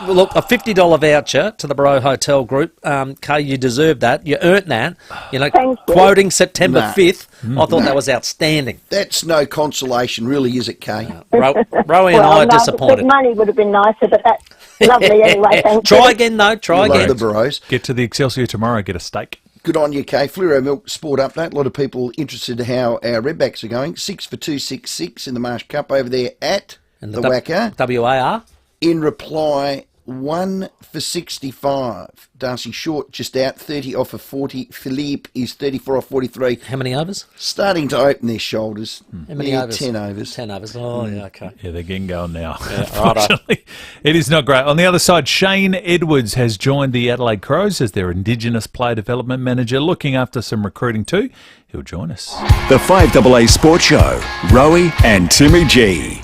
Look, a $50 voucher to the Bro Hotel Group. Kay, you deserve that. You earned that. You know, quoting September 5th, I thought that was outstanding. That's no consolation, really, is it, Kay? Rowie and I are disappointed. The money would have been nicer, but that's lovely anyway. Thank you. Try again, though. Try again. The Burrows. Get to the Excelsior tomorrow, get a steak. Good on you, Kay. Fluoro Milk Sport Update. A lot of people interested in how our Redbacks are going. 6 for 266 in the Marsh Cup over there at the Wacker. WAR. In reply, 1 for 65. Darcy Short just out, 30 off of 40. Philippe is 34 off 43. How many overs? Starting to open their shoulders. How many overs? 10 overs. 10 overs. Oh, yeah, okay. Yeah, they're getting going now. Yeah, Unfortunately, it is not great. On the other side, Shane Edwards has joined the Adelaide Crows as their Indigenous Player Development Manager, looking after some recruiting too. He'll join us. The 5AA Sports Show. Rowie and Timmy G.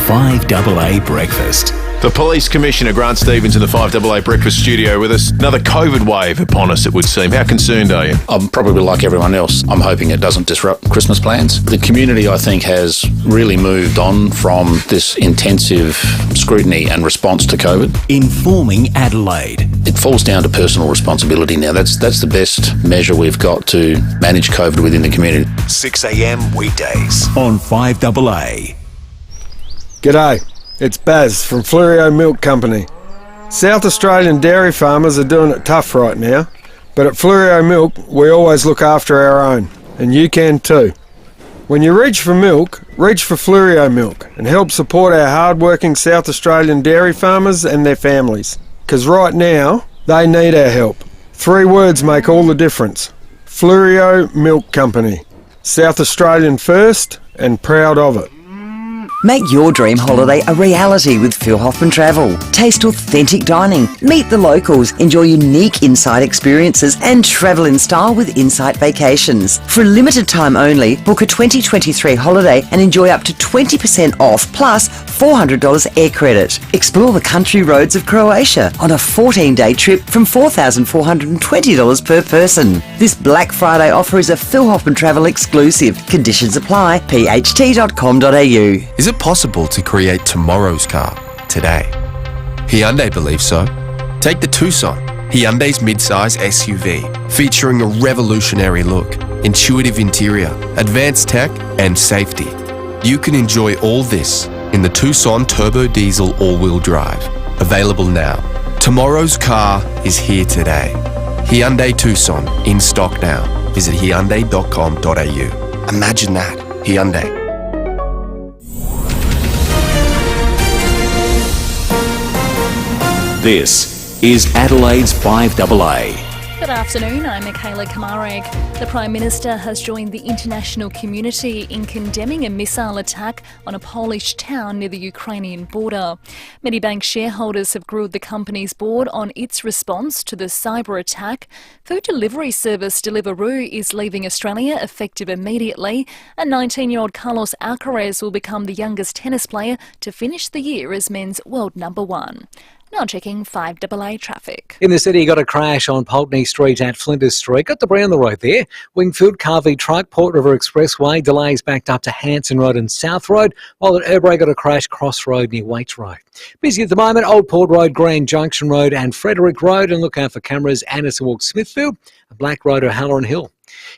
5AA Breakfast. The Police Commissioner, Grant Stevens, in the 5AA Breakfast studio with us. Another COVID wave upon us, it would seem. How concerned are you? I'm probably like everyone else. I'm hoping it doesn't disrupt Christmas plans. The community, I think, has really moved on from this intensive scrutiny and response to COVID. Informing Adelaide. It falls down to personal responsibility now. That's the best measure we've got to manage COVID within the community. 6 a.m. weekdays on 5AA. G'day, it's Baz from Fluoro Milk Company. South Australian dairy farmers are doing it tough right now, but at Fluoro Milk we always look after our own, and you can too. When you reach for milk, reach for Fluoro Milk and help support our hard-working South Australian dairy farmers and their families. because right now they need our help. 3 words make all the difference. FIVEAA Milk Company. South Australian first and proud of it. Make your dream holiday a reality with Phil Hoffman Travel. Taste authentic dining, meet the locals, enjoy unique inside experiences and travel in style with Insight Vacations. For a limited time only, book a 2023 holiday and enjoy up to 20% off plus $400 air credit. Explore the country roads of Croatia on a 14-day trip from $4,420 per person. This Black Friday offer is a Phil Hoffman Travel exclusive. Conditions apply. pht.com.au. Is it possible to create tomorrow's car today? Hyundai believes so. Take the Tucson, Hyundai's midsize SUV, featuring a revolutionary look, intuitive interior, advanced tech, and safety. You can enjoy all this in the Tucson Turbo Diesel all-wheel drive. Available now. Tomorrow's car is here today. Hyundai Tucson, in stock now. Visit Hyundai.com.au. Imagine that. Hyundai. This is Adelaide's 5AA. Good afternoon, I'm Michaela Kamarek. The Prime Minister has joined the international community in condemning a missile attack on a Polish town near the Ukrainian border. Medibank shareholders have grilled the company's board on its response to the cyber attack. Food delivery service Deliveroo is leaving Australia effective immediately, and 19-year-old Carlos Alcaraz will become the youngest tennis player to finish the year as men's world number 1. Now checking 5AA traffic. In the city, you got a crash on Pulteney Street at Flinders Street. Got debris on the road there. Wingfield, Carvey Truck, Port River Expressway. Delays backed up to Hanson Road and South Road, while at Erbray got a crash Crossroad near Waits Road. Busy at the moment, Old Port Road, Grand Junction Road and Frederick Road. And look out for cameras, Anderson Walk, Smithfield, Black Road or Halloran Hill.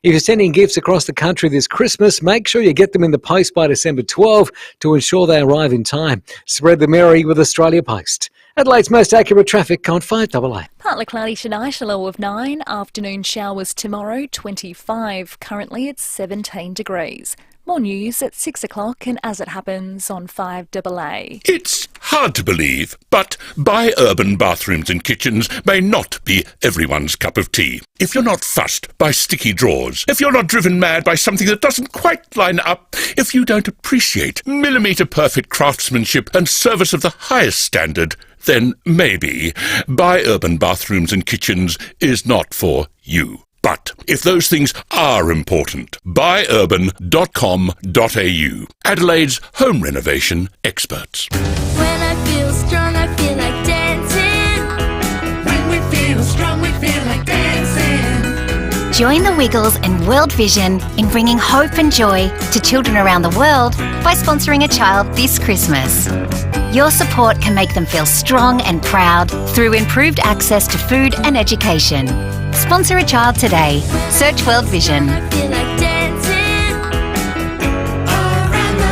If you're sending gifts across the country this Christmas, make sure you get them in the post by December 12 to ensure they arrive in time. Spread the merry with Australia Post. Adelaide's most accurate traffic on 5AA. Partly cloudy tonight, a low of 9. Afternoon showers tomorrow, 25. Currently it's 17 degrees. More news at 6 o'clock and as it happens on 5AA. It's hard to believe, but bi-urban bathrooms and kitchens may not be everyone's cup of tea. If you're not fussed by sticky drawers, if you're not driven mad by something that doesn't quite line up, if you don't appreciate millimetre-perfect craftsmanship and service of the highest standard, then maybe bi-urban bathrooms and kitchens is not for you. But if those things are important, buyurban.com.au, Adelaide's home renovation experts. When I feel strong, I feel like dancing. When we feel strong, we feel like dancing. Join the Wiggles and World Vision in bringing hope and joy to children around the world by sponsoring a child this Christmas. Your support can make them feel strong and proud through improved access to food and education. Sponsor a child today. Search World Vision. I feel like dancing around the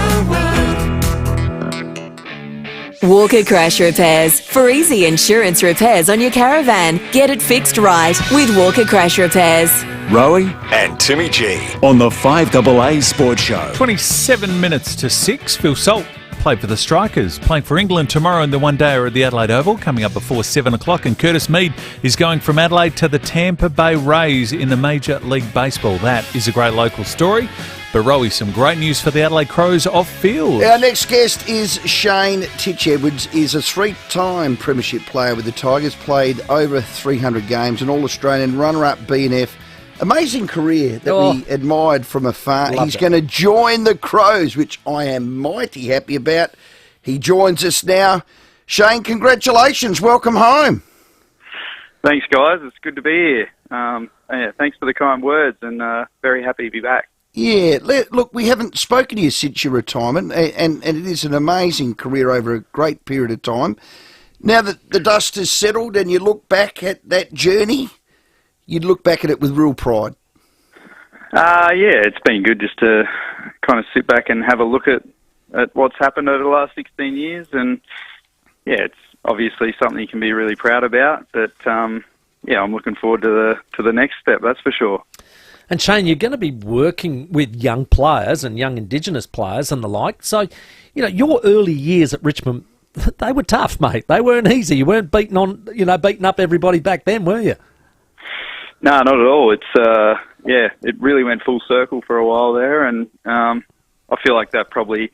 world. Walker Crash Repairs. For easy insurance repairs on your caravan. Get it fixed right with Walker Crash Repairs. Rowie And Timmy G. on the 5AA Sports Show. 27 minutes to 6. Phil Salt played for the Strikers, playing for England tomorrow in the one-dayer at the Adelaide Oval, coming up before 7 o'clock. And Curtis Mead is going from Adelaide to the Tampa Bay Rays in the Major League Baseball. That is a great local story. But Rowie, some great news for the Adelaide Crows off field. Our next guest is Shane Titch-Edwards. Is a 3-time premiership player with the Tigers, played over 300 games, an All-Australian, runner-up BNF. Amazing career that we admired from afar. He's going to join the Crows, which I am mighty happy about. He joins us now. Shane, congratulations. Welcome home. Thanks, guys. It's good to be here. Thanks for the kind words, and very happy to be back. Yeah, look, we haven't spoken to you since your retirement, and it is an amazing career over a great period of time. Now that the dust has settled and you look back at that journey, you'd look back at it with real pride. It's been good just to kind of sit back and have a look at what's happened over the last 16 years. And, it's obviously something you can be really proud about. But, I'm looking forward to the next step, that's for sure. And Shane, you're going to be working with young players and young Indigenous players and the like. So, your early years at Richmond they were tough, mate. They weren't easy. You weren't beating up everybody back then, were you? No, not at all. It's it really went full circle for a while there, and I feel like that probably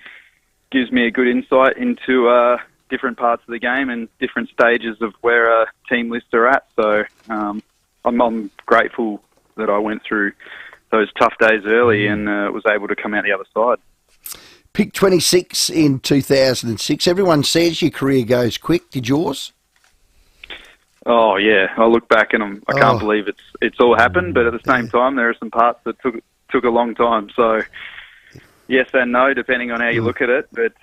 gives me a good insight into different parts of the game and different stages of where team lists are at. So I'm grateful that I went through those tough days early and was able to come out the other side. Pick 26 in 2006. Everyone says your career goes quick. Did yours? Oh yeah, I look back and I can't believe it's all happened. But at the same time, there are some parts that took a long time. So yes and no, depending on how you look at it. But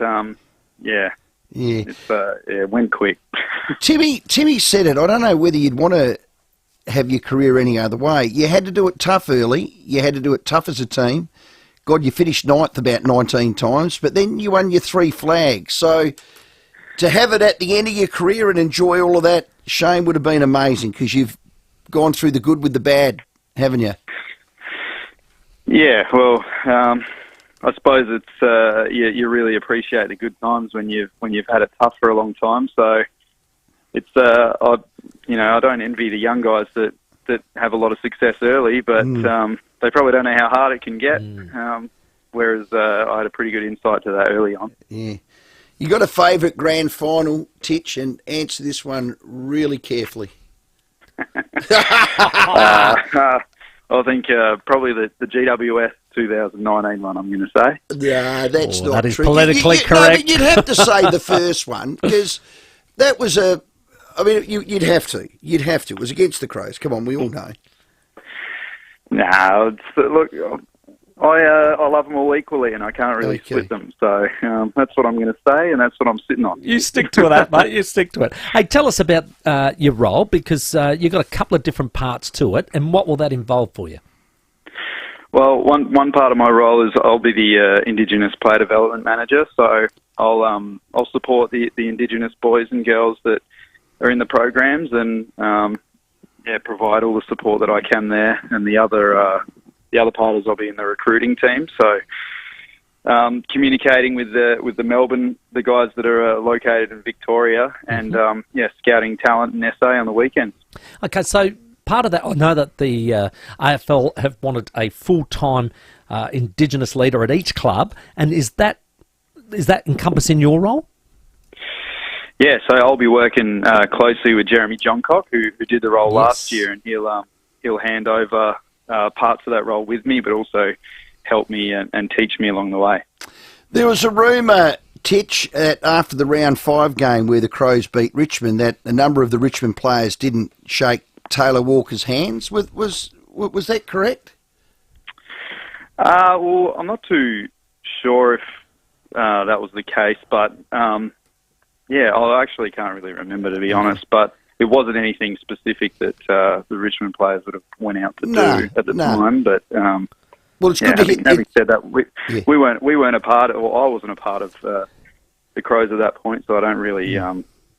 it went quick. Timmy said it. I don't know whether you'd want to have your career any other way. You had to do it tough early. You had to do it tough as a team. God, you finished ninth about 19 times, but then you won your 3 flags. So to have it at the end of your career and enjoy all of that, Shane, would have been amazing because you've gone through the good with the bad, haven't you? Yeah, well, I suppose it's you really appreciate the good times when you've had it tough for a long time. So it's I don't envy the young guys that have a lot of success early, but they probably don't know how hard it can get. Whereas I had a pretty good insight to that early on. Yeah. You got a favourite grand final, Titch, and answer this one really carefully. I think probably the GWS 2019 one, I'm going to say. Yeah, that's not that is true. politically correct. No, but you'd have to say the first one, because that was you'd have to. You'd have to. It was against the Crows. Come on, we all know. No, look, I love them all equally, and I can't really split them. So that's what I'm going to say, and that's what I'm sitting on. You stick to that, mate. You stick to it. Hey, tell us about your role, because you've got a couple of different parts to it, and what will that involve for you? Well, one part of my role is I'll be the Indigenous Player Development Manager, so I'll support the Indigenous boys and girls that are in the programs, and provide all the support that I can there. And the other part is I'll be in the recruiting team, so communicating with the Melbourne, the guys that are located in Victoria, and scouting talent and SA on the weekends. Okay, so part of that, I know that the AFL have wanted a full-time Indigenous leader at each club, and is that encompassing your role? Yeah, so I'll be working closely with Jeremy Johncock, who did the role last year, and he'll hand over parts of that role with me, but also help me and teach me along the way. There was a rumour, Titch, after the round 5 game where the Crows beat Richmond, that a number of the Richmond players didn't shake Taylor Walker's hands. Was that correct? Well, I'm not too sure if that was the case, but I actually can't really remember, to be honest, but it wasn't anything specific that the Richmond players would have went out to do at the time. But well, it's good to hear. Having said that, we weren't a part of, or I wasn't a part of the Crows at that point, so I don't really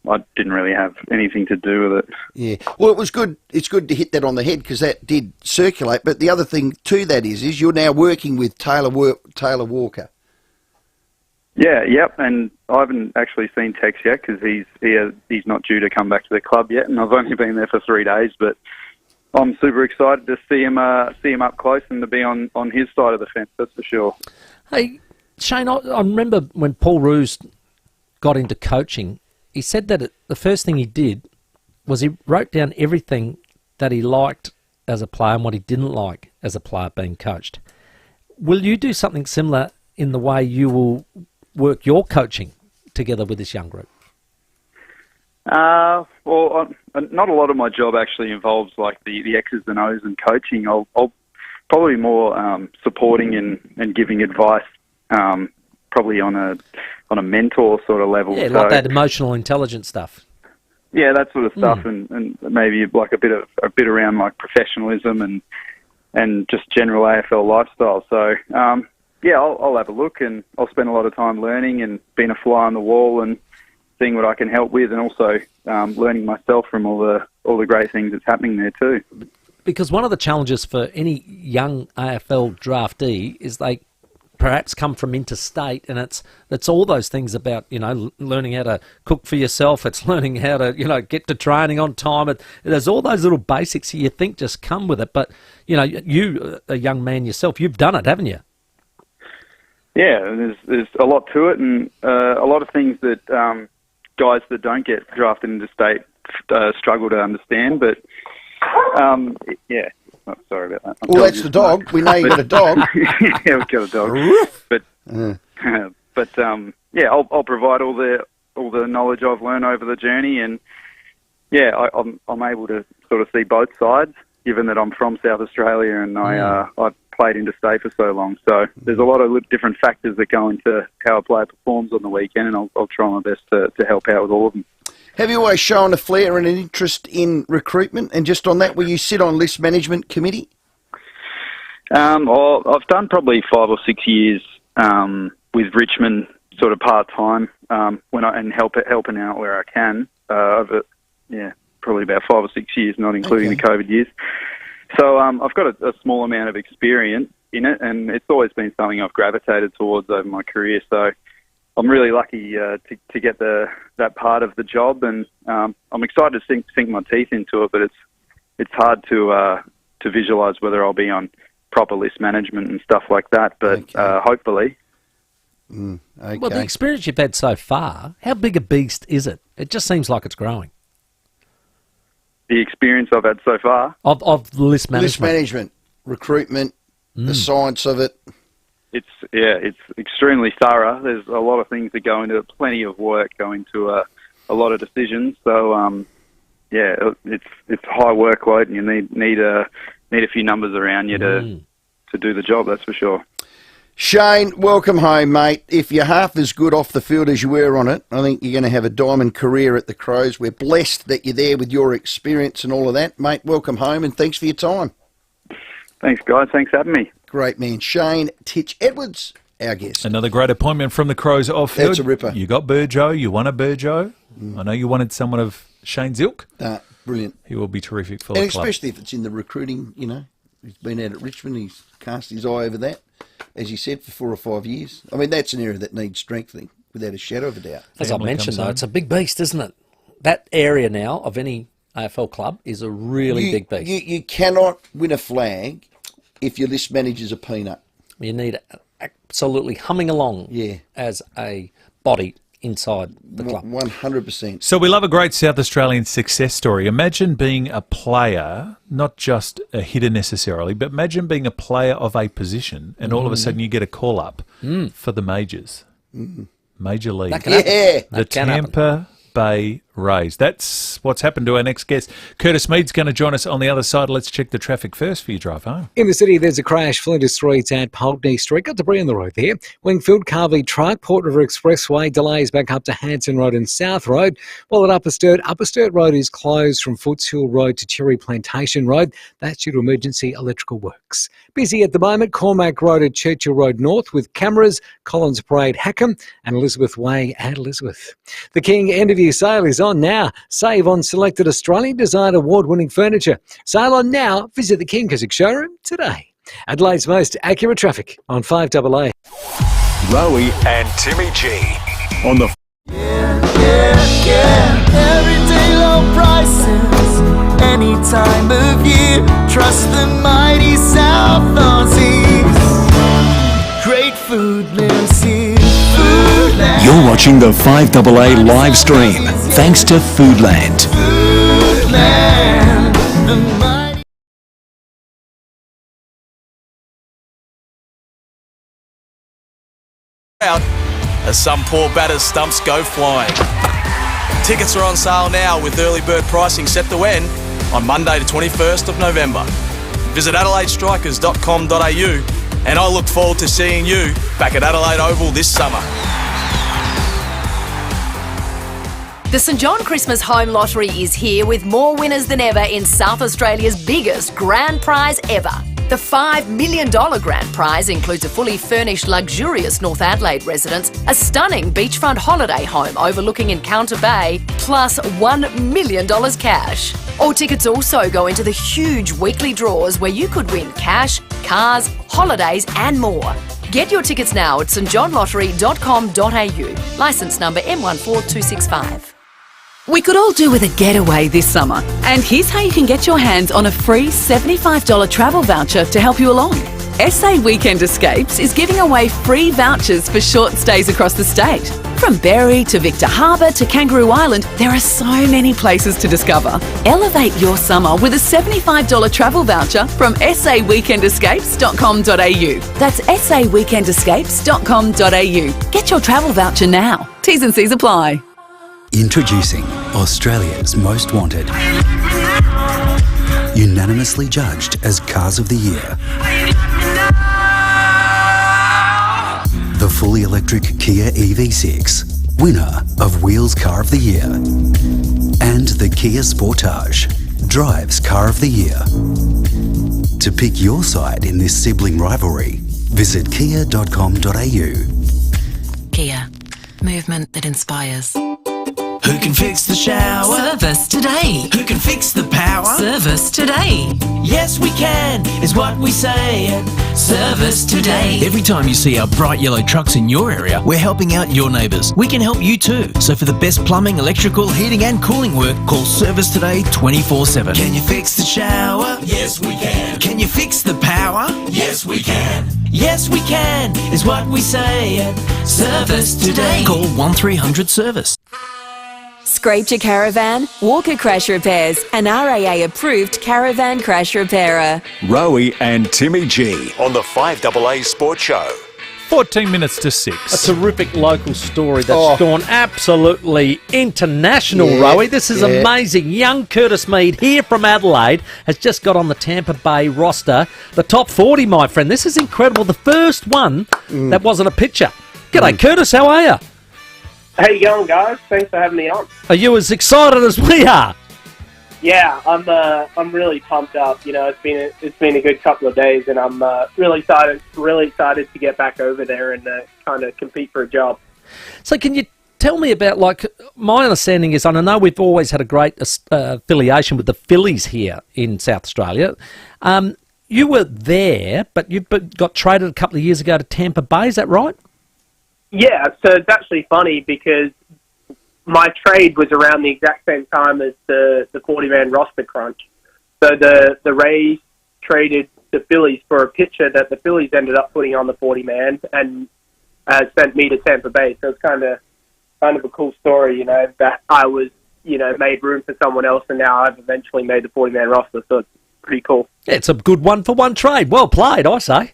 I didn't really have anything to do with it. Yeah, well, it was good. It's good to hit that on the head because that did circulate. But the other thing to that is you're now working with Taylor Walker. Yeah, yep, and I haven't actually seen Tex yet because he's not due to come back to the club yet, and I've only been there for 3 days. But I'm super excited to see him up close and to be on his side of the fence. That's for sure. Hey, Shane, I remember when Paul Roos got into coaching, he said that the first thing he did was he wrote down everything that he liked as a player and what he didn't like as a player being coached. Will you do something similar in the way you will work your coaching together with this young group? Well, not a lot of my job actually involves like the X's and O's and coaching. I'll probably more supporting and giving advice, probably on a mentor sort of level. Yeah, like that emotional intelligence stuff. Yeah, that sort of stuff, and maybe like a bit around like professionalism and just general AFL lifestyle. So. I'll have a look, and I'll spend a lot of time learning and being a fly on the wall and seeing what I can help with, and also learning myself from all the great things that's happening there too. Because one of the challenges for any young AFL draftee is they perhaps come from interstate, and it's all those things about, learning how to cook for yourself. It's learning how to, get to training on time. There's all those little basics you think just come with it. But, you, a young man yourself, you've done it, haven't you? Yeah, there's a lot to it, and a lot of things that guys that don't get drafted into state struggle to understand. But yeah, oh, sorry about that. Well, that's the dog. We know you got a dog. Yeah, we've got a dog. But yeah, I'll provide all the knowledge I've learned over the journey, and yeah, I'm able to sort of see both sides, given that I'm from South Australia and I played interstate for so long. So there's a lot of different factors that go into how a player performs on the weekend, and I'll try my best to help out with all of them. Have you always shown a flair and an interest in recruitment? And just on that, will you sit on list management committee? I've done probably 5 or 6 years with Richmond, sort of part time, helping out where I can. Over probably about 5 or 6 years, not including the COVID years. So I've got a small amount of experience in it, and it's always been something I've gravitated towards over my career. So I'm really lucky to get that part of the job, and I'm excited to sink my teeth into it. But it's hard to visualise whether I'll be on proper list management and stuff like that. But hopefully. Okay. Well, the experience you've had so far, how big a beast is it? It just seems like it's growing. The experience I've had so far of list management, recruitment, the science of it. It's extremely thorough. There's a lot of things that go into it, plenty of work go into a lot of decisions. So it's high workload, and you need a few numbers around you to do the job. That's for sure. Shane, welcome home, mate. If you're half as good off the field as you were on it, I think you're going to have a diamond career at the Crows. We're blessed that you're there with your experience and all of that. Mate, welcome home, and thanks for your time. Thanks, guys. Thanks for having me. Great man. Shane Titch-Edwards, our guest. Another great appointment from the Crows off field. That's a ripper. You got Burjo. You won a Burjo. I know you wanted someone of Shane's ilk. Brilliant. He will be terrific for the club. Especially if it's in the recruiting, He's been out at Richmond. He's cast his eye over that, as you said, for 4 or 5 years. I mean, that's an area that needs strengthening, without a shadow of a doubt. As I mentioned, though, it's a big beast, isn't it? That area now of any AFL club is a really big beast. You cannot win a flag if your list manager's a peanut. You need absolutely humming along as a body inside the club. 100%. So we love a great South Australian success story. Imagine being a player, not just a hitter necessarily, but imagine being a player of a position, and all of a sudden you get a call up for the majors. Major League. That can happen. The Tampa Bay Rays. That's what's happened to our next guest. Curtis Mead's going to join us on the other side. Let's check the traffic first for your drive home. In the city, there's a crash. Flinders Street at Pulteney Street. Got debris on the road there. Wingfield, Carvey Truck, Port River Expressway. Delays back up to Hanson Road and South Road. While at Upper Sturt Road is closed from Foots Hill Road to Cherry Plantation Road. That's due to emergency electrical works. Busy at the moment. Cormac Road at Churchill Road North with cameras. Collins Parade, Hackham, and Elizabeth Way at Elizabeth. The King end of year sale is on now. Save on selected Australian design award-winning furniture. Sale on now. Visit the King Keswick showroom today. Adelaide's most accurate traffic on 5AA. Rowie and Timmy G on the Everyday low prices, any time of year. Trust the mighty South Aussies. Great food lives here. Foodland. You're watching the 5AA live stream, thanks to Foodland. Foodland. The mighty. Out as some poor batter's stumps go flying. Tickets are on sale now with early bird pricing set to end on Monday the 21st of November. Visit adelaidestrikers.com.au and I look forward to seeing you back at Adelaide Oval this summer. The St John Christmas Home Lottery is here with more winners than ever in South Australia's biggest grand prize ever. The $5 million grand prize includes a fully furnished, luxurious North Adelaide residence, a stunning beachfront holiday home overlooking Encounter Bay, plus $1 million cash. All tickets also go into the huge weekly draws where you could win cash, cars, holidays and more. Get your tickets now at stjohnlottery.com.au. Licence number M14265. We could all do with a getaway this summer, and here's how you can get your hands on a free $75 travel voucher to help you along. SA Weekend Escapes is giving away free vouchers for short stays across the state. From Berry to Victor Harbour to Kangaroo Island, there are so many places to discover. Elevate your summer with a $75 travel voucher from saweekendescapes.com.au. That's saweekendescapes.com.au. Get your travel voucher now. T's and C's apply. Introducing Australia's Most Wanted. Unanimously judged as Cars of the Year. The fully electric Kia EV6, winner of Wheels Car of the Year. And the Kia Sportage, Drives Car of the Year. To pick your side in this sibling rivalry, visit kia.com.au. Kia. Movement that inspires. Who can fix the shower? Service today. Who can fix the power? Service today. Yes, we can, is what we say. Service today. Every time you see our bright yellow trucks in your area, we're helping out your neighbours. We can help you too. So for the best plumbing, electrical, heating and cooling work, call Service Today 24/7. Can you fix the shower? Yes, we can. Can you fix the power? Yes, we can. Yes, we can, is what we say. Service Today. Call 1300 Service. Scraped your caravan? Walker Crash Repairs, an RAA approved caravan crash repairer. Rowie and Timmy G on the 5AA Sports Show. 14 minutes to 6. A terrific local story that's gone absolutely international, Rowie. This is amazing. Young Curtis Mead here from Adelaide has just got on the Tampa Bay roster. The top 40, my friend. This is incredible. The first one that wasn't a pitcher. G'day, Curtis. How are you? How you going, guys? Thanks for having me on. Are you as excited as we are? Yeah, I'm really pumped up. You know, it's been a good couple of days, and I'm really excited to get back over there and kind of compete for a job. So, can you tell me about, like, my understanding is, and I know we've always had a great affiliation with the Phillies here in South Australia. You were there, but you got traded a couple of years ago to Tampa Bay. Is that right? Yeah, so it's actually funny because my trade was around the exact same time as the 40-man roster crunch. So the Rays traded the Phillies for a pitcher that the Phillies ended up putting on the 40-man and sent me to Tampa Bay. So it's kind of a cool story, you know, that I was, you know, made room for someone else, and now I've eventually made the 40-man roster. So it's pretty cool. Yeah, it's a good one-for-one trade. Well played, I say.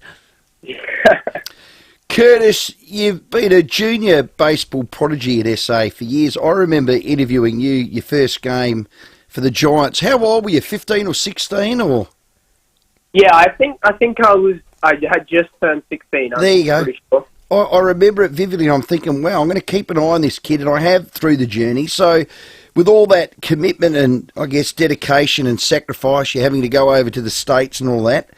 Curtis, you've been a junior baseball prodigy at SA for years. I remember interviewing you, your first game for the Giants. How old were you, 15 or 16? Or? Yeah, I think I had just turned 16. There you go. Pretty sure. I remember it vividly. I'm thinking, wow, I'm going to keep an eye on this kid, and I have through the journey. So with all that commitment and, I guess, dedication and sacrifice, you're having to go over to the States and all that,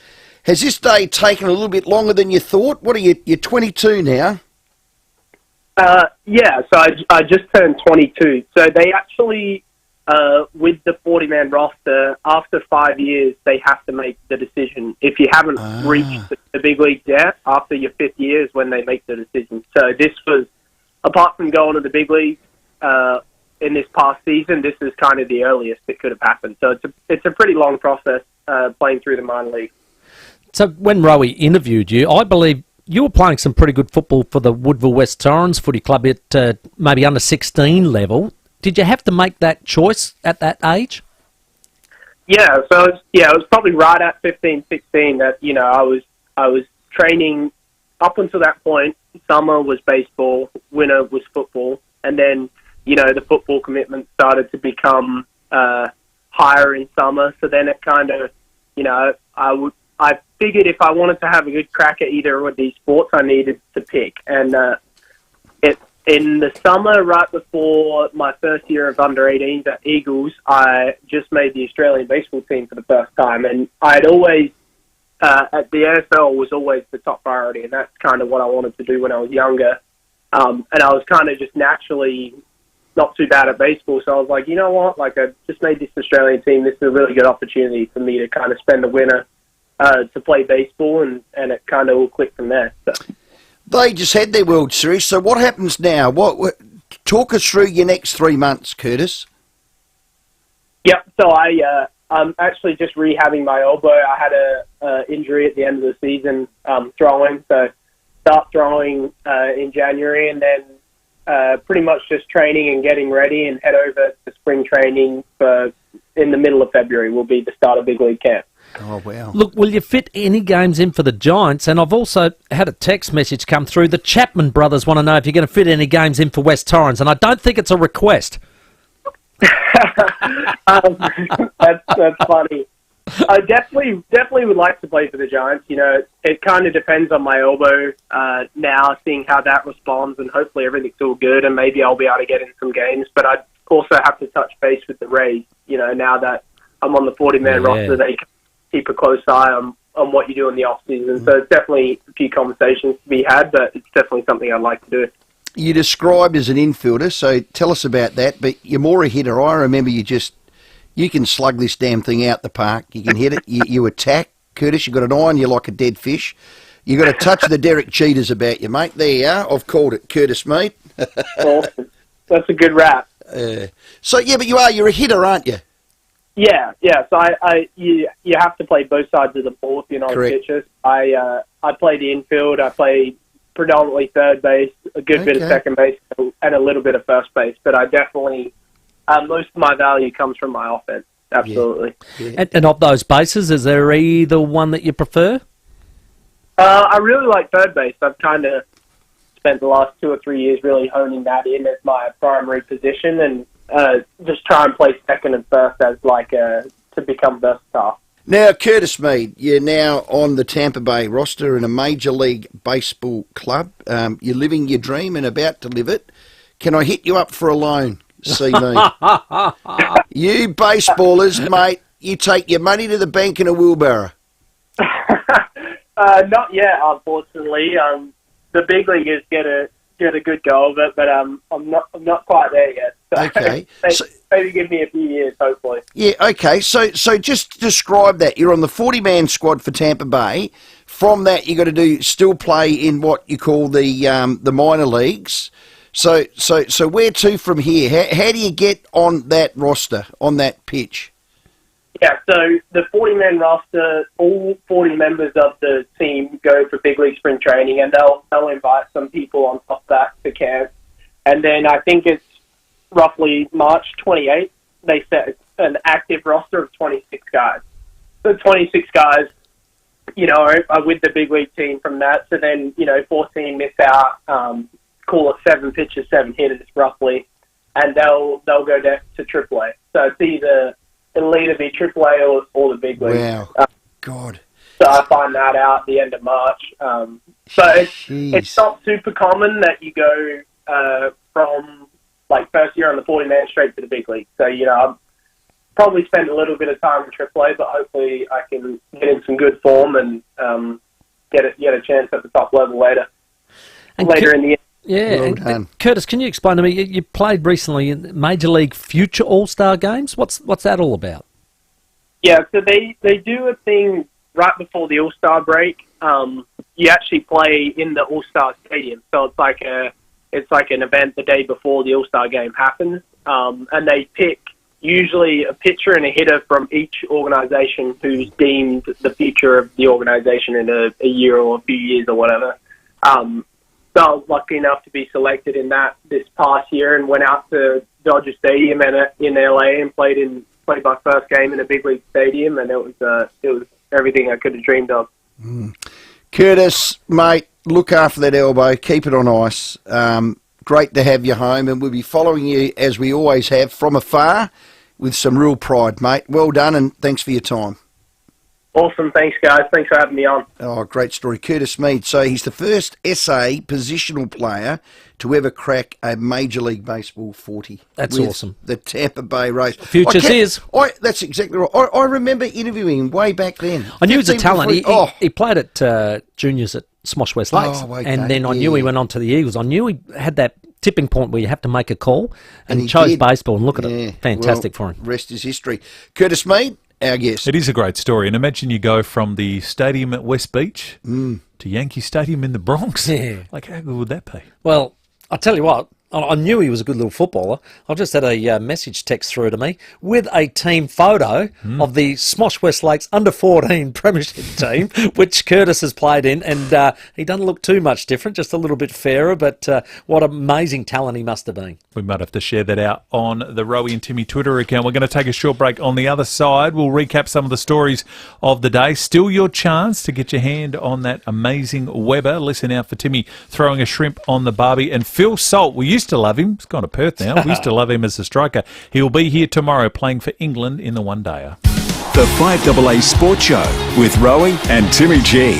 has this day taken a little bit longer than you thought? What are you? You're 22 now. Yeah, so I just turned 22. So they actually, with the 40-man roster, after 5 years, they have to make the decision. If you haven't reached the big leagues yet, after your 5th year is when they make the decision. So this was, apart from going to the big leagues in this past season, this is kind of the earliest it could have happened. So it's a pretty long process playing through the minor leagues. So when Rowie interviewed you, I believe you were playing some pretty good football for the Woodville West Torrens Footy Club at maybe under 16 level. Did you have to make that choice at that age? Yeah, so it was probably right at 15, 16 that, you know, I was training up until that point. Summer was baseball, winter was football, and then, you know, the football commitment started to become higher in summer. So then it kind of, you know, I figured if I wanted to have a good crack at either of these sports, I needed to pick. And in the summer, right before my first year of under-18s at Eagles, I just made the Australian baseball team for the first time. And I'd always, the AFL was always the top priority, and that's kind of what I wanted to do when I was younger. And I was kind of just naturally not too bad at baseball, so I was like, you know what, like I just made this Australian team. This is a really good opportunity for me to kind of spend the winter to play baseball, and it kind of all clicked from there. So. They just had their World Series, so what happens now? Talk us through your next 3 months, Curtis. Yep. So I'm actually just rehabbing my elbow. I had a injury at the end of the season throwing, so start throwing in January, and then pretty much just training and getting ready, and head over to spring training in the middle of February will be the start of big league camp. Oh, wow. Look, will you fit any games in for the Giants? And I've also had a text message come through. The Chapman brothers want to know if you're going to fit any games in for West Torrens, and I don't think it's a request. That's funny. I definitely would like to play for the Giants. You know, it kind of depends on my elbow now, seeing how that responds, and hopefully everything's all good, and maybe I'll be able to get in some games. But I also have to touch base with the Rays. You know, now that I'm on the 40-man roster, they keep a close eye on what you do in the off season. So it's definitely a few conversations to be had, but it's definitely something I'd like to do. You described as an infielder, so tell us about that. But you're more a hitter. I remember you can slug this damn thing out the park. You can hit it. You attack, Curtis. You've got an eye on you like a dead fish. You've got to touch the Derek Cheetahs about you, mate. There you are. I've called it, Curtis, mate. Awesome. That's a good rap. So, yeah, but you're a hitter, aren't you? Yeah. So you have to play both sides of the ball if you're not a pitcher. I play the infield. I play predominantly third base, a good bit of second base, and a little bit of first base. But I definitely, most of my value comes from my offense. Absolutely. Yeah. And of those bases, is there either one that you prefer? I really like third base. I've kind of spent the last 2 or 3 years really honing that in as my primary position, and just try and play second and first as to become versatile. Now, Curtis Mead, you're now on the Tampa Bay roster in a Major League Baseball club. You're living your dream and about to live it. Can I hit you up for a loan, CV? You baseballers, mate, you take your money to the bank in a wheelbarrow. Not yet, unfortunately. The big leaguers get a good go of it, but I'm not quite there yet. So okay. maybe give me a few years, hopefully. Yeah, okay. So just describe that. You're on the 40-man squad for Tampa Bay. From that, you got to still play in what you call the minor leagues. So where to from here? How do you get on that roster, on that pitch? Yeah, so the 40-man roster, all 40 members of the team go for big league spring training, and they'll invite some people on top of that to camp. And then I think it's roughly March 28th, they set an active roster of 26 guys. So 26 guys, are with the big league team from that. So then, 14 miss out, call it 7 pitchers, 7 hitters roughly, and they'll go down to AAA. So it'll either be AAA or the big league. Wow. God. So I find that out at the end of March. So it's not super common that you go from first year on the 40-man straight to the big league. So, I've probably spent a little bit of time in AAA, but hopefully I can get in some good form and get a chance at the top level later in the year. Yeah, well done. Curtis, can you explain to me, you played recently in Major League Future All-Star Games. What's that all about? Yeah, so they do a thing right before the All-Star break. You actually play in the All-Star Stadium, so it's like an event the day before the All-Star game happens, and they pick usually a pitcher and a hitter from each organization who's deemed the future of the organization in a year or a few years or whatever. So I was lucky enough to be selected in that this past year, and went out to Dodger Stadium in LA and played my first game in a big league stadium, and it was everything I could have dreamed of. Curtis, mate, look after that elbow, keep it on ice. Great to have you home, and we'll be following you as we always have from afar with some real pride, mate. Well done, and thanks for your time. Awesome. Thanks, guys. Thanks for having me on. Oh, great story. Curtis Mead. So he's the first SA positional player to ever crack a Major League Baseball 40. That's awesome. The Tampa Bay Rays. Future's his. That's exactly right. I remember interviewing him way back then. I knew he was a talent. He played at juniors at Smosh West Lakes. And then I knew he went on to the Eagles. I knew he had that tipping point where you have to make a call, and he chose baseball, and look at it. Fantastic for him. Rest is history. Curtis Mead, our guest. It is a great story. And imagine you go from the stadium at West Beach to Yankee Stadium in the Bronx. Yeah. Like, how good would that be? Well, I'll tell you what, I knew he was a good little footballer. I just had a message text through to me with a team photo of the Smosh West Lakes under-14 premiership team, which Curtis has played in, and he doesn't look too much different, just a little bit fairer, but what amazing talent he must have been. We might have to share that out on the Rowie and Timmy Twitter account. We're going to take a short break. On the other side, we'll recap some of the stories of the day. Still your chance to get your hand on that amazing Weber. Listen out for Timmy throwing a shrimp on the barbie. And Phil Salt, we used to love him. He's gone to Perth now. We used to love him as a striker. He'll be here tomorrow playing for England in the one-dayer. The 5AA Sports Show with Rowie and Timmy G.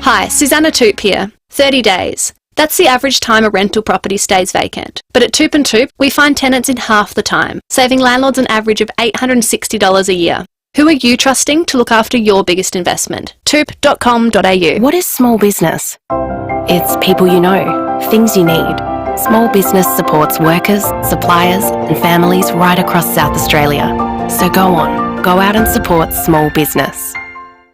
Hi, Susanna Toop here. 30 days. That's the average time a rental property stays vacant. But at Toop & Toop, we find tenants in half the time, saving landlords an average of $860 a year. Who are you trusting to look after your biggest investment? Toop.com.au. What is small business? It's people you know, things you need. Small business supports workers, suppliers and families right across South Australia. So go on, go out and support small business.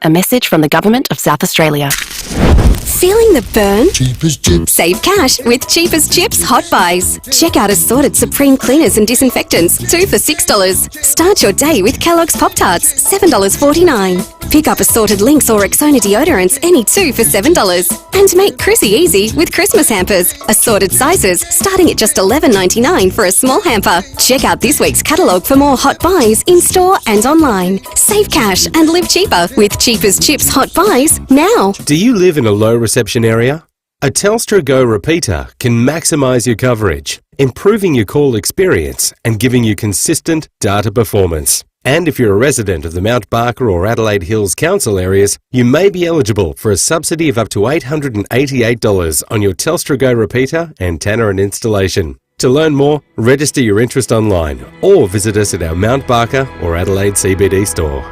A message from the Government of South Australia. Feeling the burn? Cheapest Chips. Save cash with Cheapest Chips Hot Buys. Check out assorted Supreme cleaners and disinfectants, 2 for $6. Start your day with Kellogg's Pop-Tarts, $7.49. Pick up assorted Lynx or Rexona deodorants, any 2 for $7. And make Chrissy easy with Christmas hampers. Assorted sizes, starting at just $11.99 for a small hamper. Check out this week's catalogue for more hot buys in-store and online. Save cash and live cheaper with Cheapest Chips Hot Buys now. Do you live in a low reception area? A Telstra Go repeater can maximise your coverage, improving your call experience and giving you consistent data performance. And if you're a resident of the Mount Barker or Adelaide Hills Council areas, you may be eligible for a subsidy of up to $888 on your Telstra Go repeater, antenna and installation. To learn more, register your interest online or visit us at our Mount Barker or Adelaide CBD store.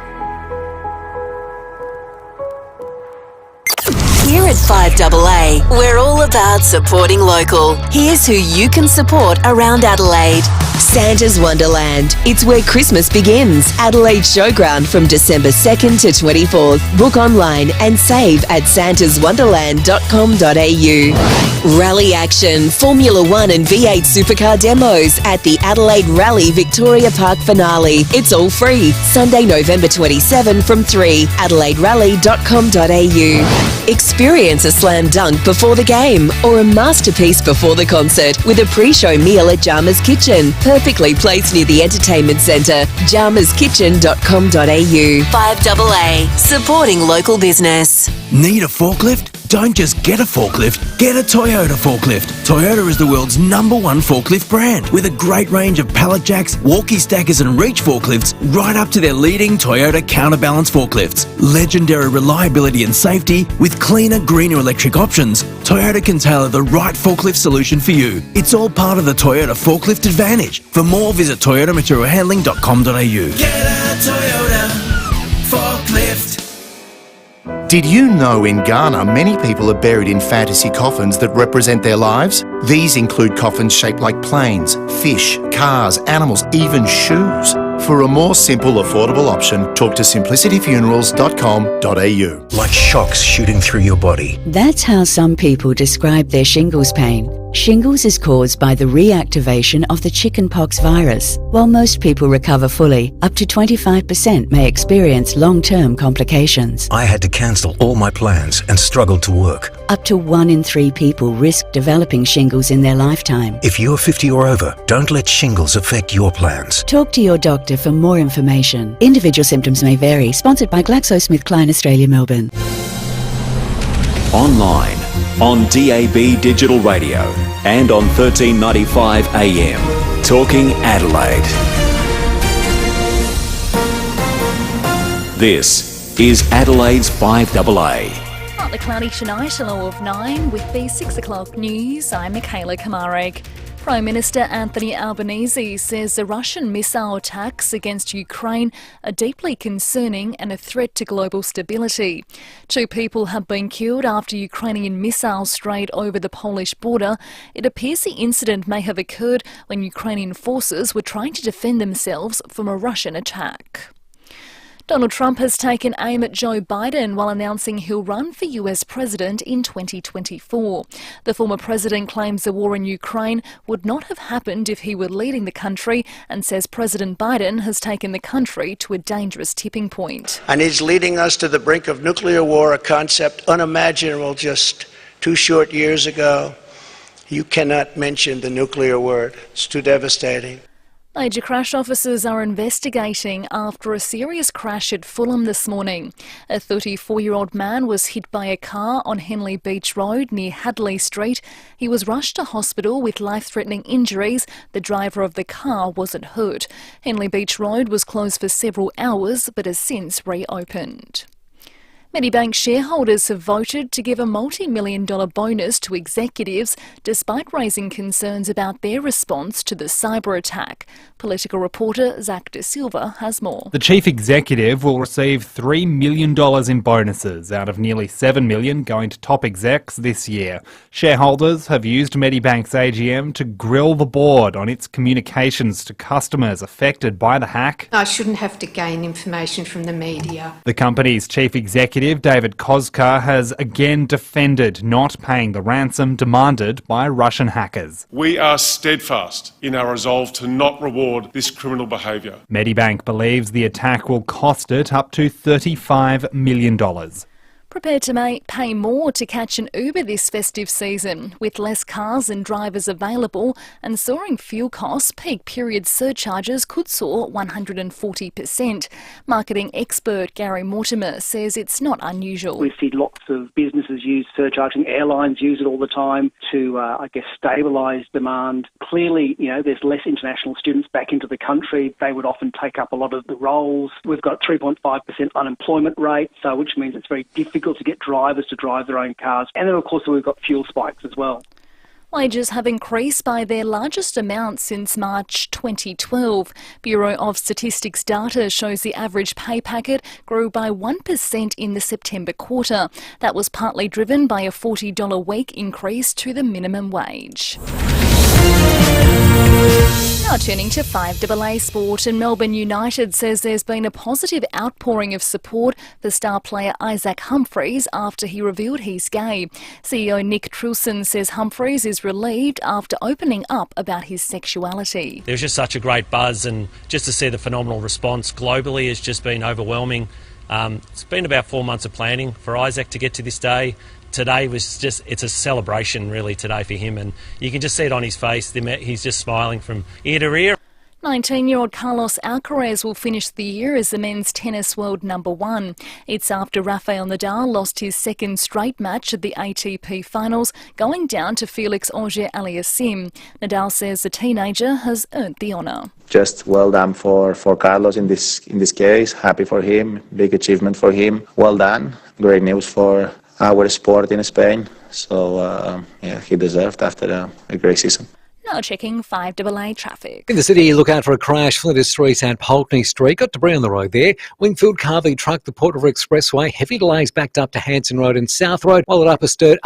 Here at 5AA, we're all about supporting local. Here's who you can support around Adelaide. Santa's Wonderland. It's where Christmas begins. Adelaide Showground from December 2nd to 24th. Book online and save at santaswonderland.com.au. Rally action. Formula 1 and V8 supercar demos at the Adelaide Rally Victoria Park finale. It's all free. Sunday, November 27 from 3. AdelaideRally.com.au. Experience a slam dunk before the game or a masterpiece before the concert with a pre-show meal at Jama's Kitchen. Perfectly placed near the entertainment centre. jamaskitchen.com.au. 5AA, supporting local business. Need a forklift? Don't just get a forklift, get a Toyota forklift. Toyota is the world's #1 forklift brand with a great range of pallet jacks, walkie stackers and reach forklifts right up to their leading Toyota counterbalance forklifts. Legendary reliability and safety with cleaner, greener electric options. Toyota can tailor the right forklift solution for you. It's all part of the Toyota Forklift Advantage. For more, visit toyotamaterialhandling.com.au. Get a Toyota forklift. Did you know in Ghana many people are buried in fantasy coffins that represent their lives? These include coffins shaped like planes, fish, cars, animals, even shoes. For a more simple, affordable option, talk to simplicityfunerals.com.au. Like shocks shooting through your body. That's how some people describe their shingles pain. Shingles is caused by the reactivation of the chickenpox virus. While most people recover fully, up to 25% may experience long-term complications. I had to cancel all my plans and struggled to work. Up to 1 in 3 people risk developing shingles in their lifetime. If you're 50 or over, don't let shingles affect your plans. Talk to your doctor for more information. Individual symptoms may vary. Sponsored by GlaxoSmithKline Australia, Melbourne. Online, on DAB Digital Radio and on 1395 AM. Talking Adelaide. This is Adelaide's 5AA. Partly cloudy tonight, a low of 9. With the 6 o'clock news, I'm Michaela Kamarek. Prime Minister Anthony Albanese says the Russian missile attacks against Ukraine are deeply concerning and a threat to global stability. 2 people have been killed after Ukrainian missiles strayed over the Polish border. It appears the incident may have occurred when Ukrainian forces were trying to defend themselves from a Russian attack. Donald Trump has taken aim at Joe Biden while announcing he'll run for US president in 2024. The former president claims the war in Ukraine would not have happened if he were leading the country and says President Biden has taken the country to a dangerous tipping point. And he's leading us to the brink of nuclear war, a concept unimaginable just 2 short years ago. You cannot mention the nuclear word. It's too devastating. Major crash officers are investigating after a serious crash at Fulham this morning. A 34-year-old man was hit by a car on Henley Beach Road near Hadley Street. He was rushed to hospital with life-threatening injuries. The driver of the car wasn't hurt. Henley Beach Road was closed for several hours but has since reopened. Medibank shareholders have voted to give a multi-million-dollar bonus to executives despite raising concerns about their response to the cyber attack. Political reporter Zach De Silva has more. The chief executive will receive $3 million in bonuses out of nearly $7 million going to top execs this year. Shareholders have used Medibank's AGM to grill the board on its communications to customers affected by the hack. I shouldn't have to gain information from the media. The company's chief executive, David Koska, has again defended not paying the ransom demanded by Russian hackers. We are steadfast in our resolve to not reward this criminal behaviour. Medibank believes the attack will cost it up to $35 million. Prepare to pay more to catch an Uber this festive season. With less cars and drivers available and soaring fuel costs, peak period surcharges could soar 140%. Marketing expert Gary Mortimer says it's not unusual. We see lots of businesses use surcharging. Airlines use it all the time to, stabilise demand. Clearly, there's less international students back into the country. They would often take up a lot of the roles. We've got 3.5% unemployment rate, which means it's very difficult to get drivers to drive their own cars. And then, of course, we've got fuel spikes as well. Wages have increased by their largest amount since March 2012. Bureau of Statistics data shows the average pay packet grew by 1% in the September quarter. That was partly driven by a $40 a week increase to the minimum wage. Now turning to 5AA sport, and Melbourne United says there's been a positive outpouring of support for star player Isaac Humphries after he revealed he's gay. CEO Nick Trilson says Humphries is relieved after opening up about his sexuality. There was just such a great buzz, and just to see the phenomenal response globally has just been overwhelming. It's been about 4 months of planning for Isaac to get to this day. Today was it's a celebration really today for him, and you can just see it on his face. He's just smiling from ear to ear. 19-year-old Carlos Alcaraz will finish the year as the men's tennis world #1. It's after Rafael Nadal lost his second straight match at the ATP finals, going down to Felix Auger-Aliassime. Nadal says the teenager has earned the honour. Just well done for Carlos in this case. Happy for him. Big achievement for him. Well done. Great news for our sport in Spain. So, he deserved after a great season. Now checking 5AA traffic. In the city, look out for a crash. Flinders Street and Pulteney Street. Got debris on the road there. Wingfield Carvey truck, the Port River Expressway. Heavy delays backed up to Hanson Road and South Road, while at Upper Sturt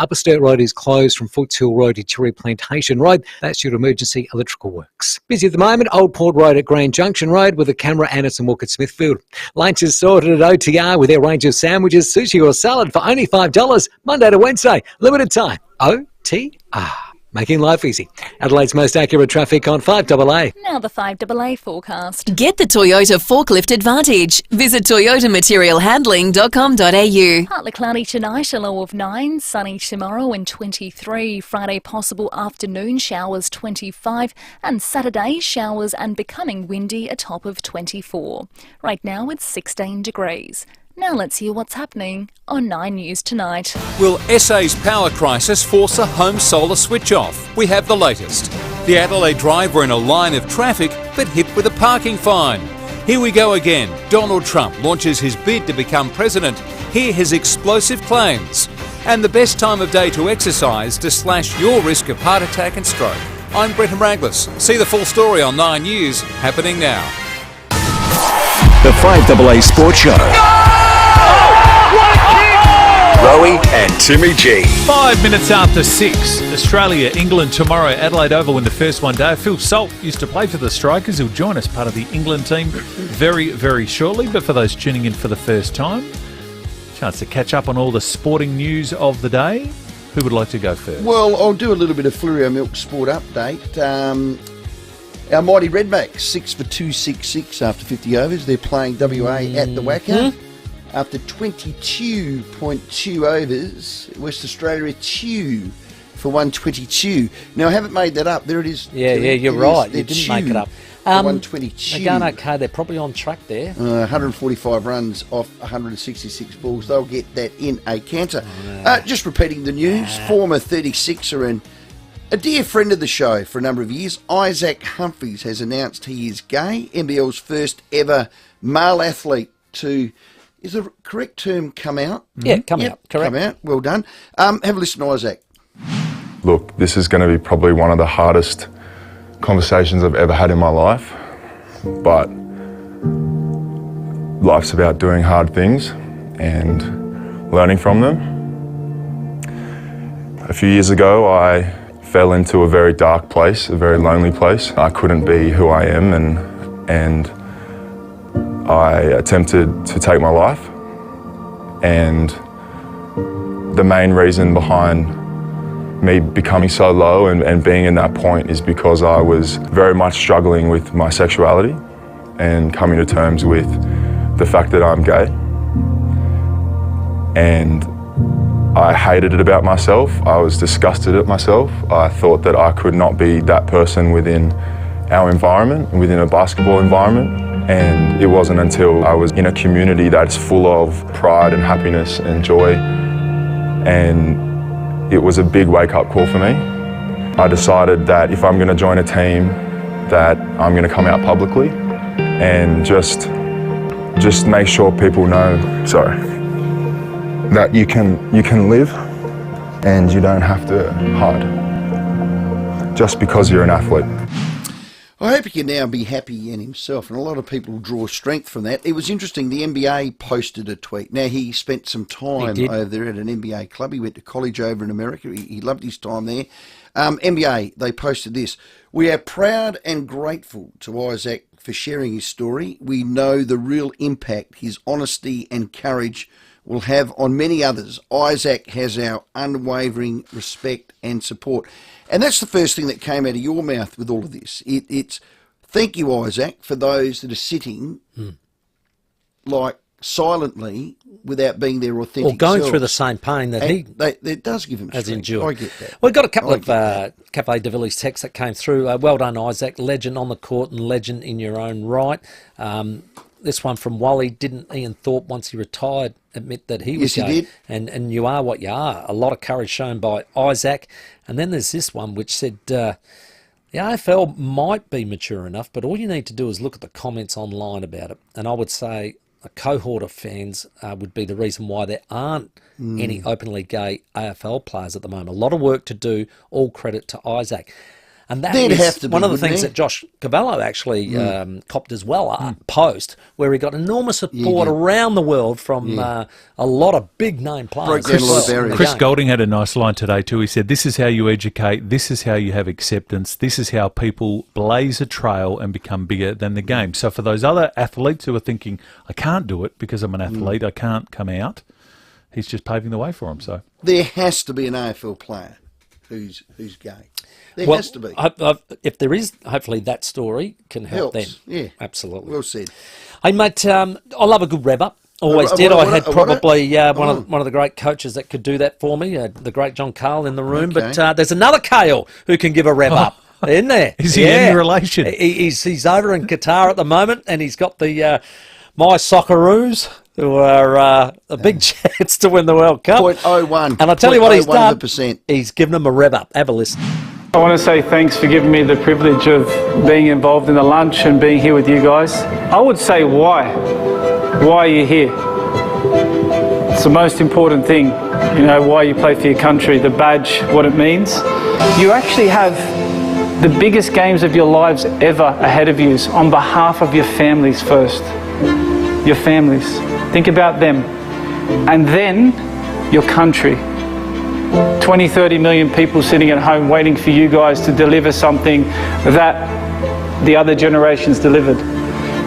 Road is closed from Footshill Road to Cherry Plantation Road. That's due to emergency electrical works. Busy at the moment, Old Port Road at Grand Junction Road with a camera and at St Walk at Smithfield. Lunch is sorted at OTR with their range of sandwiches, sushi or salad for only $5, Monday to Wednesday. Limited time. OTR. Making life easy. Adelaide's most accurate traffic on 5AA. Now the 5AA forecast. Get the Toyota Forklift Advantage. Visit toyotamaterialhandling.com.au. Partly cloudy tonight, a low of 9. Sunny tomorrow and 23. Friday possible afternoon showers 25. And Saturday showers and becoming windy, a top of 24. Right now it's 16 degrees. Now let's hear what's happening on 9 News tonight. Will SA's power crisis force a home solar switch off? We have the latest. The Adelaide Drive were in a line of traffic but hit with a parking fine. Here we go again. Donald Trump launches his bid to become president. Hear his explosive claims. And the best time of day to exercise to slash your risk of heart attack and stroke. I'm Brenton Raglis. See the full story on 9 News, happening now. The 5AA Sports Show. Rowie and Timmy G. 5 minutes after 6. Australia, England tomorrow. Adelaide Oval win the first one day. Phil Salt used to play for the Strikers. He'll join us, part of the England team, very, very shortly. But for those tuning in for the first time, chance to catch up on all the sporting news of the day. Who would like to go first? Well, I'll do a little bit of Fluoro Milk Sport update. Our mighty Redbacks, 6 for 266 after 50 overs. They're playing WA at the Wacker. After 22.2 overs, West Australia 2 for 122. Now, I haven't made that up. There it is. Yeah, you're right. You didn't make it up. 122. They're going okay. They're probably on track there. 145 runs off 166 balls. They'll get that in a canter. Just repeating the news, former 36er and a dear friend of the show for a number of years, Isaac Humphries, has announced he is gay. NBL's first ever male athlete to... Is the correct term come out? Yeah, come out. Correct. Come out. Well done. Have a listen to Isaac. Look, this is going to be probably one of the hardest conversations I've ever had in my life, but life's about doing hard things and learning from them. A few years ago, I fell into a very dark place, a very lonely place. I couldn't be who I am, and I attempted to take my life, and the main reason behind me becoming so low and being in that point is because I was very much struggling with my sexuality and coming to terms with the fact that I'm gay. And I hated it about myself. I was disgusted at myself. I thought that I could not be that person within our environment, within a basketball environment. And it wasn't until I was in a community that's full of pride and happiness and joy, and it was a big wake-up call for me. I decided that if I'm going to join a team, that I'm going to come out publicly and just make sure people know, that you can live and you don't have to hide just because you're an athlete. I hope he can now be happy in himself, and a lot of people draw strength from that. It was interesting, the NBA posted a tweet. Now, he spent some time over there at an NBA club. He went to college over in America. He loved his time there. NBA, they posted this. We are proud and grateful to Isaac for sharing his story. We know the real impact his honesty and courage will have on many others. Isaac has our unwavering respect and support. And that's the first thing that came out of your mouth with all of this. It's thank you, Isaac, for those that are sitting like silently without being their authentic or going selves. Through the same pain that it does give him has strength. endured. I get that. We've got a couple of Cafe de Villiers texts that came through. Well done, Isaac. Legend on the court and legend in your own right. This one from Wally. Didn't Ian Thorpe, once he retired, admit that he was gay? Yes, he did. And you are what you are. A lot of courage shown by Isaac. And then there's this one which said, the AFL might be mature enough, but all you need to do is look at the comments online about it. And I would say a cohort of fans would be the reason why there aren't any openly gay AFL players at the moment. A lot of work to do, all credit to Isaac. And that is one of the things that Josh Cavallo actually copped as well, post, where he got enormous support around the world from a lot of big-name players. Chris Golding had a nice line today too. He said, this is how you educate, this is how you have acceptance, this is how people blaze a trail and become bigger than the game. So for those other athletes who are thinking, I can't do it because I'm an athlete, I can't come out, he's just paving the way for them. So there has to be an AFL player who's gay. There has to be. If there is, hopefully that story can help them. Yeah, absolutely. Well said. Hey, mate, I love a good rev up. Always did. I had probably one of the great coaches that could do that for me, the great John Carl in the room. Okay. But there's another Kale who can give a rev up. Isn't there? Is he any relation? He's over in Qatar at the moment, and he's got the My Socceroos, who are a big chance to win the World Cup. 0.01. And I tell you what he's done. He's given them a rev up. Have a listen. I want to say thanks for giving me the privilege of being involved in the lunch and being here with you guys. I would say why. Why are you here? It's the most important thing, why you play for your country, the badge, what it means. You actually have the biggest games of your lives ever ahead of you on behalf of your families first. Your families. Think about them. And then your country. 20, 30 million people sitting at home waiting for you guys to deliver something that the other generations delivered.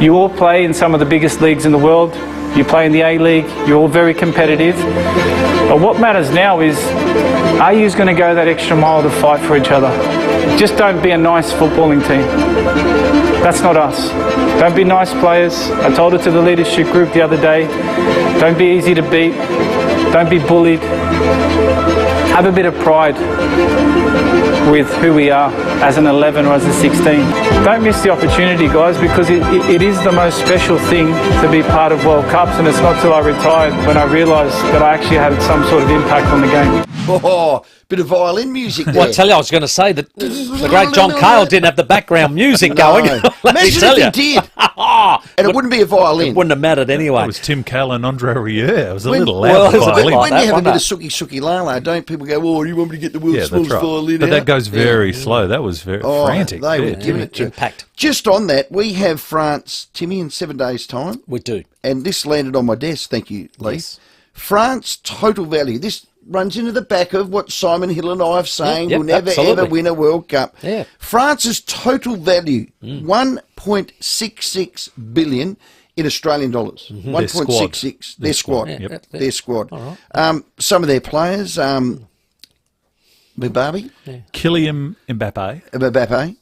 You all play in some of the biggest leagues in the world. You play in the A-League. You're all very competitive. But what matters now is, are you going to go that extra mile to fight for each other? Just don't be a nice footballing team. That's not us. Don't be nice players. I told it to the leadership group the other day. Don't be easy to beat. Don't be bullied. Have a bit of pride with who we are as an 11 or as a 16. Don't miss the opportunity, guys, because it is the most special thing to be part of World Cups, and it's not till I retired when I realised that I actually had some sort of impact on the game. Oh, bit of violin music there. Well, I tell you, I was going to say that the great John Cale didn't have the background music going. Imagine if he did. And it wouldn't be a violin. It wouldn't have mattered anyway. It was Tim Cale and Andre Rieu. It was a little well, loud violin. When you have a bit of sookie lala, don't people go, oh, you want me to get the world's smallest violin But out? that goes very slow. That was very frantic. They were giving it to impact. Just on that, we have France, Timmy, in 7 days' time. We do. And this landed on my desk, thank you, Lee. Yes. France total value. This runs into the back of what Simon Hill and I have saying. Yep, We'll never, absolutely. ever win a World Cup. Yeah. France's total value, 1.66 billion in Australian dollars. 1.66. Their squad. Yep. Their squad. All right. Some of their players, Mbappe. Kylian Mbappe.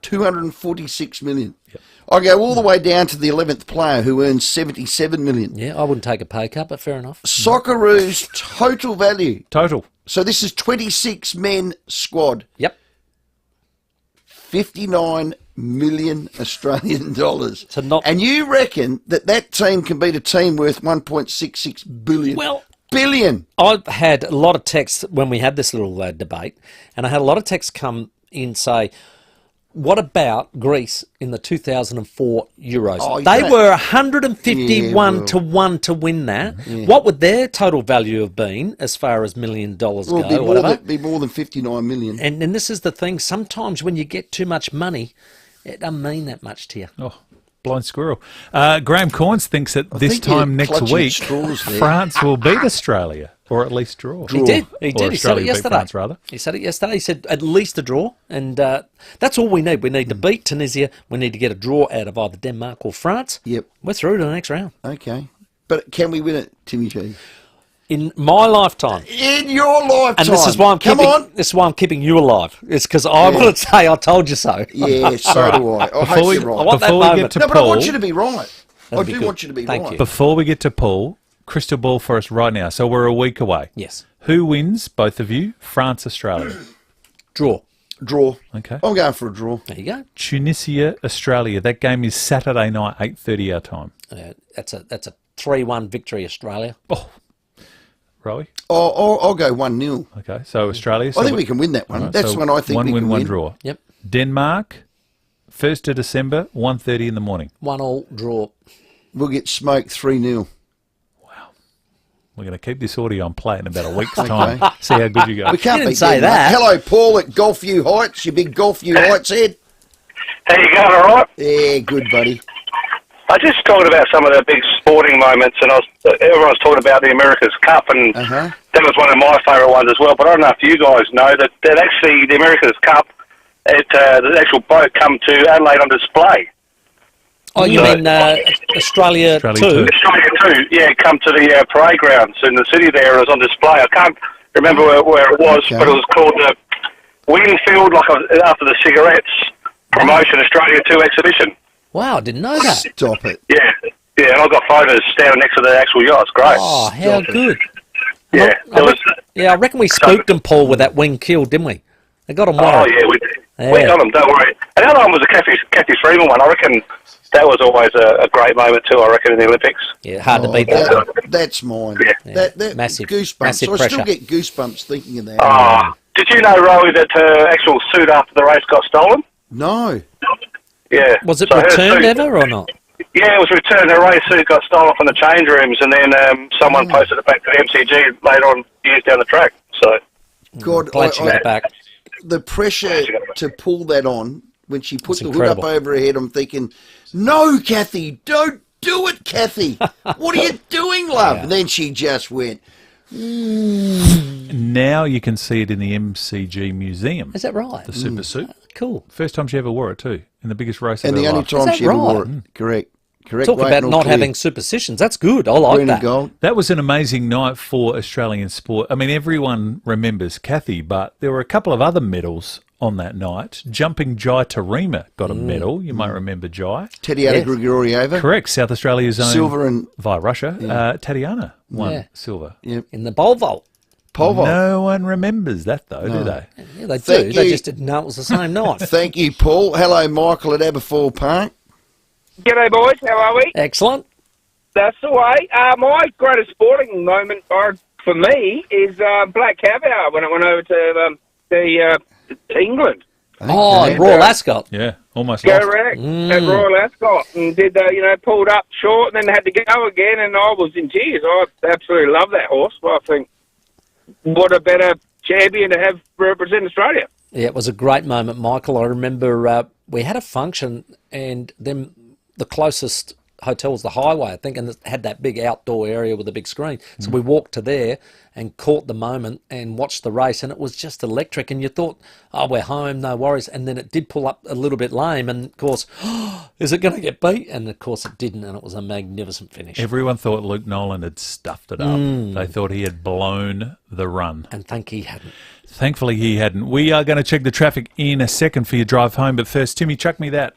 246 million. Yep. I go all the way down to the 11th player who earns 77 million. Yeah, I wouldn't take a pay cut, but fair enough. Socceroos total value. Total. So this is 26 men squad. Yep. 59 million Australian dollars. So not. And you reckon that team can beat a team worth 1.66 billion? Well, billion. I had a lot of texts when we had this little debate, and I had a lot of texts come in say, what about Greece in the 2004 Euros? Oh, they were 151 to 1 to win that. Yeah. What would their total value have been as far as $1 million go? Be more than 59 million. And this is the thing. Sometimes when you get too much money, it doesn't mean that much to you. Oh, blind squirrel. Graham Corns thinks that this time next week, France will beat Australia. Or at least draw. He did. He said it yesterday. France, rather. He said it yesterday. He said at least a draw. And that's all we need. We need to beat Tunisia. We need to get a draw out of either Denmark or France. Yep. We're through to the next round. Okay. But can we win it, Timmy G? In my lifetime. In your lifetime. And this is why I'm keeping you alive. It's because I want to say I told you so. Yeah, so do I. I hope you're right. I want that moment. No, but I want you to be right. I do want you to be right. Thank you. Before we get to Paul, crystal ball for us right now. So we're a week away. Yes. Who wins, both of you? France, Australia. Draw. Okay. I'm going for a draw. There you go. Tunisia, Australia. That game is Saturday night, 8:30 our time. That's a 3-1 victory, Australia. Oh, Rowie? I'll go 1-0. Okay, so Australia. I think we can win that one. Right, That's so one I think one we win, can one win. draw. Yep. Denmark, 1st of December, 1:30 in the morning. 1-1 draw. We'll get smoked 3-0. We're going to keep this audio on play in about a week's time. See how good you go. We can't You didn't beat say them, that. mate. Hello, Paul at Golfview Heights, you big Golfview Heights head. How you going, all right? Yeah, good, buddy. I just talked about some of the big sporting moments, and everyone's talking about the America's Cup, and that was one of my favourite ones as well. But I don't know if you guys know that actually the America's Cup, the actual boat come to Adelaide on display. Oh, you mean Australia 2? Australia 2, yeah, come to the parade grounds in the city there. It was on display. I can't remember where it was, but it was called the Winfield, after the cigarettes promotion Australia 2 exhibition. Wow, I didn't know that. Stop it. Yeah, and I've got photos standing next to the actual yacht. It's great. Oh, how good. Yeah, I reckon we spooked them, Paul, with that wing kill, didn't we? They got them well. Oh, yeah, we got them, don't worry. And the other one was the Kathy Freeman one. I reckon that was always a great moment too, I reckon, in the Olympics. Yeah, hard to beat that. That's mine. Yeah. That massive goosebumps. massive I pressure. still get goosebumps thinking of that. Oh, did you know, Rowie, that her actual suit after the race got stolen? No. Yeah. Was it returned ever or not? Yeah, it was returned. Her race suit got stolen from the change rooms, and then someone posted it back to the MCG later on, years down the track. So, God, glad she got it back. The pressure to pull that on, when she put the hood up over her head, I'm thinking, no, Kathy, don't do it, Kathy. What are you doing, love? And then she just went, Now you can see it in the MCG Museum. Is that right? The super suit. Cool. First time she ever wore it too, in the biggest race of And her the only life. time she ever wore it. Correct. Talk about not having superstitions. That's good. I like Green that. and gold. That was an amazing night for Australian sport. I mean, everyone remembers Kathy, but there were a couple of other medals on that night. Jumping Jai Tarima got a medal. You might remember Jai. Tatiana Grigorieva. Correct. South Australia's own. Silver and... Via Russia. Tatiana won silver. Yep. In the pole vault. Pole vault. No one remembers that, though, do they? Yeah, they Thank do. They you. just didn't know it was the same night. Thank you, Paul. Hello, Michael at Aberfoyle Park. G'day, boys. How are we? Excellent. That's the way. My greatest sporting moment for me is Black Caviar when I went over to England. Royal Ascot. Yeah, almost lost. Correct. At Royal Ascot. And did, pulled up short and then had to go again, and I was in tears. I absolutely love that horse. Well, I think, what a better champion to have represent Australia. Yeah, it was a great moment, Michael. I remember we had a function, and then the closest hotel was the Highway, I think, and it had that big outdoor area with a big screen. So we walked to there and caught the moment and watched the race, and it was just electric. And you thought, oh, we're home, no worries. And then it did pull up a little bit lame, and of course, is it going to get beat? And of course it didn't, and it was a magnificent finish. Everyone thought Luke Nolan had stuffed it up. They thought he had blown the run. And he hadn't. Thankfully he hadn't. We are going to check the traffic in a second for your drive home, but first, Timmy, chuck me that.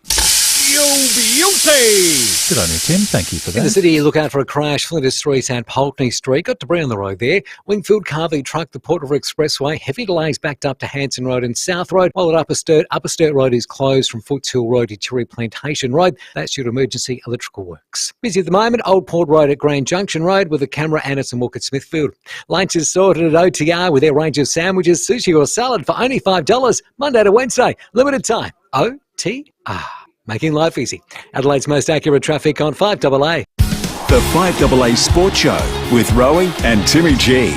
Good on you, Tim. Thank you for that. In the city, look out for a crash. Flinders Street and Pulteney Street. Got debris on the road there. Wingfield Carvey truck, the Port River Expressway. Heavy delays backed up to Hanson Road and South Road, while at Upper Sturt Road is closed from Footshill Road to Cherry Plantation Road. That's due to emergency electrical works. Busy at the moment, Old Port Road at Grand Junction Road with a camera Anderson Walk at Smithfield. Lunch is sorted at OTR with their range of sandwiches, sushi or salad for only $5, Monday to Wednesday. Limited time. OTR. Making life easy. Adelaide's most accurate traffic on 5AA. The 5AA Sports Show with Rowie and Timmy G.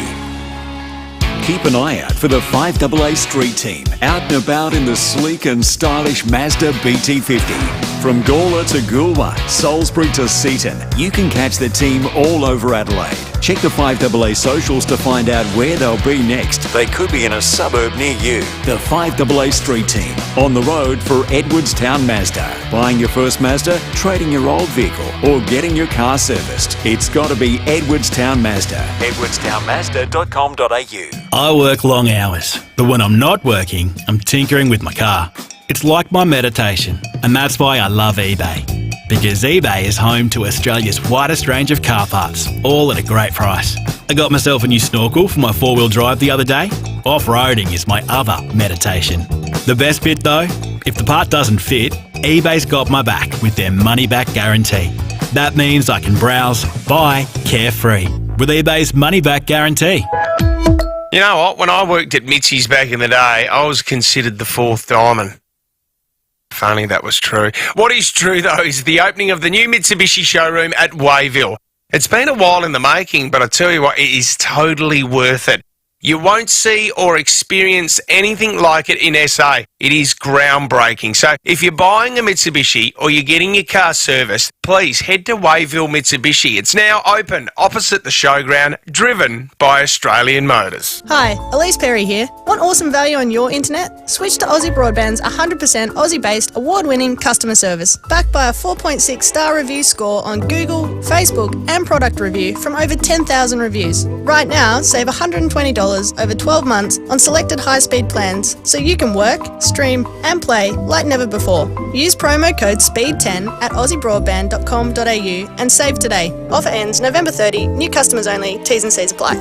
Keep an eye out for the 5AA Street Team out and about in the sleek and stylish Mazda BT50. From Gawler to Goolwa, Salisbury to Seaton, you can catch the team all over Adelaide. Check the 5AA socials to find out where they'll be next. They could be in a suburb near you. The 5AA Street Team, on the road for Edwardstown Mazda. Buying your first Mazda, trading your old vehicle, or getting your car serviced. It's got to be Edwardstown Mazda. edwardstownmazda.com.au. I work long hours, but when I'm not working, I'm tinkering with my car. It's like my meditation, and that's why I love eBay. Because eBay is home to Australia's widest range of car parts, all at a great price. I got myself a new snorkel for my four-wheel drive the other day. Off-roading is my other meditation. The best bit though, if the part doesn't fit, eBay's got my back with their money-back guarantee. That means I can browse, buy, carefree with eBay's money-back guarantee. You know what? When I worked at Mitzi's back in the day, I was considered the fourth diamond. Funny that was true. What is true, though, is the opening of the new Mitsubishi showroom at Wayville. It's been a while in the making, but I tell you what, it is totally worth it. You won't see or experience anything like it in SA. It is groundbreaking. So if you're buying a Mitsubishi or you're getting your car serviced, please head to Wayville Mitsubishi. It's now open opposite the showground, driven by Australian Motors. Hi, Elise Perry here. Want awesome value on your internet? Switch to Aussie Broadband's 100% Aussie-based award-winning customer service, backed by a 4.6 star review score on Google, Facebook and Product Review from over 10,000 reviews. Right now, save $120 over 12 months on selected high-speed plans so you can work, stream and play like never before. Use promo code SPEED10 at aussiebroadband.com.au and save today. Offer ends November 30. New customers only. T's and C's apply.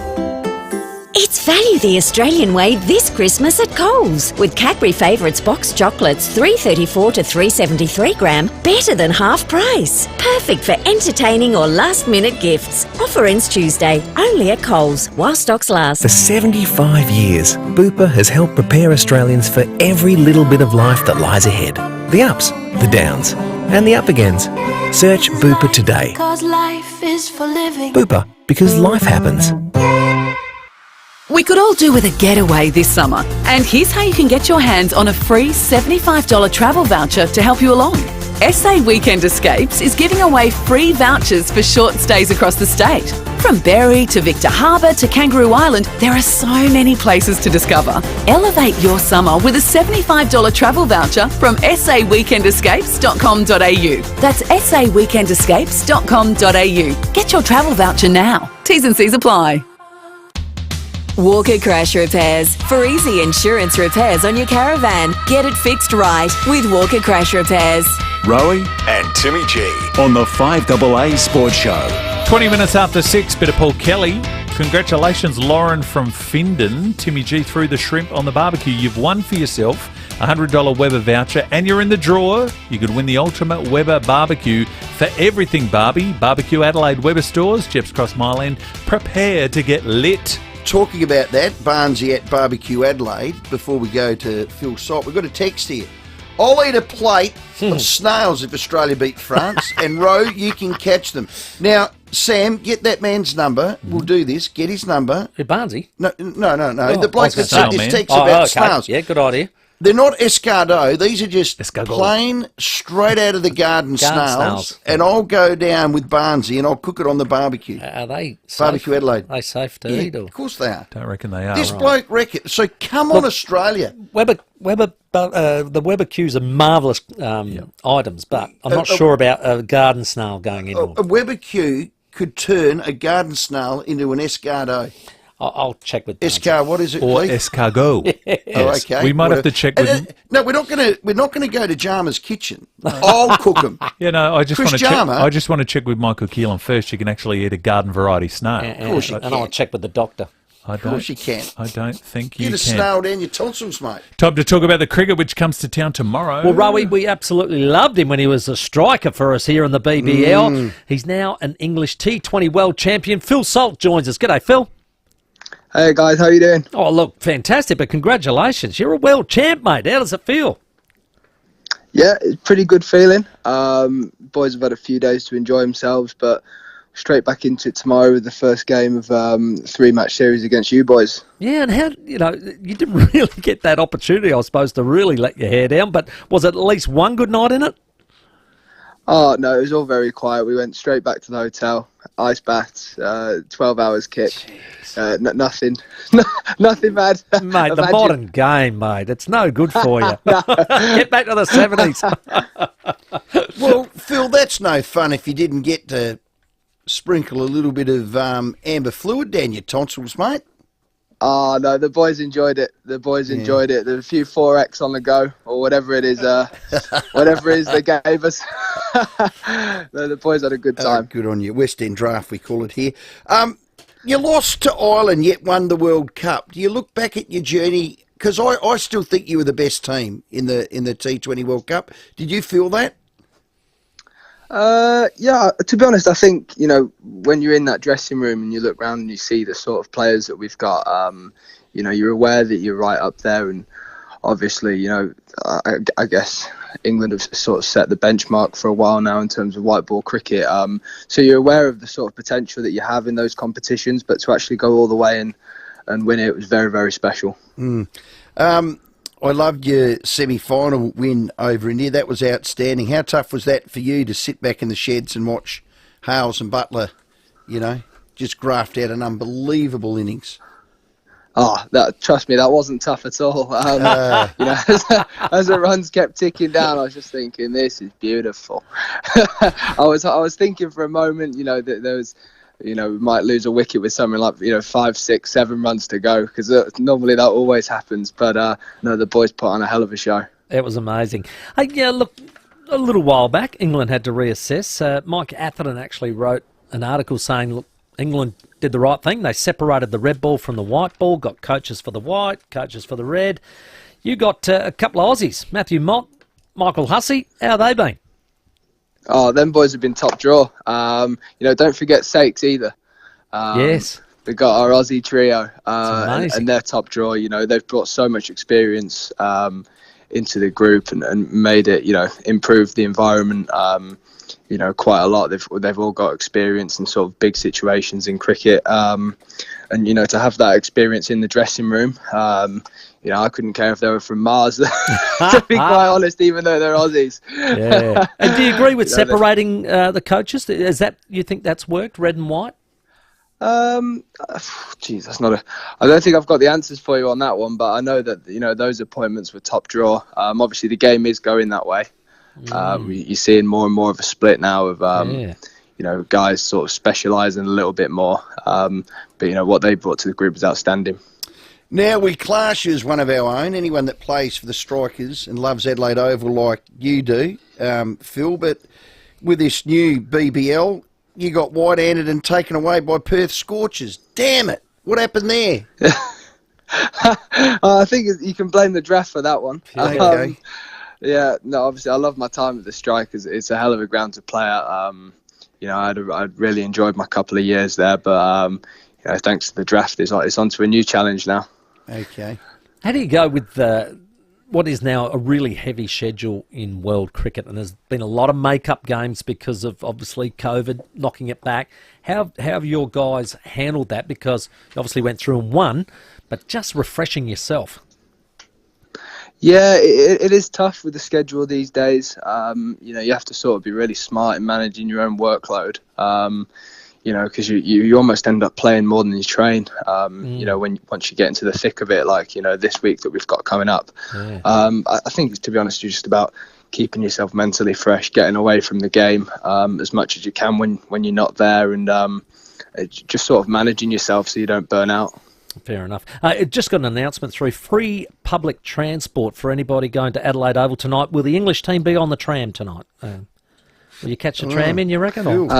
It's value the Australian way this Christmas at Coles. With Cadbury Favourites box chocolates, $3.34 to $3.73 gram, better than half price. Perfect for entertaining or last-minute gifts. Offer ends Tuesday, only at Coles, while stocks last. For 75 years, Bupa has helped prepare Australians for every little bit of life that lies ahead. The ups, the downs, and the up-agains. Search Bupa today. Life is for living. Bupa, because life happens. We could all do with a getaway this summer, and here's how you can get your hands on a free $75 travel voucher to help you along. SA Weekend Escapes is giving away free vouchers for short stays across the state. From Berry to Victor Harbour to Kangaroo Island, there are so many places to discover. Elevate your summer with a $75 travel voucher from saweekendescapes.com.au. That's saweekendescapes.com.au. Get your travel voucher now. T's and C's apply. Walker Crash Repairs. For easy insurance repairs on your caravan. Get it fixed right with Walker Crash Repairs. Rowie and Timmy G on the 5AA Sports Show. 20 minutes after 6, bit of Paul Kelly. Congratulations, Lauren from Findon. Timmy G threw the shrimp on the barbecue. You've won for yourself a $100 Weber voucher, and you're in the draw. You could win the ultimate Weber barbecue for everything Barbie. Barbecue Adelaide Weber stores, Jeps Cross Mile End. Prepare to get lit. Talking about that, Barnesy at Barbecue Adelaide, before we go to Phil Salt, we've got a text here. I'll eat a plate of snails if Australia beat France, and Ro, you can catch them. Now, Sam, get that man's number. We'll do this. Get his number. Barnesy? No. Oh, the bloke that sent this text about okay. snails. Yeah, good idea. They're not escargot. These are just plain, straight out of the garden snails. And I'll go down with Barnesy and I'll cook it on the barbecue. Are they safe? Barbecue Adelaide. Are they safe to eat? Or? Of course they are. Don't reckon they are. This bloke reckons. So come on, Australia. The Weber cues are marvellous items, but I'm not sure about a garden snail going in. A Weber cue could turn a garden snail into an escargot. I'll check with what is it? Or Lee? escargot. Yes. Oh, okay. We might have to check with. No, we're not going to go to Jama's kitchen. I'll cook them. I just Chris want to check. Jama. I just want to check with Michael Keelan first. You can actually eat a garden variety snail. Of course you can. And I'll check with the doctor. Of course you can. I don't think you can. Get a snail down your tonsils, mate. Time to talk about the cricket, which comes to town tomorrow. Well, Rowie, we absolutely loved him when he was a striker for us here in the BBL. He's now an English T20 world champion. Phil Salt joins us. G'day, Phil. Hey guys, how you doing? Oh, look, fantastic, but congratulations. You're a world champ, mate. How does it feel? Yeah, it's a pretty good feeling. Boys have had a few days to enjoy themselves, but straight back into it tomorrow with the first game of 3-match series against you boys. Yeah, and how, you didn't really get that opportunity, I suppose, to really let your hair down, but was it at least one good night in it? Oh, no, it was all very quiet. We went straight back to the hotel, ice baths, 12 hours kit. Nothing bad. Mate, the modern game, mate. It's no good for you. Get back to the 70s. Well, Phil, that's no fun if you didn't get to sprinkle a little bit of amber fluid down your tonsils, mate. Oh, no, the boys enjoyed it. Enjoyed it. There's a few 4X on the go, or whatever it is, they gave us. The boys had a good time. Good on you. West End draft, we call it here. You lost to Ireland, yet won the World Cup. Do you look back at your journey? Because I still think you were the best team in the T20 World Cup. Did you feel that? Yeah, to be honest, I think, when you're in that dressing room and you look around and you see the sort of players that we've got, you're aware that you're right up there. And obviously, I guess England have sort of set the benchmark for a while now in terms of white ball cricket. So you're aware of the sort of potential that you have in those competitions, but to actually go all the way and win it was very, very special. I loved your semi-final win over India. That was outstanding. How tough was that for you to sit back in the sheds and watch Hales and Butler, just graft out an unbelievable innings? Oh, trust me, that wasn't tough at all. As the runs kept ticking down, I was just thinking, this is beautiful. I was thinking for a moment, that there was, we might lose a wicket with something like, 5, 6, 7 runs to go, because normally that always happens. But no, the boys put on a hell of a show. It was amazing. Look, a little while back, England had to reassess. Mike Atherton actually wrote an article saying, look, England did the right thing. They separated the red ball from the white ball, got coaches for the white, coaches for the red. You got a couple of Aussies, Matthew Mott, Michael Hussey. How have they been? Oh, them boys have been top draw. Don't forget Sakes either. Yes. We've got our Aussie trio, and they're top draw. They've brought so much experience into the group and made it, improve the environment, quite a lot. They've all got experience in sort of big situations in cricket, and to have that experience in the dressing room. I couldn't care if they were from Mars, to be quite honest, even though they're Aussies. Yeah. And do you agree with separating the coaches? You think that's worked, red and white? Geez, that's not a. I don't think I've got the answers for you on that one, but I know that those appointments were top draw. Obviously, the game is going that way. You're seeing more and more of a split now of guys sort of specialising a little bit more. But what they brought to the group is outstanding. Now we class you as one of our own. Anyone that plays for the Strikers and loves Adelaide Oval like you do, Phil. But with this new BBL. You got white-handed and taken away by Perth Scorchers. Damn it. What happened there? I think you can blame the draft for that one. Okay. Obviously I love my time at the Strikers. It's a hell of a ground to play at. I'd really enjoyed my couple of years there, but thanks to the draft, it's on to a new challenge now. Okay. How do you go with what is now a really heavy schedule in world cricket? And there's been a lot of make-up games because of, obviously, COVID knocking it back. How have your guys handled that? Because you obviously went through and won, but just refreshing yourself. Yeah, it is tough with the schedule these days. You have to sort of be really smart in managing your own workload. Because you almost end up playing more than you train, once you get into the thick of it, like, this week that we've got coming up. Yeah. I think, to be honest, you're just about keeping yourself mentally fresh, getting away from the game as much as you can when you're not there, and just sort of managing yourself so you don't burn out. Fair enough. It just got an announcement through. Free public transport for anybody going to Adelaide Oval tonight. Will the English team be on the tram tonight? Will you catch the tram in, you reckon?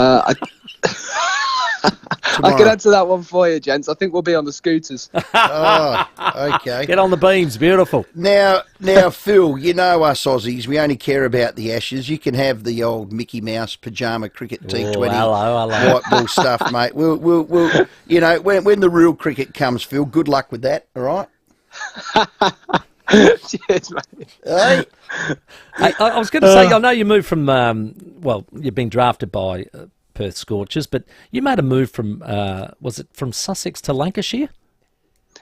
I can answer that one for you, gents. I think we'll be on the scooters. Oh, okay. Get on the beams. Beautiful. Now, Phil, you know us Aussies, we only care about the Ashes. You can have the old Mickey Mouse pyjama cricket T20 hello. white ball stuff, mate. We'll when the real cricket comes, Phil, good luck with that, all right? Cheers, mate. Hey? I was going to say, I know you moved from, you've been drafted by Perth Scorchers, but you made a move from, was it from Sussex to Lancashire?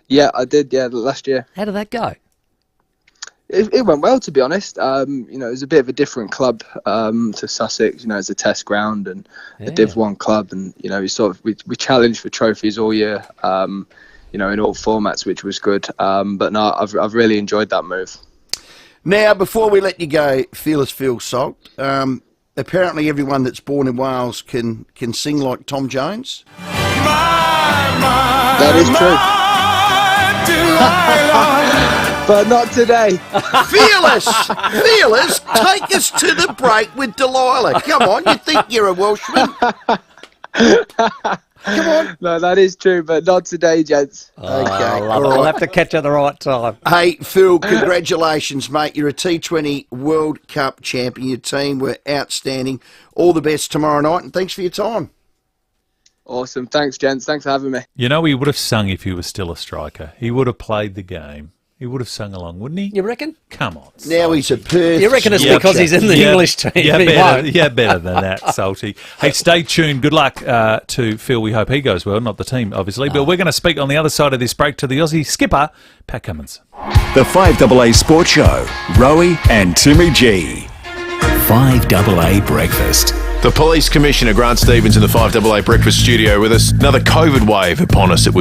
Yeah, I did, last year. How did that go? It went well, to be honest. It was a bit of a different club to Sussex. It's a test ground and a Div 1 club, and we challenged for trophies all year. In all formats, which was good. But no, I've really enjoyed that move. Now, before we let you go, Fearless Phil Salt. Apparently, everyone that's born in Wales can sing like Tom Jones. That is true. But not today. Fearless, take us to the break with Delilah. Come on, you think you're a Welshman? Come on. No, that is true, but not today, gents. Okay. All right. We'll have to catch you at the right time. Hey, Phil, congratulations, mate. You're a T20 World Cup champion. Your team were outstanding. All the best tomorrow night, and thanks for your time. Awesome. Thanks, gents. Thanks for having me. He would have sung if he was still a striker. He would have played the game. He would have sung along, wouldn't he? You reckon? Come on. Now he's a Perth. You reckon it's because he's in the English team? Better than that, Salty. Hey, stay tuned. Good luck to Phil. We hope he goes well, not the team, obviously. But we're going to speak on the other side of this break to the Aussie skipper, Pat Cummins. The 5AA Sports Show, Rowie and Timmy G. 5AA Breakfast. The Police Commissioner, Grant Stevens, in the 5AA Breakfast studio with us. Another COVID wave upon us, it would